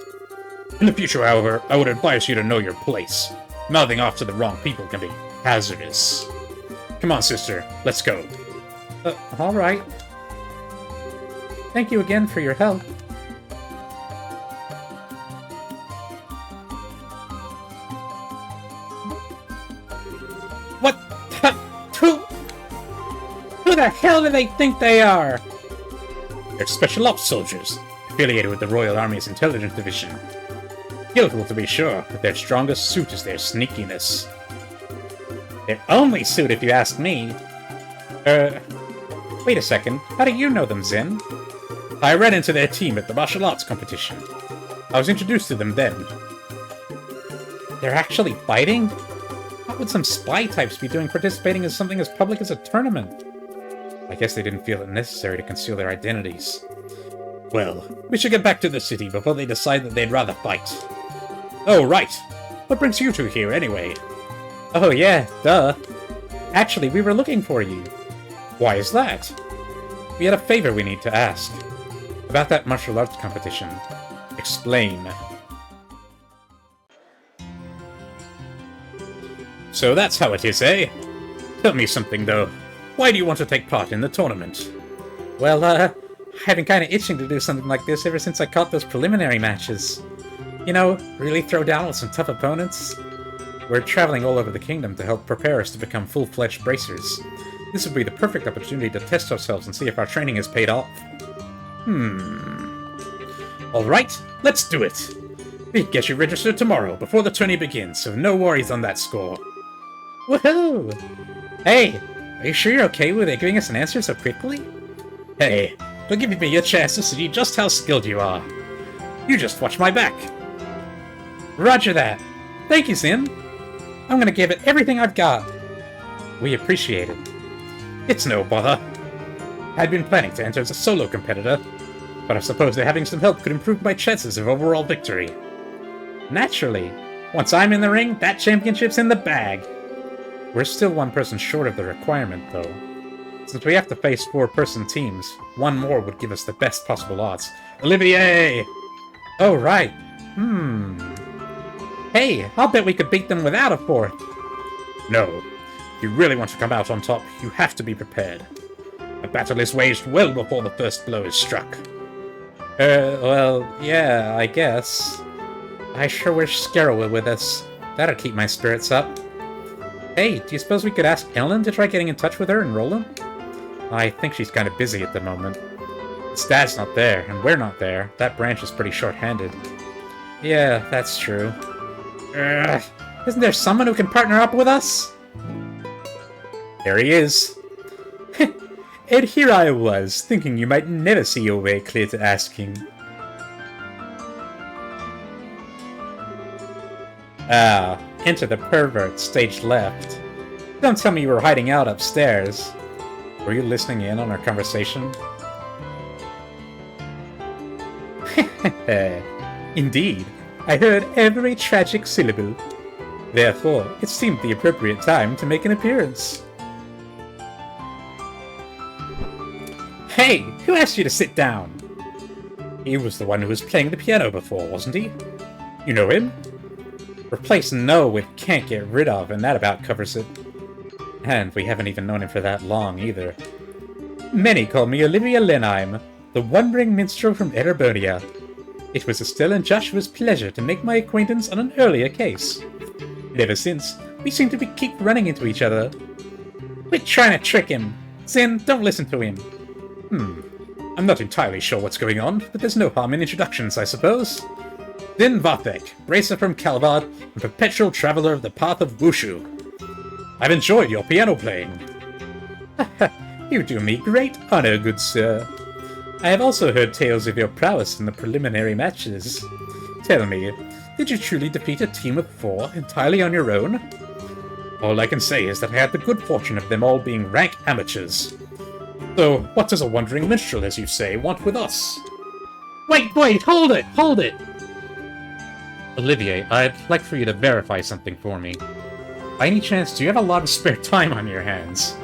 In the future, however, I would advise you to know your place. Mouthing off to the wrong people can be hazardous. Come on, sister. Let's go. Alright. Thank you again for your help. What? Who the hell do they think they are? They're special ops soldiers, affiliated with the Royal Army's Intelligence Division. Skillful to be sure, but their strongest suit is their sneakiness. Their only suit, if you ask me. Wait a second. How do you know them, Zen? I ran into their team at the martial arts competition. I was introduced to them then. They're actually fighting? What would some spy types be doing participating in something as public as a tournament? I guess they didn't feel it necessary to conceal their identities. Well, we should get back to the city before they decide that they'd rather fight. Oh, right. What brings you two here, anyway? Oh, yeah, duh. Actually, we were looking for you. Why is that? We had a favor we need to ask. About that martial arts competition. Explain. So that's how it is, eh? Tell me something, though. Why do you want to take part in the tournament? Well, I've been kinda itching to do something like this ever since I caught those preliminary matches. You know, really throw down with some tough opponents. We're traveling all over the kingdom to help prepare us to become full-fledged bracers. This would be the perfect opportunity to test ourselves and see if our training has paid off. Alright, let's do it! We can get you registered tomorrow, before the tourney begins, so no worries on that score. Woohoo! Hey, are you sure you're okay with giving us an answer so quickly? Hey, don't give me a chance to see just how skilled you are. You just watch my back. Roger that. Thank you, Zin. I'm gonna give it everything I've got. We appreciate it. It's no bother. I'd been planning to enter as a solo competitor, but I suppose that having some help could improve my chances of overall victory. Naturally. Once I'm in the ring, that championship's in the bag. We're still one person short of the requirement, though. Since we have to face 4-person teams, one more would give us the best possible odds. Olivier! Oh, right. Hey, I'll bet we could beat them without a 4th. No. If you really want to come out on top, you have to be prepared. The battle is waged well before the first blow is struck. Well, yeah, I guess. I sure wish Scarrow were with us. That'd keep my spirits up. Hey, do you suppose we could ask Ellen to try getting in touch with her and Roland? I think she's kind of busy at the moment. His dad's not there, and we're not there. That branch is pretty short-handed. Yeah, that's true. Isn't there someone who can partner up with us? There he is. And here I was, thinking you might never see your way clear to asking. Ah, enter the pervert, stage left. Don't tell me you were hiding out upstairs. Were you listening in on our conversation? Indeed, I heard every tragic syllable. Therefore, it seemed the appropriate time to make an appearance. Hey, who asked you to sit down? He was the one who was playing the piano before, wasn't he? You know him? Replace no with can't get rid of, and that about covers it. And we haven't even known him for that long, either. Many call me Olivia Lenheim, the wandering minstrel from Erebonia. It was Estelle and Joshua's pleasure to make my acquaintance on an earlier case. And ever since, we seem to keep running into each other. Quit trying to trick him! Zin, don't listen to him. I'm not entirely sure what's going on, but there's no harm in introductions, I suppose. Din Vathek, Bracer from Calvad, and perpetual traveler of the path of Wushu. I've enjoyed your piano playing. You do me great honor, good sir. I have also heard tales of your prowess in the preliminary matches. Tell me, did you truly defeat a team of 4 entirely on your own? All I can say is that I had the good fortune of them all being rank amateurs. So, what does a wandering minstrel, as you say, want with us? Wait, hold it! Olivier, I'd like for you to verify something for me. By any chance, do you have a lot of spare time on your hands?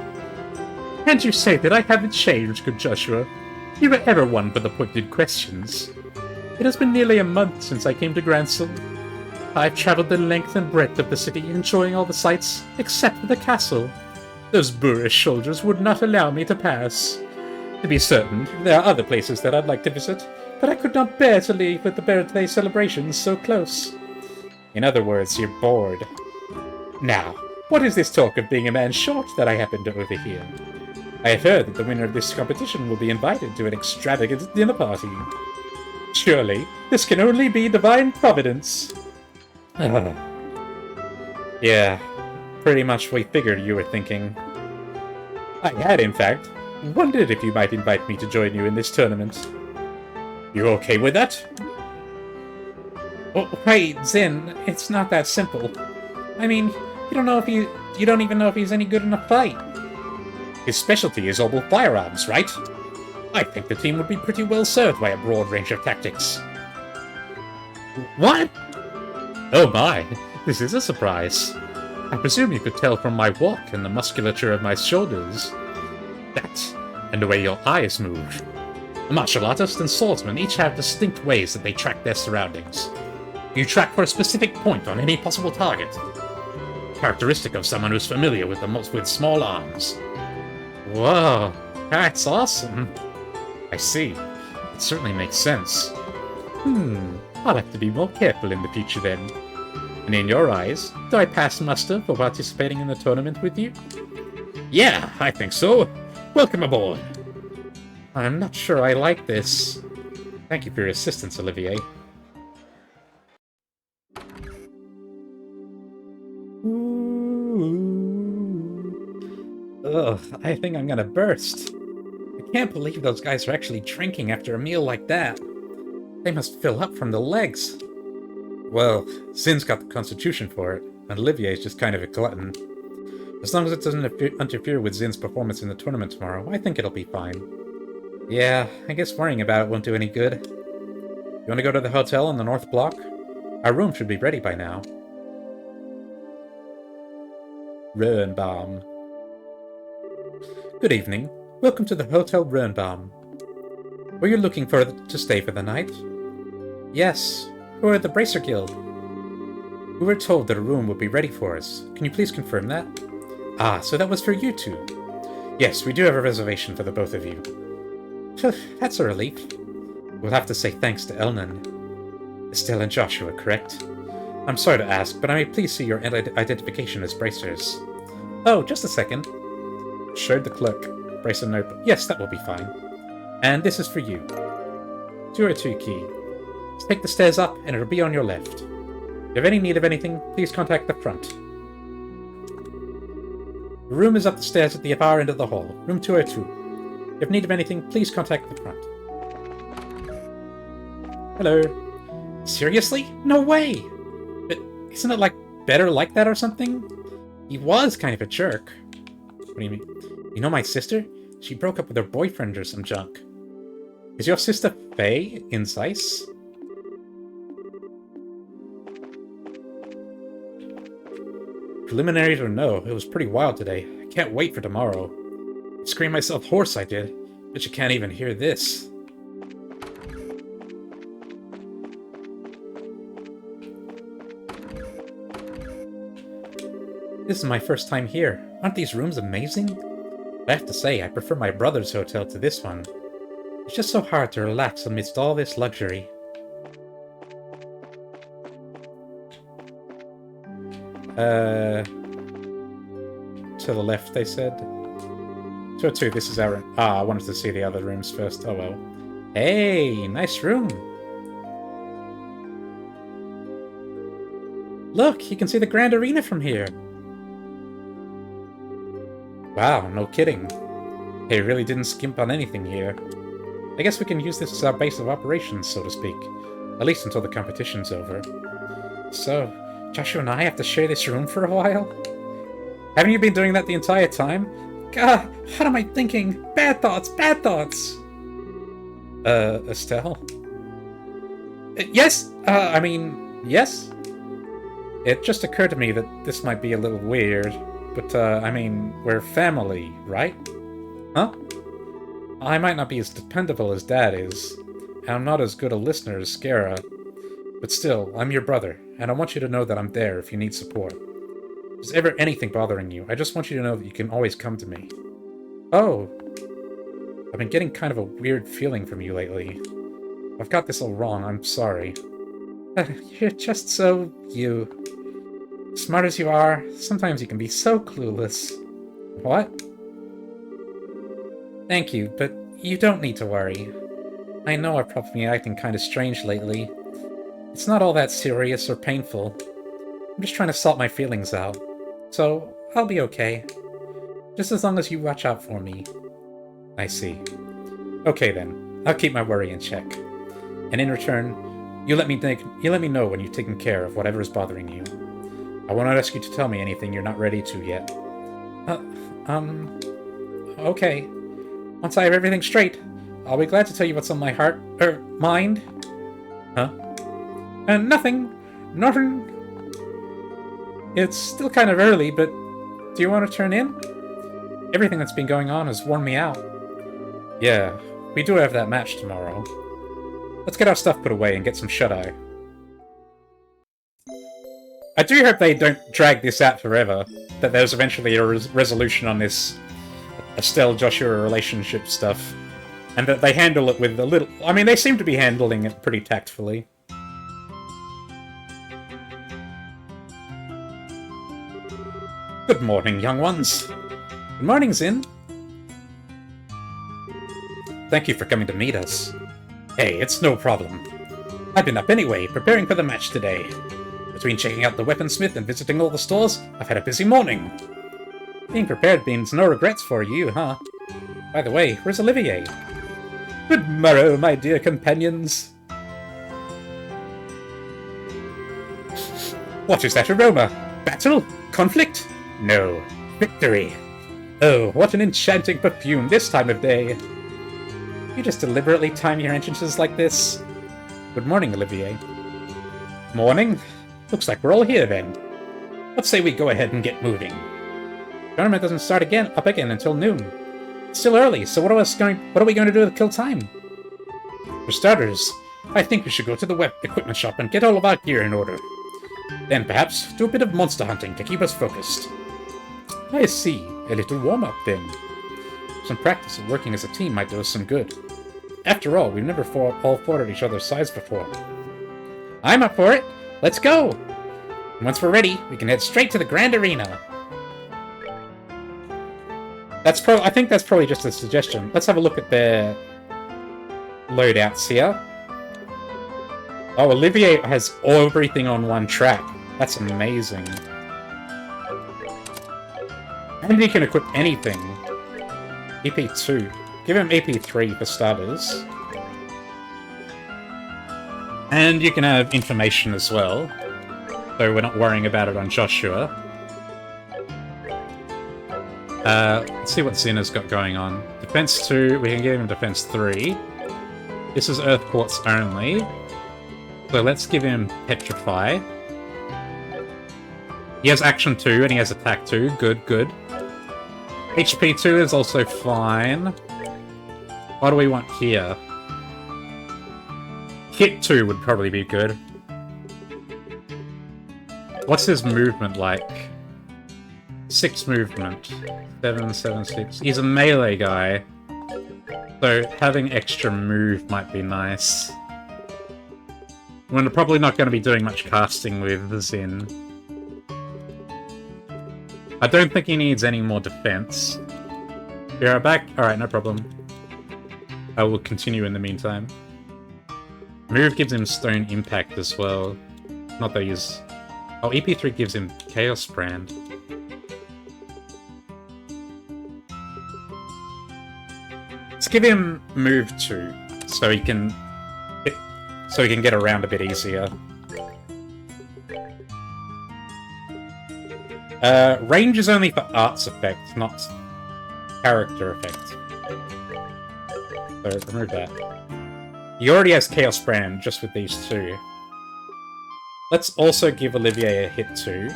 Can't you say that I haven't changed, good Joshua? You were ever one for the pointed questions. It has been nearly a month since I came to Gransel. I've traveled the length and breadth of the city, enjoying all the sights, except for the castle. Those boorish soldiers would not allow me to pass. To be certain, there are other places that I'd like to visit, but I could not bear to leave with the birthday celebrations so close. In other words, you're bored. Now, what is this talk of being a man short that I happen to overhear? I have heard that the winner of this competition will be invited to an extravagant dinner party. Surely, this can only be divine providence. Yeah, pretty much we figured you were thinking. I had, in fact, wondered if you might invite me to join you in this tournament. You okay with that? Oh, wait, Zin, it's not that simple. I mean, you don't even know if he's any good in a fight. His specialty is all firearms, right? I think the team would be pretty well served by a broad range of tactics. What? Oh my, this is a surprise. I presume you could tell from my walk and the musculature of my shoulders. That, and the way your eyes move. A martial artist and swordsman each have distinct ways that they track their surroundings. You track for a specific point on any possible target. Characteristic of someone who's familiar with small arms. Whoa, that's awesome. I see. It certainly makes sense. I'll have to be more careful in the future then. And in your eyes, do I pass muster for participating in the tournament with you? Yeah, I think so. Welcome aboard. I'm not sure I like this. Thank you for your assistance, Olivier. Ugh, I think I'm gonna burst. I can't believe those guys are actually drinking after a meal like that. They must fill up from the legs. Well, Zin's got the constitution for it, and Olivier's just kind of a glutton. As long as it doesn't interfere with Zin's performance in the tournament tomorrow, I think it'll be fine. Yeah, I guess worrying about it won't do any good. You want to go to the hotel on the North Block? Our room should be ready by now. Ruinbaum. Good evening. Welcome to the Hotel Birnbaum. Were you looking for to stay for the night? Yes. Who are the Bracer Guild? We were told that a room would be ready for us. Can you please confirm that? Ah, so that was for you two. Yes, we do have a reservation for the both of you. Phew, that's a relief. We'll have to say thanks to Elnan. Estelle and Joshua, correct? I'm sorry to ask, but I may please see your identification as Bracers. Oh, just a second. Showed the clerk. Bracer notebook. Yes, that will be fine. And this is for you. 202 key. Just take the stairs up, and it'll be on your left. If you have any need of anything, please contact the front. The room is up the stairs at the far end of the hall. Room 202. If you have need of anything, please contact the front. Hello. Seriously? No way! But isn't it, better like that or something? He was kind of a jerk. What do you mean? You know my sister? She broke up with her boyfriend or some junk. Is your sister Faye in Zeiss? Preliminaries or no, it was pretty wild today. I can't wait for tomorrow. I screamed myself hoarse, I did. But you can't even hear this. This is my first time here. Aren't these rooms amazing? I have to say, I prefer my brother's hotel to this one. It's just so hard to relax amidst all this luxury. To the left, they said. 202, this is our... Ah, I wanted to see the other rooms first. Oh well. Hey, nice room. Look, you can see the Grand Arena from here. Wow, no kidding. They really didn't skimp on anything here. I guess we can use this as our base of operations, so to speak. At least until the competition's over. So, Joshua and I have to share this room for a while? Haven't you been doing that the entire time? God, what am I thinking? Bad thoughts, bad thoughts! Estelle? Yes? Yes? It just occurred to me that this might be a little weird, but, we're family, right? Huh? I might not be as dependable as Dad is, and I'm not as good a listener as Skara, but still, I'm your brother, and I want you to know that I'm there if you need support. If there's ever anything bothering you, I just want you to know that you can always come to me. Oh. I've been getting kind of a weird feeling from you lately. I've got this all wrong, I'm sorry. You're just so you. Smart as you are, sometimes you can be so clueless. What? Thank you, but you don't need to worry. I know I've probably been acting kind of strange lately. It's not all that serious or painful. I'm just trying to sort my feelings out. So, I'll be okay. Just as long as you watch out for me. I see. Okay then, I'll keep my worry in check. And in return, you let me know when you've taken care of whatever is bothering you. I won't ask you to tell me anything you're not ready to yet. Okay. Once I have everything straight, I'll be glad to tell you what's on my heart, mind. Huh? Nothing. Nothing. It's still kind of early, but do you want to turn in? Everything that's been going on has worn me out. Yeah, we do have that match tomorrow. Let's get our stuff put away and get some shut-eye. I do hope they don't drag this out forever, that there's eventually a resolution on this Estelle-Joshua relationship stuff, and that they handle it with a little... I mean, they seem to be handling it pretty tactfully. Good morning, young ones. Good morning, Zin. Thank you for coming to meet us. Hey, it's no problem. I've been up anyway, preparing for the match today. Between checking out the weaponsmith and visiting all the stores, I've had a busy morning. Being prepared means no regrets for you, huh? By the way, where's Olivier? Good morrow, my dear companions. What is that aroma? Battle? Conflict? No. Victory. Oh, what an enchanting perfume this time of day. You just deliberately time your entrances like this? Good morning, Olivier. Morning? Looks like we're all here then. Let's say we go ahead and get moving. Tournament doesn't start up again until noon. It's still early, so what are we going to do to kill time? For starters, I think we should go to the equipment shop and get all of our gear in order. Then perhaps do a bit of monster hunting to keep us focused. I see. A little warm-up then. Some practice of working as a team might do us some good. After all, we've never all fought at each other's sides before. I'm up for it! Let's go! And once we're ready, we can head straight to the Grand Arena. I think that's probably just a suggestion. Let's have a look at their loadouts here. Oh, Olivier has everything on one track. That's amazing. And he can equip anything. EP2. Give him EP3 for starters. And you can have information as well. So we're not worrying about it on Joshua. Let's see what Xena's got going on. Defense 2, we can give him Defense 3. This is Earth Quartz only. So let's give him Petrify. He has Action 2 and he has Attack 2. Good, good. HP 2 is also fine. What do we want here? Hit 2 would probably be good. What's his movement like? 6 movement. 7, 7, 6. He's a melee guy. So having extra move might be nice. We're probably not going to be doing much casting with Xin. I don't think he needs any more defense. Be right back? Alright, no problem. I will continue in the meantime. Move gives him Stone Impact as well. Not that he's... Oh, EP3 gives him Chaos Brand. Let's give him Move 2, so he can get around a bit easier. Range is only for arts effect, not character effect. So remove that. He already has Chaos Brand just with these two. Let's also give Olivier a hit 2.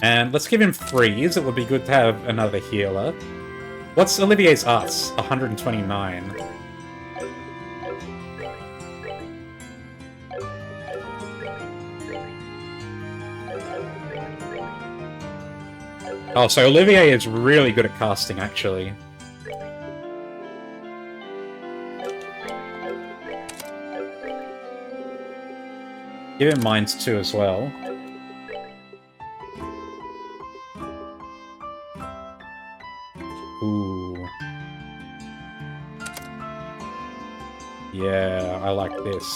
And let's give him Freeze. It would be good to have another healer. What's Olivier's arts? 129. Oh, so Olivier is really good at casting, actually. Give him Minds 2 as well. Ooh. Yeah, I like this.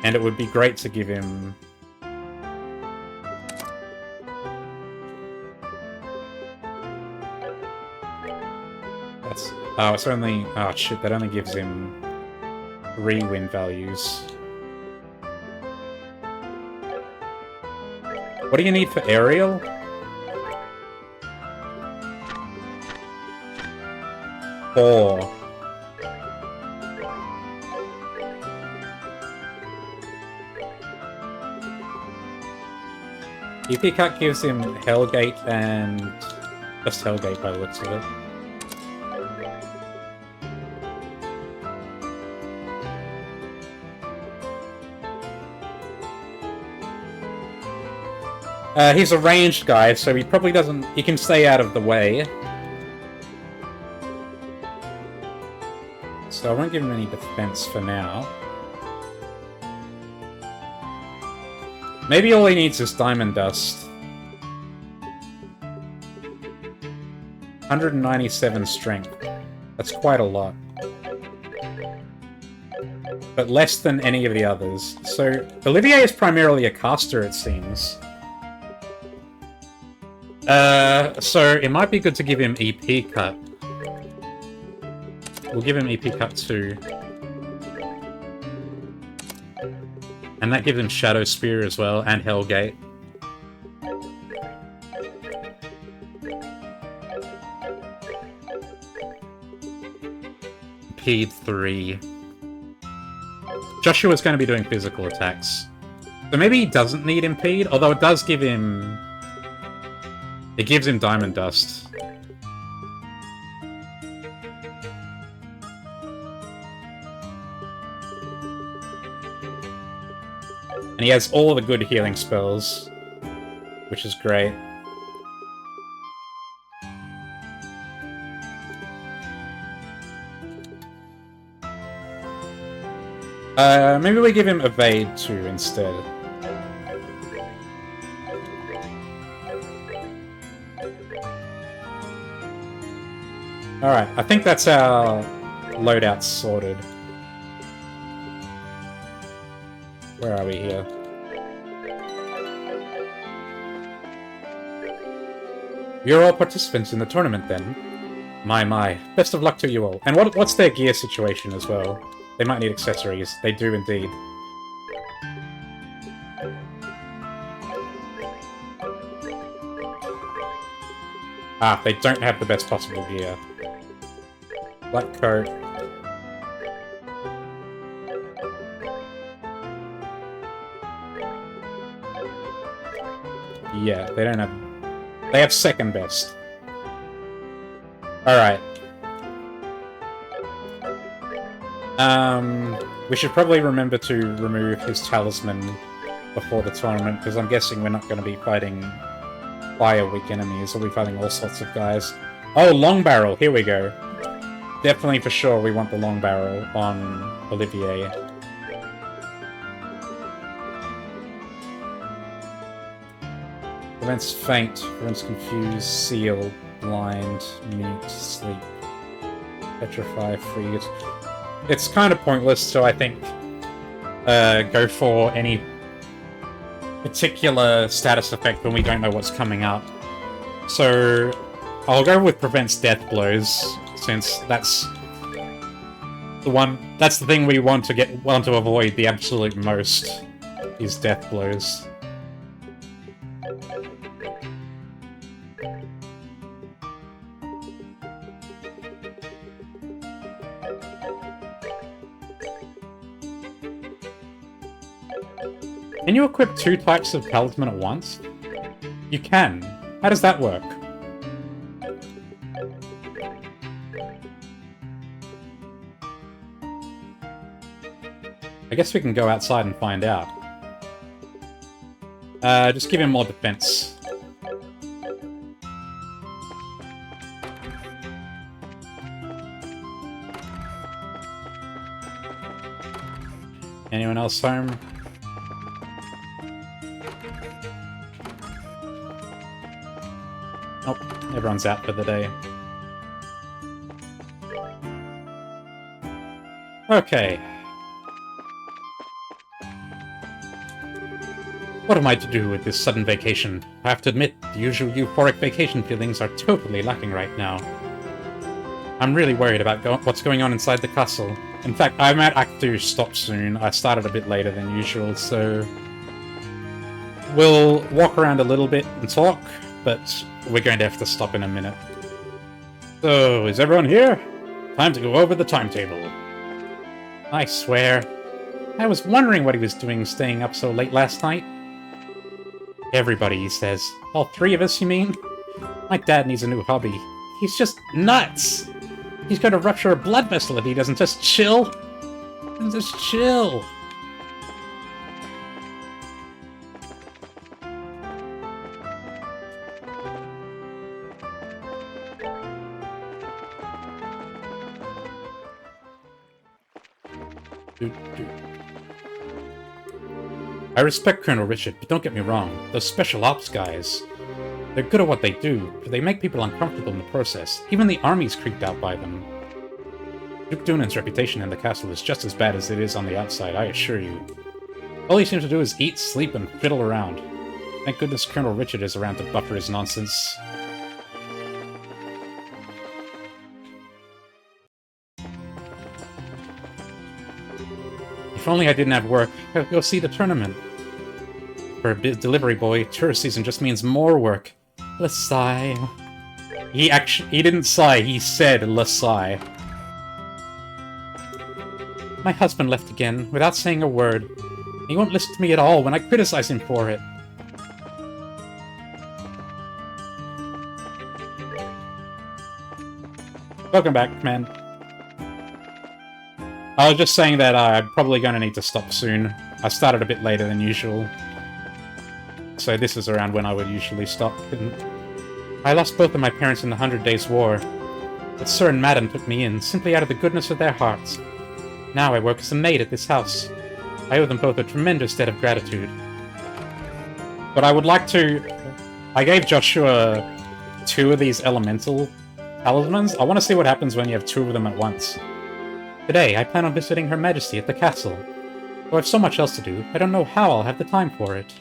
And it would be great to give him... That's... Oh, it's only... Oh, shit, that only gives him 3 win values. What do you need for Aerial? Four. EP Cut gives him Hellgate and... just Hellgate by the looks of it. He's a ranged guy, so he probably doesn't... He can stay out of the way. So I won't give him any defense for now. Maybe all he needs is Diamond Dust. 197 strength. That's quite a lot. But less than any of the others. So Olivier is primarily a caster, it seems. So it might be good to give him EP Cut. We'll give him EP Cut 2. And that gives him Shadow Spear as well, and Hellgate. Impede 3. Joshua's going to be doing physical attacks. So maybe he doesn't need Impede, although it does give him It gives him diamond dust. And he has all the good healing spells, which is great. Maybe we give him Evade too instead. Alright, I think that's our loadout sorted. Where are we here? You're all participants in the tournament then. My. Best of luck to you all. And what's their gear situation as well? They might need accessories. They do indeed. Ah, they don't have the best possible gear. Black coat. Yeah, they don't have... They have second best. Alright. We should probably remember to remove his talisman before the tournament, because I'm guessing we're not going to be fighting fire-weak enemies. We'll be fighting all sorts of guys. Oh, long barrel! Here we go. Definitely for sure we want the long barrel on Olivier. Prevents faint, prevents confused, seal, blind, mute, sleep, petrify, freeze. It's kind of pointless, so I think go for any particular status effect when we don't know what's coming up. So I'll go with prevents death blows, since that's the thing we want to avoid the absolute most is death blows. Can you equip 2 types of talisman at once? You can. How does that work? I guess we can go outside and find out. Just give him more defense. Anyone else home? Nope, everyone's out for the day. Okay. What am I to do with this sudden vacation? I have to admit, the usual euphoric vacation feelings are totally lacking right now. I'm really worried about what's going on inside the castle. In fact, I might Act 2 stop soon. I started a bit later than usual, so... We'll walk around a little bit and talk, but we're going to have to stop in a minute. So, is everyone here? Time to go over the timetable. I swear. I was wondering what he was doing staying up so late last night. Everybody, he says. All 3 of us, you mean? My dad needs a new hobby. He's just nuts! He's going to rupture a blood vessel if he doesn't just chill. Just chill. I respect Colonel Richard, but don't get me wrong, those special ops guys, they're good at what they do, but they make people uncomfortable in the process. Even the army's creeped out by them. Duke Dunan's reputation in the castle is just as bad as it is on the outside, I assure you. All he seems to do is eat, sleep, and fiddle around. Thank goodness Colonel Richard is around to buffer his nonsense. If only I didn't have work, I'd go see the tournament. For a delivery boy, tourist season just means more work. Let's sigh. He didn't sigh, he said let's sigh. My husband left again, without saying a word. He won't listen to me at all when I criticize him for it. Welcome back, man. I was just saying that I'm probably going to need to stop soon. I started a bit later than usual. So this is around when I would usually stop. And I lost both of my parents in the 100 Days' War. But Sir and Madam took me in, simply out of the goodness of their hearts. Now I work as a maid at this house. I owe them both a tremendous debt of gratitude. But I would like to... I gave Joshua 2 of these elemental talismans. I want to see what happens when you have 2 of them at once. Today, I plan on visiting Her Majesty at the castle. Though I have so much else to do, I don't know how I'll have the time for it.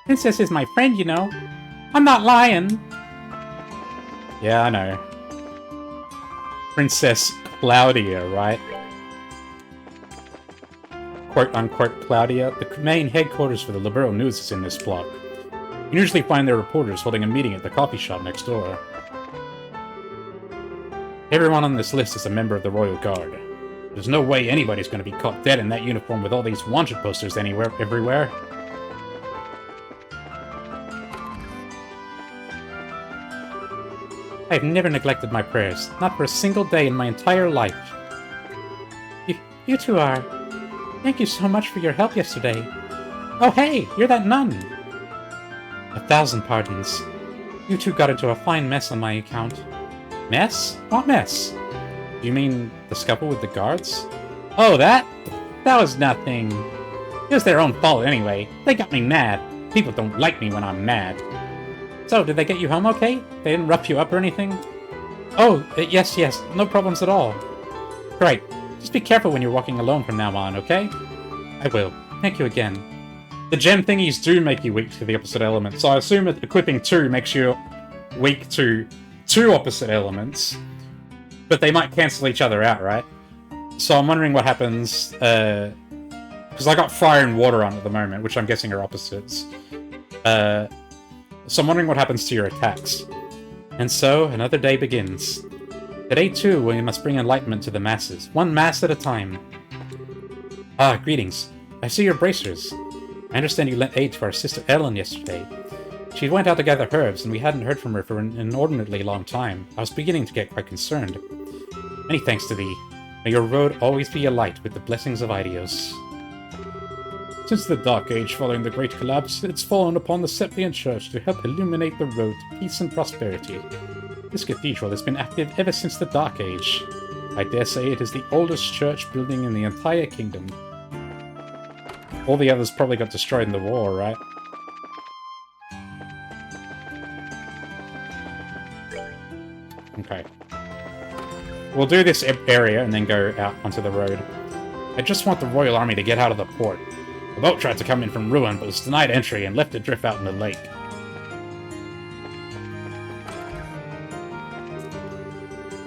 Princess is my friend, you know. I'm not lying. Yeah, I know. Princess Claudia, right? Quote-unquote Claudia. The main headquarters for the Liberal News is in this block. You usually find their reporters holding a meeting at the coffee shop next door. Everyone on this list is a member of the Royal Guard. There's no way anybody's going to be caught dead in that uniform with all these wanted posters everywhere. I've never neglected my prayers, not for a single day in my entire life. You two are. Thank you so much for your help yesterday. Oh hey, you're that nun! 1,000 pardons. You two got into a fine mess on my account. Mess? What mess? You mean the scuffle with the guards? Oh, that? That was nothing. It was their own fault anyway. They got me mad. People don't like me when I'm mad. So, did they get you home okay? They didn't rough you up or anything? Oh, yes, no problems at all. Great. Just be careful when you're walking alone from now on, okay? I will. Thank you again. The gem thingies do make you weak to the opposite element, so I assume that equipping 2 makes you weak to 2 opposite elements, but they might cancel each other out, right? So I'm wondering what happens, because I got fire and water on at the moment, which I'm guessing are opposites. So I'm wondering what happens to your attacks. And so, another day begins. Today too, we must bring enlightenment to the masses, one mass at a time. Ah, greetings. I see your bracers. I understand you lent aid to our sister Ellen yesterday. She went out to gather herbs, and we hadn't heard from her for an inordinately long time. I was beginning to get quite concerned. Many thanks to thee. May your road always be alight with the blessings of Idios. Since the Dark Age following the Great Collapse, it's fallen upon the Septian Church to help illuminate the road to peace and prosperity. This cathedral has been active ever since the Dark Age. I dare say it is the oldest church building in the entire kingdom. All the others probably got destroyed in the war, right? Okay. We'll do this area and then go out onto the road. I just want the Royal Army to get out of the port. The boat tried to come in from Ruin, but was denied entry and left adrift out in the lake.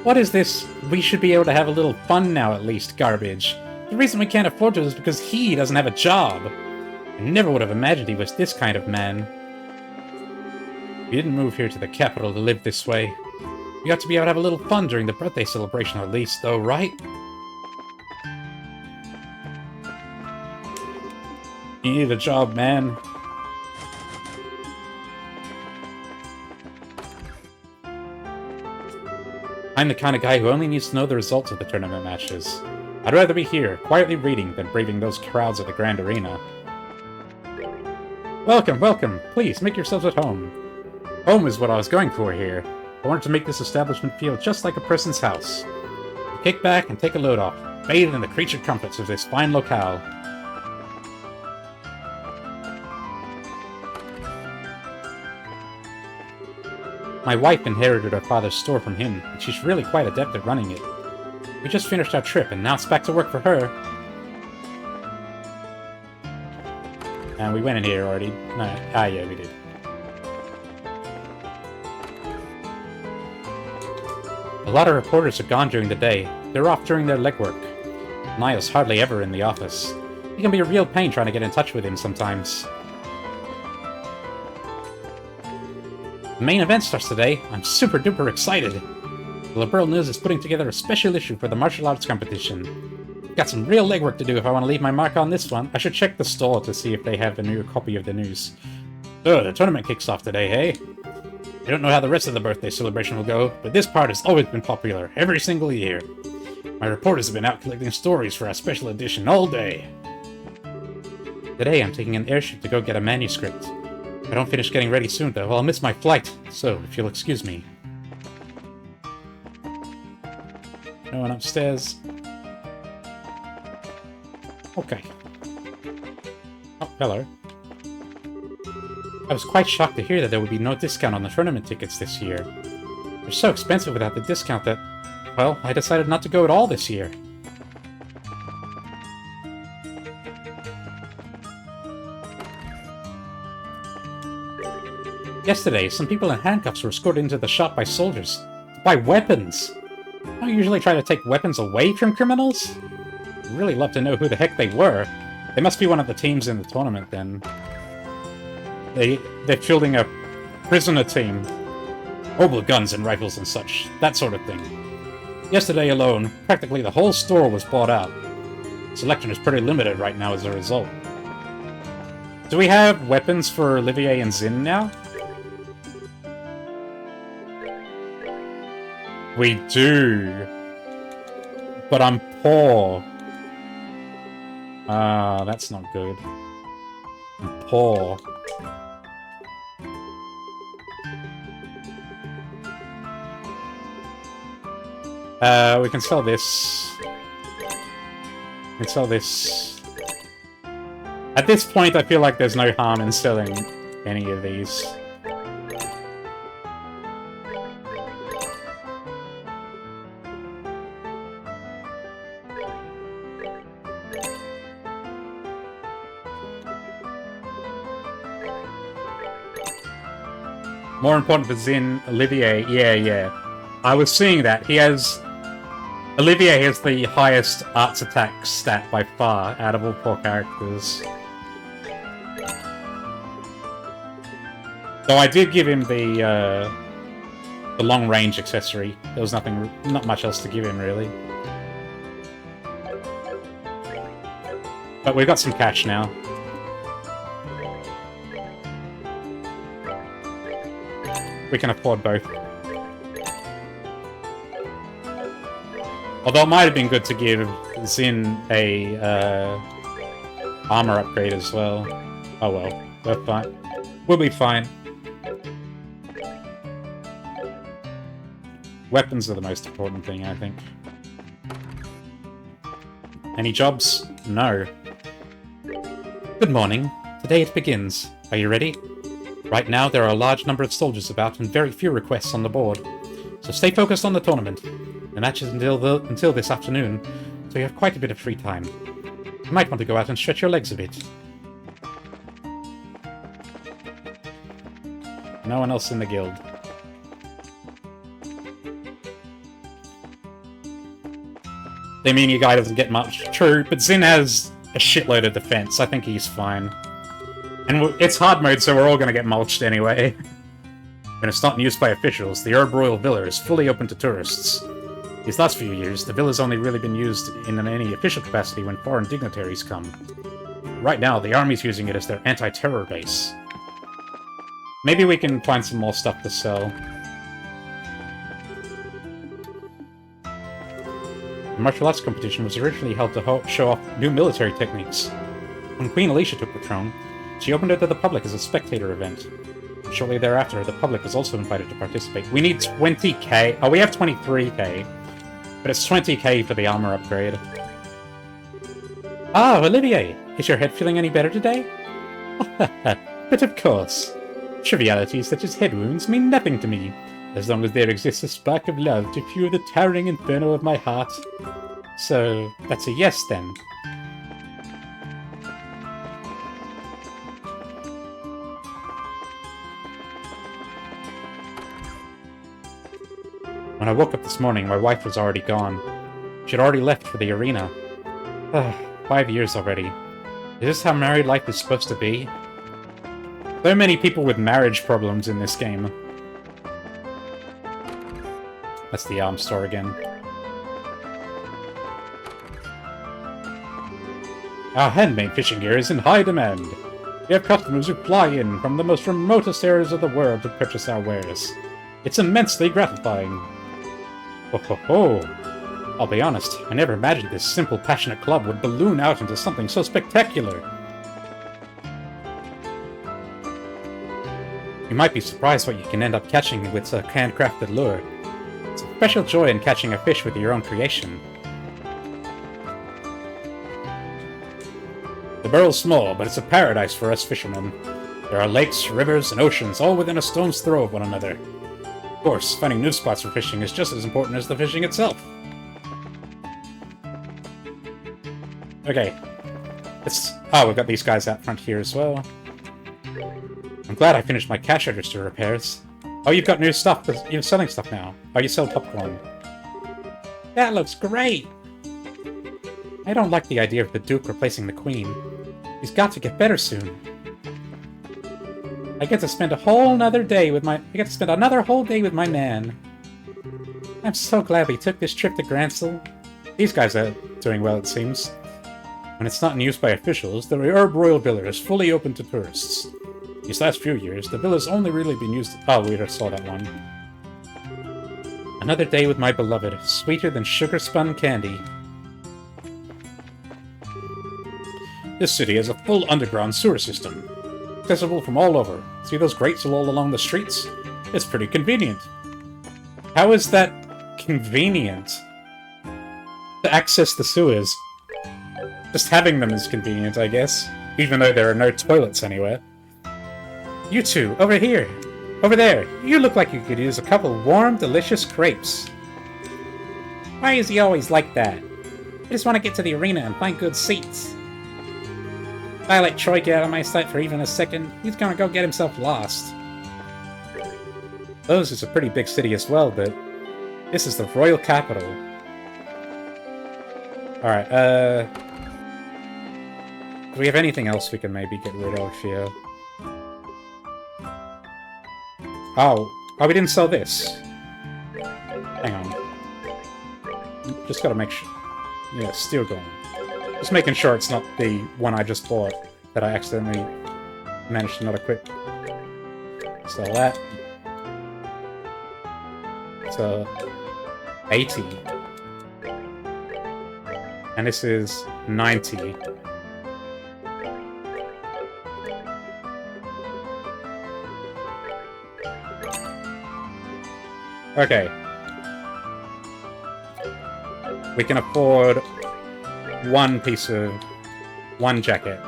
What is this? We should be able to have a little fun now, at least, garbage. The reason we can't afford to is because he doesn't have a job. I never would have imagined he was this kind of man. We didn't move here to the capital to live this way. We ought to be able to have a little fun during the birthday celebration at least, though, right? You need a job, man. I'm the kind of guy who only needs to know the results of the tournament matches. I'd rather be here, quietly reading, than braving those crowds at the Grand Arena. Welcome, welcome! Please, make yourselves at home. Home is what I was going for here. I wanted to make this establishment feel just like a person's house. Kick back and take a load off, bathe in the creatured comforts of this fine locale. My wife inherited her father's store from him, and she's really quite adept at running it. We just finished our trip, and now it's back to work for her. And we went in here already. No, yeah, we did. A lot of reporters are gone during the day. They're off during their legwork. Niall's hardly ever in the office. It can be a real pain trying to get in touch with him sometimes. The main event starts today. I'm super duper excited. The Liberal News is putting together a special issue for the martial arts competition. Got some real legwork to do if I want to leave my mark on this one. I should check the store to see if they have a new copy of the news. So, the tournament kicks off today, hey? I don't know how the rest of the birthday celebration will go, but this part has always been popular, every single year. My reporters have been out collecting stories for our special edition all day. Today, I'm taking an airship to go get a manuscript. If I don't finish getting ready soon, though, I'll miss my flight, so if you'll excuse me. No one upstairs. Okay. Oh, hello. I was quite shocked to hear that there would be no discount on the tournament tickets this year. They're so expensive without the discount that, well, I decided not to go at all this year. Yesterday, some people in handcuffs were escorted into the shop by soldiers to buy weapons. I don't usually try to take weapons away from criminals. I'd really love to know who the heck they were. They must be one of the teams in the tournament, then. They're fielding a prisoner team. Mobile guns and rifles and such. That sort of thing. Yesterday alone, practically the whole store was bought out. Selection is pretty limited right now as a result. Do we have weapons for Olivier and Zin now? We do. But I'm poor. Ah, that's not good. I'm poor. We can sell this. We can sell this. At this point, I feel like there's no harm in selling any of these. More important for Zin, Olivier, yeah. I was seeing that. Olivier has the highest arts attack stat by far out of all 4 characters. So I did give him the long range accessory. There was not much else to give him really. But we've got some cash now. We can afford both. Although it might have been good to give Zin a armor upgrade as well. Oh well, we're fine. We'll be fine. Weapons are the most important thing, I think. Any jobs? No. Good morning. Today it begins. Are you ready? Right now, there are a large number of soldiers about and very few requests on the board. So stay focused on the tournament. The match is until this afternoon, so you have quite a bit of free time. You might want to go out and stretch your legs a bit. No one else in the guild. They mean your guy doesn't get much. True, but Zin has a shitload of defense. I think he's fine. And it's hard mode, so we're all going to get mulched anyway. When it's not in use by officials, the Herb Royal Villa is fully open to tourists. These last few years, the villa's only really been used in any official capacity when foreign dignitaries come. Right now, the army's using it as their anti-terror base. Maybe we can find some more stuff to sell. The martial arts competition was originally held to show off new military techniques. When Queen Alicia took the throne, she opened it to the public as a spectator event. Shortly thereafter, the public was also invited to participate. We need 20k. Oh, we have 23k. But it's 20k for the armor upgrade. Ah, Olivier! Is your head feeling any better today? But of course. Trivialities such as head wounds mean nothing to me, as long as there exists a spark of love to fuel the towering inferno of my heart. So, that's a yes then. When I woke up this morning, my wife was already gone. She'd already left for the arena. 5 years already. Is this how married life is supposed to be? So many people with marriage problems in this game. That's the arms store again. Our handmade fishing gear is in high demand. We have customers who fly in from the most remotest areas of the world to purchase our wares. It's immensely gratifying. Ho ho ho! I'll be honest, I never imagined this simple, passionate club would balloon out into something so spectacular. You might be surprised what you can end up catching with a handcrafted lure. It's a special joy in catching a fish with your own creation. The burrow's small, but it's a paradise for us fishermen. There are lakes, rivers, and oceans, all within a stone's throw of one another. Of course, finding new spots for fishing is just as important as the fishing itself. Okay. Oh, we've got these guys out front here as well. I'm glad I finished my cash register repairs. Oh, you've got new stuff. You're selling stuff now. Oh, you sell popcorn. That looks great! I don't like the idea of the Duke replacing the Queen. He's got to get better soon. I get to spend another whole day with my man. I'm so glad we took this trip to Gransel. These guys are doing well, it seems. When it's not in use by officials, the Herb Royal Villa is fully open to tourists. These last few years, the villa's only really been used... Oh, we just saw that one. Another day with my beloved, sweeter than sugar-spun candy. This city has a full underground sewer system, accessible from all over. See those grates all along the streets? It's pretty convenient. How is that convenient? To access the sewers. Just having them is convenient, I guess. Even though there are no toilets anywhere. You two, over here. Over there. You look like you could use a couple warm, delicious crepes. Why is he always like that? I just want to get to the arena and find good seats. If I let Troy get out of my sight for even a second, he's gonna go get himself lost. Lowe's is a pretty big city as well, but this is the royal capital. Alright, do we have anything else we can maybe get rid of here? Oh, we didn't sell this. Hang on. Just gotta make sure. Yeah, steel gun. Just making sure it's not the one I just bought that I accidentally managed to not equip. Sell that. So 80. And this is 90. Okay. We can afford one jacket.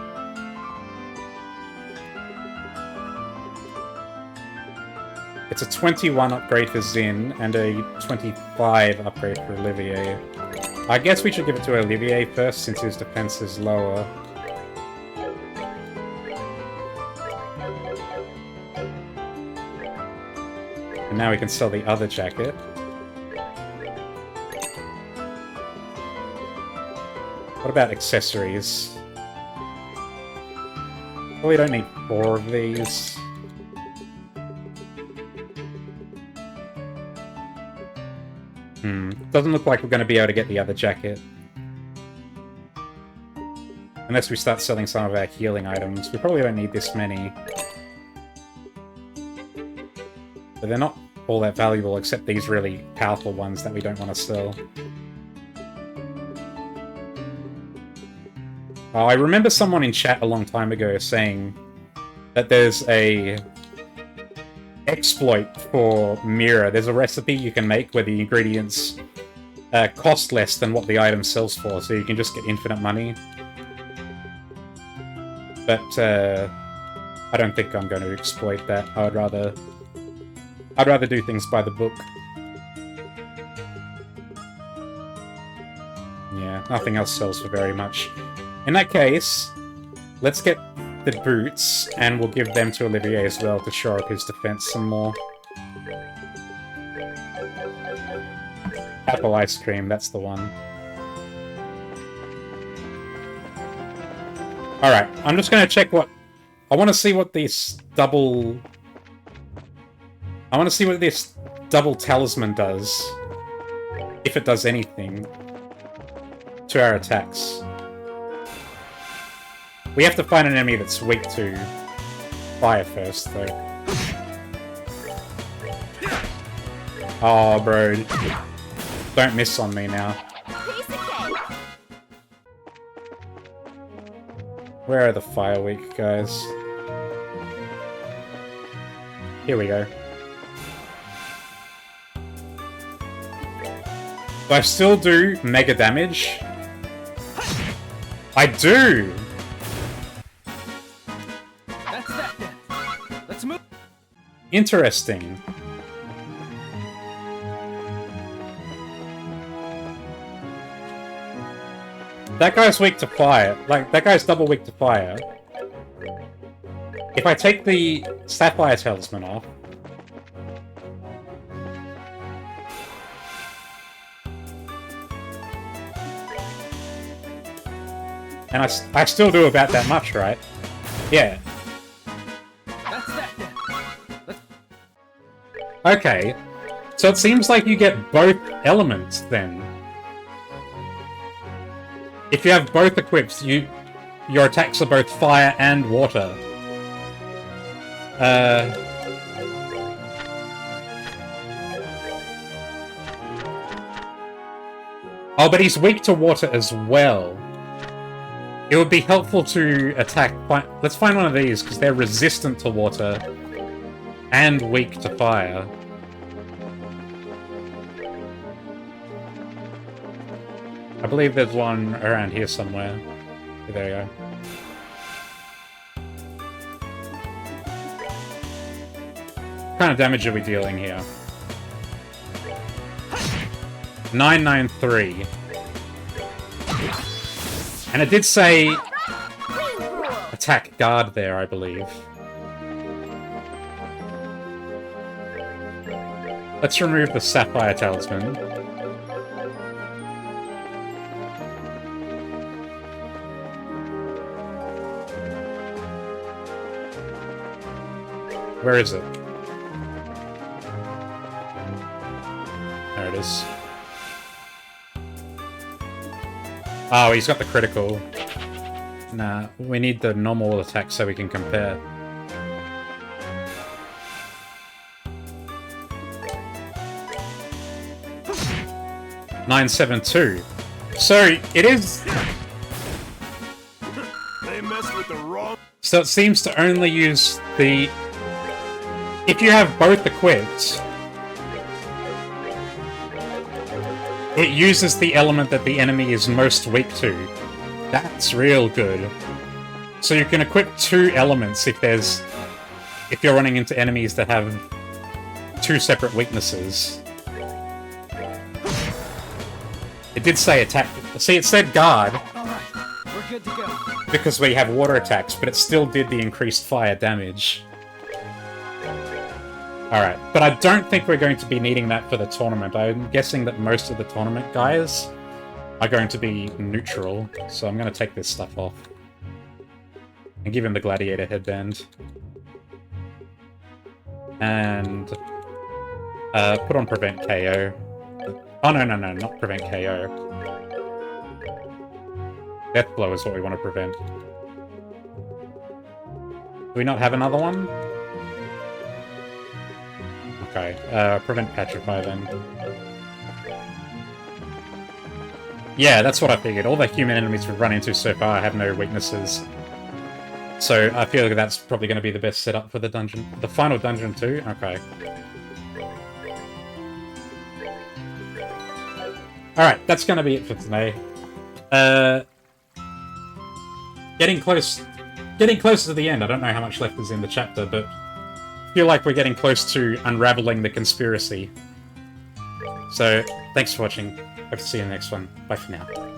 It's a 21 upgrade for Zin and a 25 upgrade for Olivier. I guess we should give it to Olivier first since his defense is lower. And now we can sell the other jacket. What about accessories? Well, we don't need 4 of these. Doesn't look like we're going to be able to get the other jacket. Unless we start selling some of our healing items. We probably don't need this many. But they're not all that valuable except these really powerful ones that we don't want to sell. Oh, I remember someone in chat a long time ago saying that there's a exploit for Mira. There's a recipe you can make where the ingredients cost less than what the item sells for, so you can just get infinite money. But I don't think I'm going to exploit that. I'd rather do things by the book. Yeah, nothing else sells for very much. In that case, let's get the boots, and we'll give them to Olivier as well to shore up his defense some more. Apple ice cream, that's the one. Alright, I'm just gonna check what... I want to see what this double... I want to see what this double talisman does. If it does anything to our attacks. We have to find an enemy that's weak to fire first, though. Oh, bro. Don't miss on me now. Piece of cake. Where are the fire weak guys? Here we go. Do I still do mega damage? I do! That's that then. Let's move. Interesting. That guy's weak to fire. Like, that guy's double weak to fire. If I take the Sapphire Talisman off... And I still do about that much, right? Yeah. That's that then. Let's... Okay. So it seems like you get both elements, then. If you have both equipped, your attacks are both fire and water. Oh, but he's weak to water as well. It would be helpful to attack... Let's find one of these, because they're resistant to water and weak to fire. I believe there's one around here somewhere. There you go. What kind of damage are we dealing here? 993. And it did say attack guard there, I believe. Let's remove the Sapphire Talisman. Where is it? There it is. Oh, he's got the critical. Nah, we need the normal attack so we can compare. $972. So, it is... They messed with the wrong... So it seems to only use the... If you have both equipped, it uses the element that the enemy is most weak to. That's real good. So you can equip two elements if you're running into enemies that have two separate weaknesses. It did say attack. See, it said guard. Alright, we're good to go. Because we have water attacks, but it still did the increased fire damage. Alright, but I don't think we're going to be needing that for the tournament. I'm guessing that most of the tournament guys are going to be neutral, so I'm going to take this stuff off. And give him the gladiator headband. And put on prevent KO. Oh, no, not prevent KO. Death blow is what we want to prevent. Do we not have another one? Okay, prevent petrify then. Yeah, that's what I figured. All the human enemies we've run into so far have no weaknesses. So I feel like that's probably going to be the best setup for the dungeon. The final dungeon too? Okay. Alright, that's going to be it for today. Getting closer to the end. I don't know how much left is in the chapter, but I feel like we're getting close to unraveling the conspiracy. So, thanks for watching. Hope to see you in the next one. Bye for now.